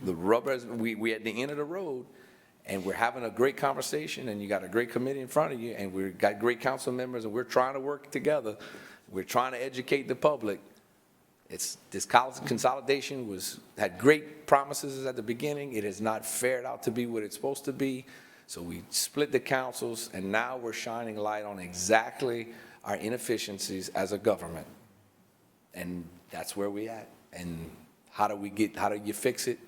the rubber, we at the end of the road, and we're having a great conversation, and you got a great committee in front of you, and we've got great council members, and we're trying to work together. We're trying to educate the public. This consolidation had great promises at the beginning. It has not fared out to be what it's supposed to be. So we split the councils, and now we're shining light on exactly our inefficiencies as a government. And that's where we at. And how do you fix it?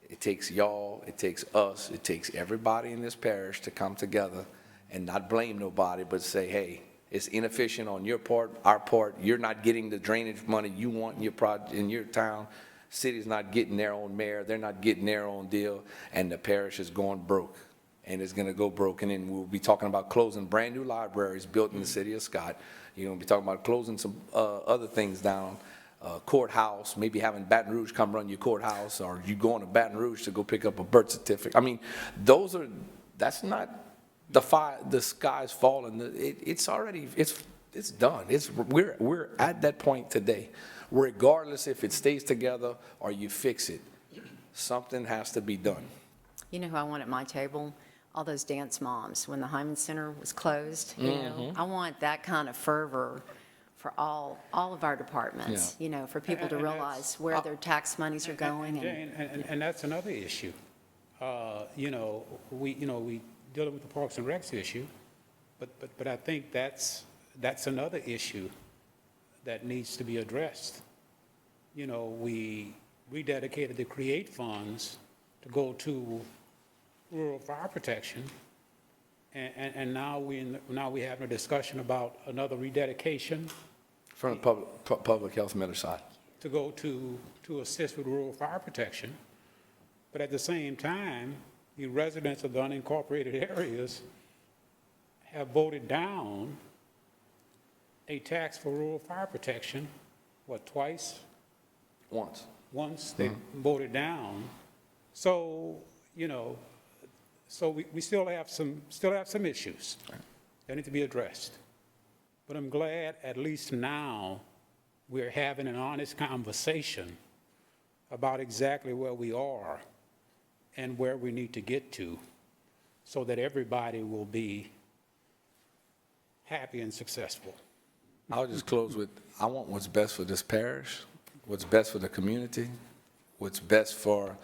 It takes y'all, it takes us, it takes everybody in this parish to come together and not blame nobody, but say, hey, it's inefficient on your part, our part. You're not getting the drainage money you want in your town. City's not getting their own mayor. They're not getting their own deal. And the parish is going broke. And it's going to go broke. And then we'll be talking about closing brand new libraries built in the city of Scott. You're going to be talking about closing some other things down courthouse, maybe having Baton Rouge come run your courthouse, or you going to Baton Rouge to go pick up a birth certificate. I mean, that's not the sky's falling. It's already, it's done. We're at that point today. Regardless if it stays together or you fix it, something has to be done. You know who I want at my table? All those dance moms, when the Hyman Center was closed, you know? I want that kind of fervor for all of our departments, you know, for people to And realize where their tax monies are going. And that's another issue. You know, we dealing with the Parks and Recs issue, but I think that's another issue that needs to be addressed. You know, we rededicated the CREATE funds to go to rural fire protection, and now we have a discussion about another rededication From the public health matter side. to go to assist with rural fire protection. But at the same time, the residents of the unincorporated areas have voted down a tax for rural fire protection, what, twice? Once. Once they voted down. So, you know, so we still have some issues that need to be addressed. But I'm glad at least now we're having an honest conversation about exactly where we are and where we need to get to so that everybody will be happy and successful. I'll just close with, I want what's best for this parish, what's best for the community, what's best for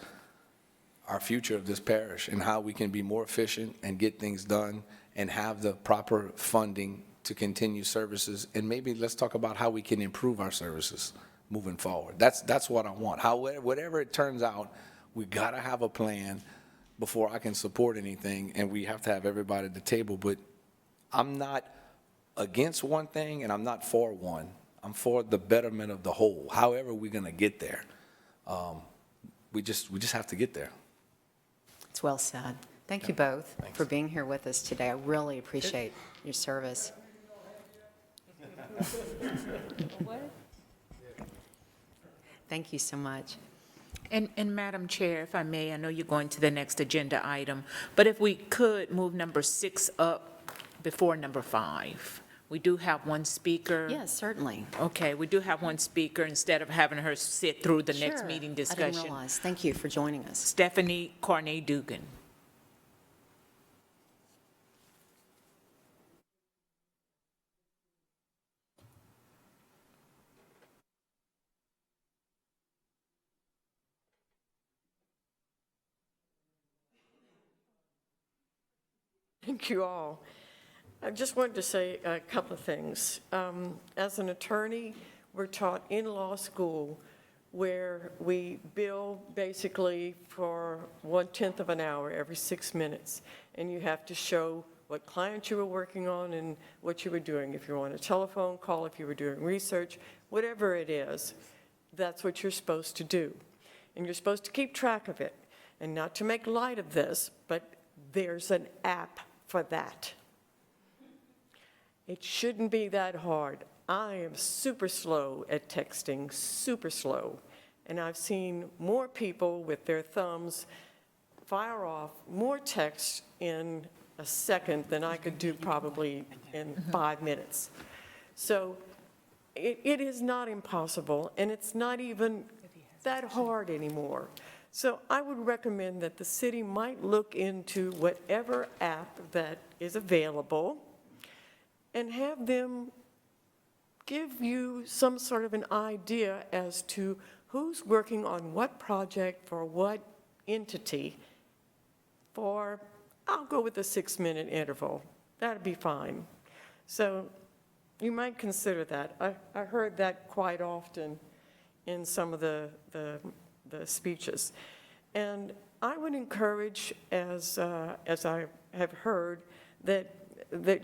our future of this parish, and how we can be more efficient and get things done and have the proper funding to continue services. And maybe let's talk about how we can improve our services moving forward. That's what I want. Whatever it turns out, we gotta have a plan before I can support anything, and we have to have everybody at the table. But I'm not against one thing and I'm not for one. I'm for the betterment of the whole. However we're gonna get there, we just have to get there. It's well said. Thank you both for being here with us today. I really appreciate your service. Thank you so much. And Madam Chair, if I may, I know you're going to the next agenda item, but if we could move number 6 up before number 5. We do have one speaker. Yes, certainly. Okay, we do have one speaker instead of having her sit through the next Sure. meeting I discussion. didn't realize. Thank you for joining us. Stephanie Cornet-Dugan. Thank you all. I just wanted to say a couple of things. As an attorney, we're taught in law school where we bill basically for 1/10 of an hour every 6 minutes, and you have to show what client you were working on and what you were doing. If you were on a telephone call, if you were doing research, whatever it is, that's what you're supposed to do. And you're supposed to keep track of it. And not to make light of this, but there's an app for that. It shouldn't be that hard. I am super slow at texting, super slow. And I've seen more people with their thumbs fire off more text in a second than I could do probably in 5 minutes. So it is not impossible, and it's not even that hard anymore. So I would recommend that the city might look into whatever app that is available and have them give you some sort of an idea as to who's working on what project for what entity for, I'll go with a 6-minute interval. That'd be fine. So you might consider that. I heard that quite often in some of the speeches. And I would encourage, as I have heard, that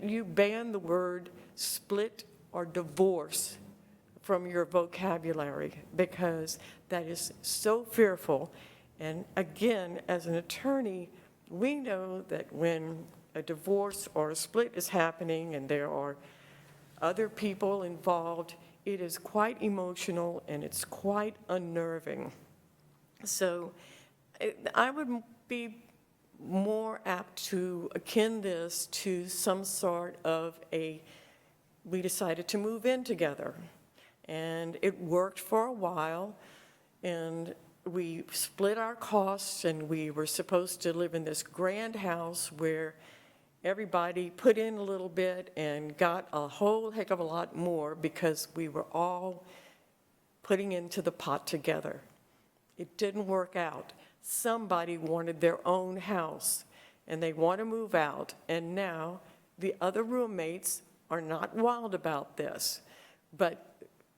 you ban the word split or divorce from your vocabulary, because that is so fearful. And again, as an attorney, we know that when a divorce or a split is happening and there are other people involved, it is quite emotional and it's quite unnerving. So I would be more apt to akin this to some sort of we decided to move in together. And it worked for a while, and we split our costs, and we were supposed to live in this grand house where everybody put in a little bit and got a whole heck of a lot more because we were all putting into the pot together. It didn't work out. Somebody wanted their own house, and they want to move out, and now the other roommates are not wild about this. But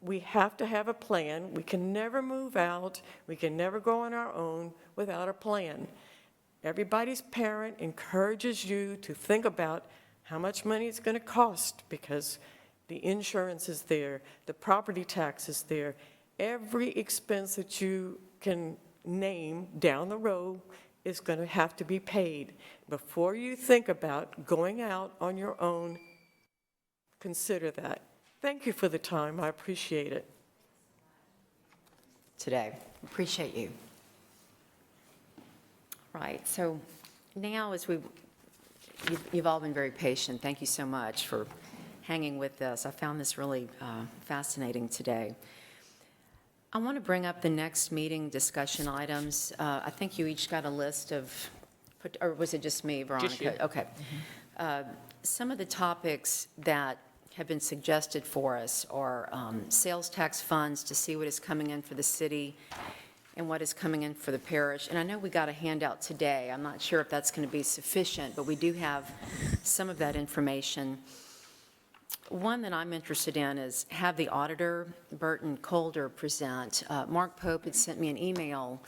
we have to have a plan. We can never move out. We can never go on our own without a plan. Everybody's parent encourages you to think about how much money it's going to cost because the insurance is there, the property tax is there. Every expense that you can name down the road is going to have to be paid. Before you think about going out on your own, consider that. Thank you for the time. I appreciate it. Today. Appreciate you. Right, so now as you've all been very patient. Thank you so much for hanging with this. I found this really fascinating today. I want to bring up the next meeting discussion items. I think you each got a list of, or was it just me, Veronica? Just you. Okay. Some of the topics that have been suggested for us are sales tax funds to see what is coming in for the city and what is coming in for the parish. And I know we got a handout today. I'm not sure if that's going to be sufficient, but we do have some of that information. One that I'm interested in is have the auditor, Burton Colder, present. Mark Pope had sent me an email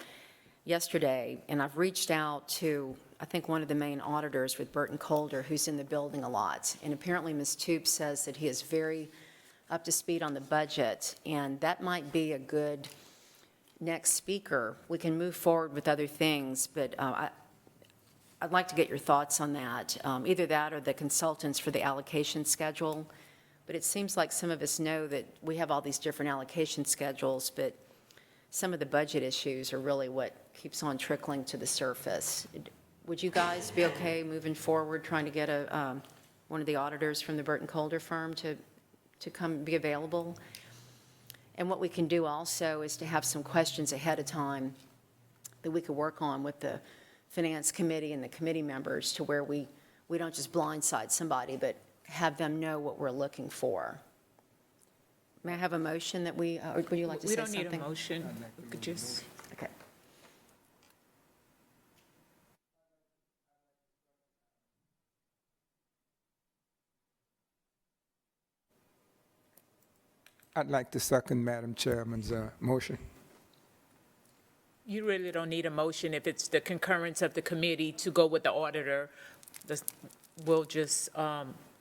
yesterday, and I've reached out to, I think, one of the main auditors with Burton Colder, who's in the building a lot. And apparently Ms. Toop says that he is very up to speed on the budget, and that might be a good next speaker. We can move forward with other things, but I'd like to get your thoughts on that. Either that or the consultants for the allocation schedule. But it seems like some of us know that we have all these different allocation schedules, but some of the budget issues are really what keeps on trickling to the surface. Would you guys be okay moving forward, trying to get one of the auditors from the Burton Colder firm to come be available? And what we can do also is to have some questions ahead of time that we could work on with the Finance Committee and the committee members to where we don't just blindside somebody, but have them know what we're looking for. May I have a motion that or would you like to say something? We don't need a motion. We could just. Okay. I'd like to second Madam Chairman's motion. You really don't need a motion if it's the concurrence of the committee to go with the auditor. We'll just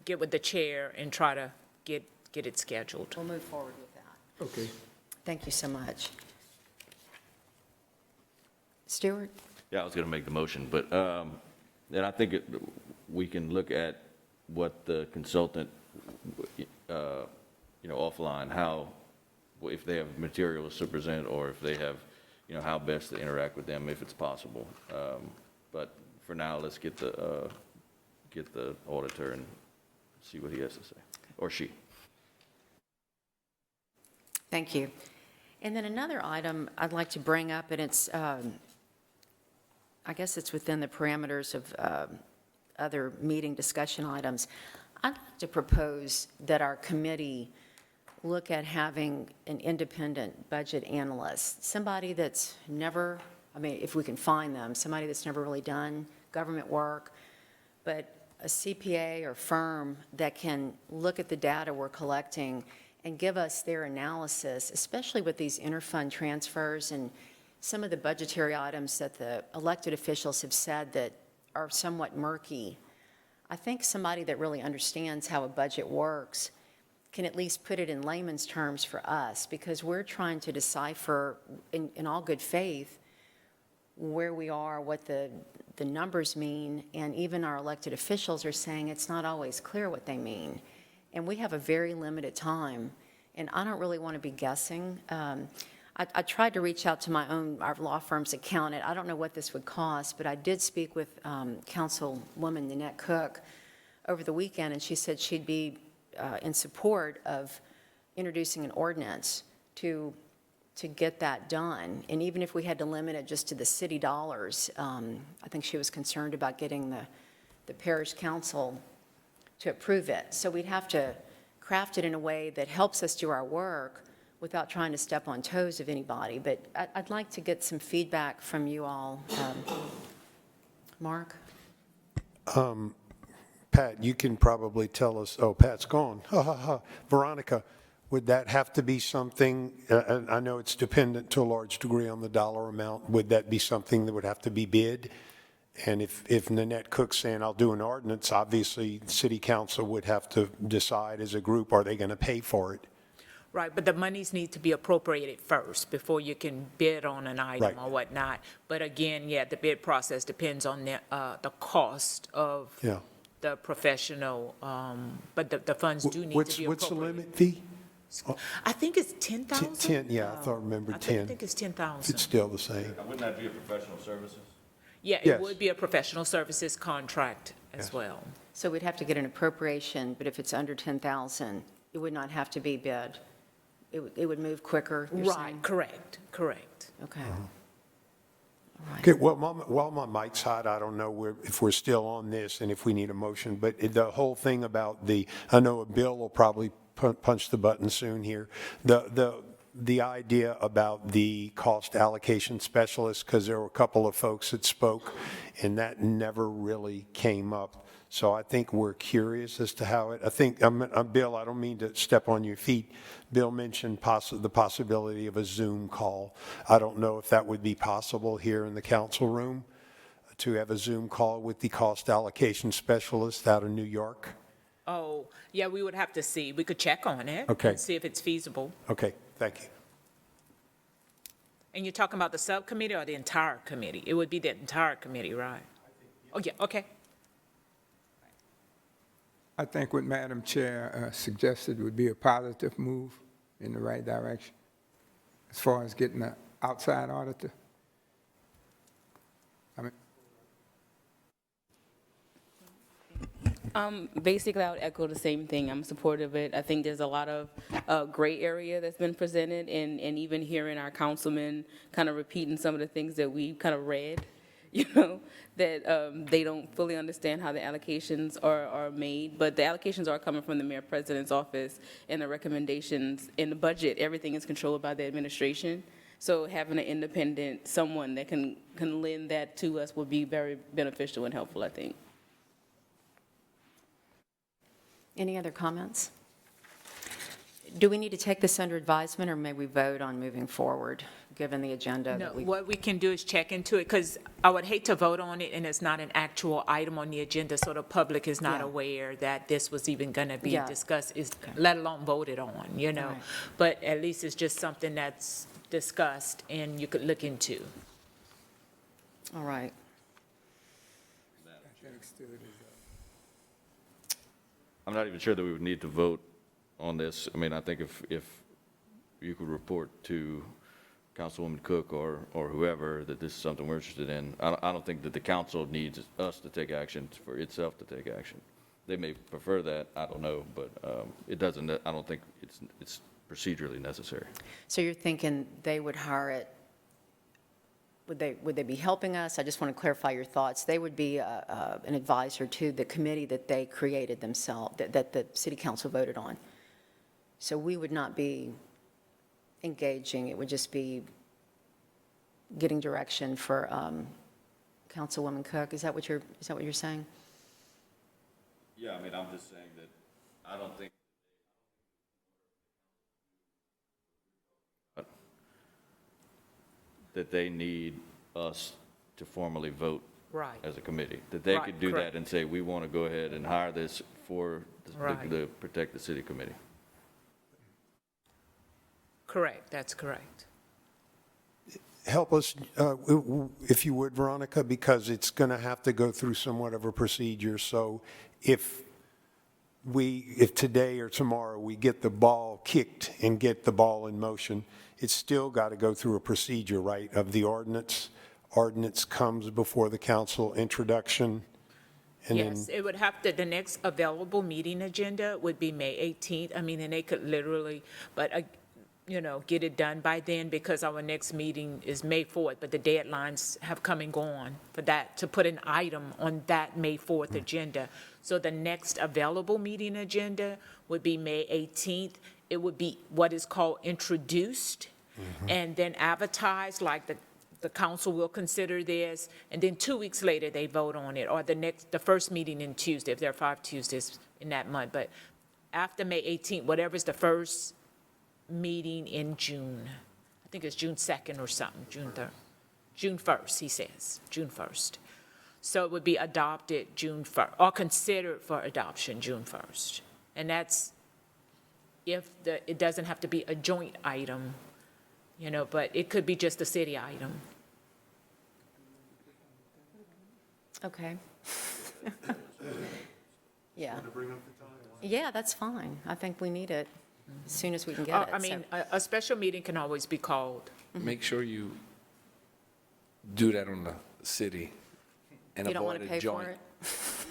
get with the chair and try to get it scheduled. We'll move forward with that. Okay. Thank you so much. Stewart? Yeah, I was going to make the motion, but and I think we can look at what the consultant, offline, how, if they have materials to present or if they have, how best to interact with them if it's possible. But for now, let's get the auditor and see what he has to say, or she. Thank you. And then another item I'd like to bring up, and it's, I guess it's within the parameters of other meeting discussion items. I'd like to propose that our committee look at having an independent budget analyst, somebody that's never, if we can find them, somebody that's never really done government work, but a CPA or firm that can look at the data we're collecting and give us their analysis, especially with these interfund transfers and some of the budgetary items that the elected officials have said that are somewhat murky. I think somebody that really understands how a budget works can at least put it in layman's terms for us, because we're trying to decipher in all good faith where we are, what the numbers mean, and even our elected officials are saying it's not always clear what they mean. And we have a very limited time and I don't really want to be guessing. I tried to reach out to our law firm's accountant. I don't know what this would cost, but I did speak with Councilwoman Nanette Cook over the weekend, and she said she'd be in support of introducing an ordinance to get that done. And even if we had to limit it just to the city dollars, I think she was concerned about getting the parish council to approve it. So we'd have to craft it in a way that helps us do our work without trying to step on toes of anybody. But I'd like to get some feedback from you all. Mark? Pat, you can probably tell us, oh, Pat's gone. Ha, ha, ha. Veronica, would that have to be something, and I know it's dependent to a large degree on the dollar amount, would that be something that would have to be bid? And if Nanette Cook's saying, I'll do an ordinance, obviously, city council would have to decide as a group, are they going to pay for it? Right, but the monies need to be appropriated first before you can bid on an item Right. or whatnot. But again, yeah, the bid process depends on the cost of Yeah. the professional, but the funds do need to be appropriated. What's the limit fee? I think it's 10,000? 10, yeah, I thought I remembered 10. I think it's 10,000. It's still the same. Wouldn't that be a professional services? Yeah, Yes. it would be a professional services contract as well. So we'd have to get an appropriation, but if it's under 10,000, it would not have to be bid. It would move quicker, you're Right, saying? correct. Okay. Uh-huh. All right. Okay, well, while my mic's hot, I don't know if we're still on this and if we need a motion, but the whole thing about I know Bill will probably punch the button soon here. The idea about the cost allocation specialist, because there were a couple of folks that spoke, and that never really came up. So I think we're curious as to how I think, Bill, I don't mean to step on your feet. Bill mentioned the possibility of a Zoom call. I don't know if that would be possible here in the council room, to have a Zoom call with the cost allocation specialist out of New York. Oh, yeah, we would have to see. We could check on it. Okay. And see if it's feasible. Okay, thank you. And you're talking about the subcommittee or the entire committee? It would be the entire committee, right? Oh, yeah, okay. I think what Madam Chair suggested would be a positive move in the right direction as far as getting an outside auditor. I mean, Basically, I would echo the same thing. I'm supportive of it. I think there's a lot of gray area that's been presented, and even hearing our councilman kind of repeating some of the things that we kind of read, that they don't fully understand how the allocations are made. But the allocations are coming from the mayor president's office, and the recommendations in the budget, everything is controlled by the administration. So having an independent, someone that can lend that to us would be very beneficial and helpful, I think. Any other comments? Do we need to take this under advisement, or may we vote on moving forward, given the agenda? No, that we? what we can do is check into it, because I would hate to vote on it and it's not an actual item on the agenda, so the public is not Yeah. aware that this was even going to be Yeah. discussed, let alone voted on, Right. But at least it's just something that's discussed and you could look into. All right. I'm not even sure that we would need to vote on this. I mean, I think if you could report to Councilwoman Cook or whoever that this is something we're interested in, I don't think that the council needs us to take action for itself to take action. They may prefer that, I don't know, but it doesn't, I don't think it's procedurally necessary. So you're thinking they would hire it, would they be helping us? I just want to clarify your thoughts. They would be an advisor to the committee that they created themselves, that the city council voted on. So we would not be engaging, it would just be getting direction for Councilwoman Cook. Is that what you're saying? Yeah, I mean, I'm just saying that I don't think that they need us to formally vote Right. as a committee. That they Right, could do correct. that and say, we want to go ahead and hire this for Right. the Protect the City Committee. Correct, that's correct. Help us, if you would, Veronica, because it's going to have to go through somewhat of a procedure. So if if today or tomorrow we get the ball kicked and get the ball in motion, it's still got to go through a procedure, right, of the ordinance. Ordinance comes before the council, introduction, and then. Yes, it would have to, the next available meeting agenda would be May 18th. I mean, and they could literally, but, get it done by then because our next meeting is May 4th, but the deadlines have come and gone for that, to put an item on that May 4th agenda. So the next available meeting agenda would be May 18th. It would be what is called introduced and then advertised, like the council will consider this, and then 2 weeks later, they vote on it, or the first meeting in Tuesday, if there are 5 Tuesdays in that month. But after May 18th, whatever's the first meeting in June, I think it's June 2nd or something, June 1st, he says, June 1st. So it would be adopted June 1st, or considered for adoption June 1st. And that's if it doesn't have to be a joint item, but it could be just a city item. Okay. Yeah. Yeah, that's fine. I think we need it as soon as we can get it. I mean, a special meeting can always be called. Make sure you do that on the city and You don't want avoid to a pay for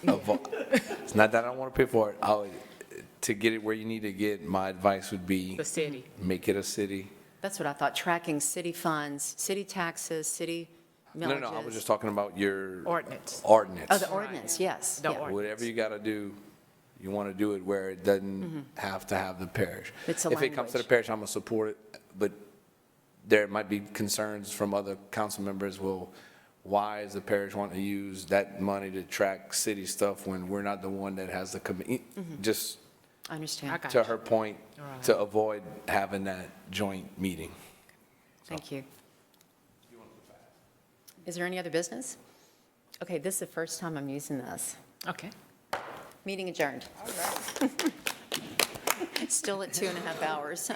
joint. it? It's not that I don't want to pay for it. To get it where you need to get, my advice would be The city. make it a city. That's what I thought, tracking city funds, city taxes, city millages. No, I was just talking about your Ordinance. ordinance. Oh, the ordinance, yes. The yeah. ordinance. Whatever you got to do, you want to do it where it doesn't have to have the parish. It's a If it comes to the language. parish, I'm going to support it, but there might be concerns from other council members, well, why is the parish wanting to use that money to track city stuff when we're not the one that has the committee? Just I understand. to her point, to avoid having that joint meeting. Thank you. Is there any other business? Okay, this is the first time I'm using this. Okay. Meeting adjourned. All right. Still at 2.5 hours.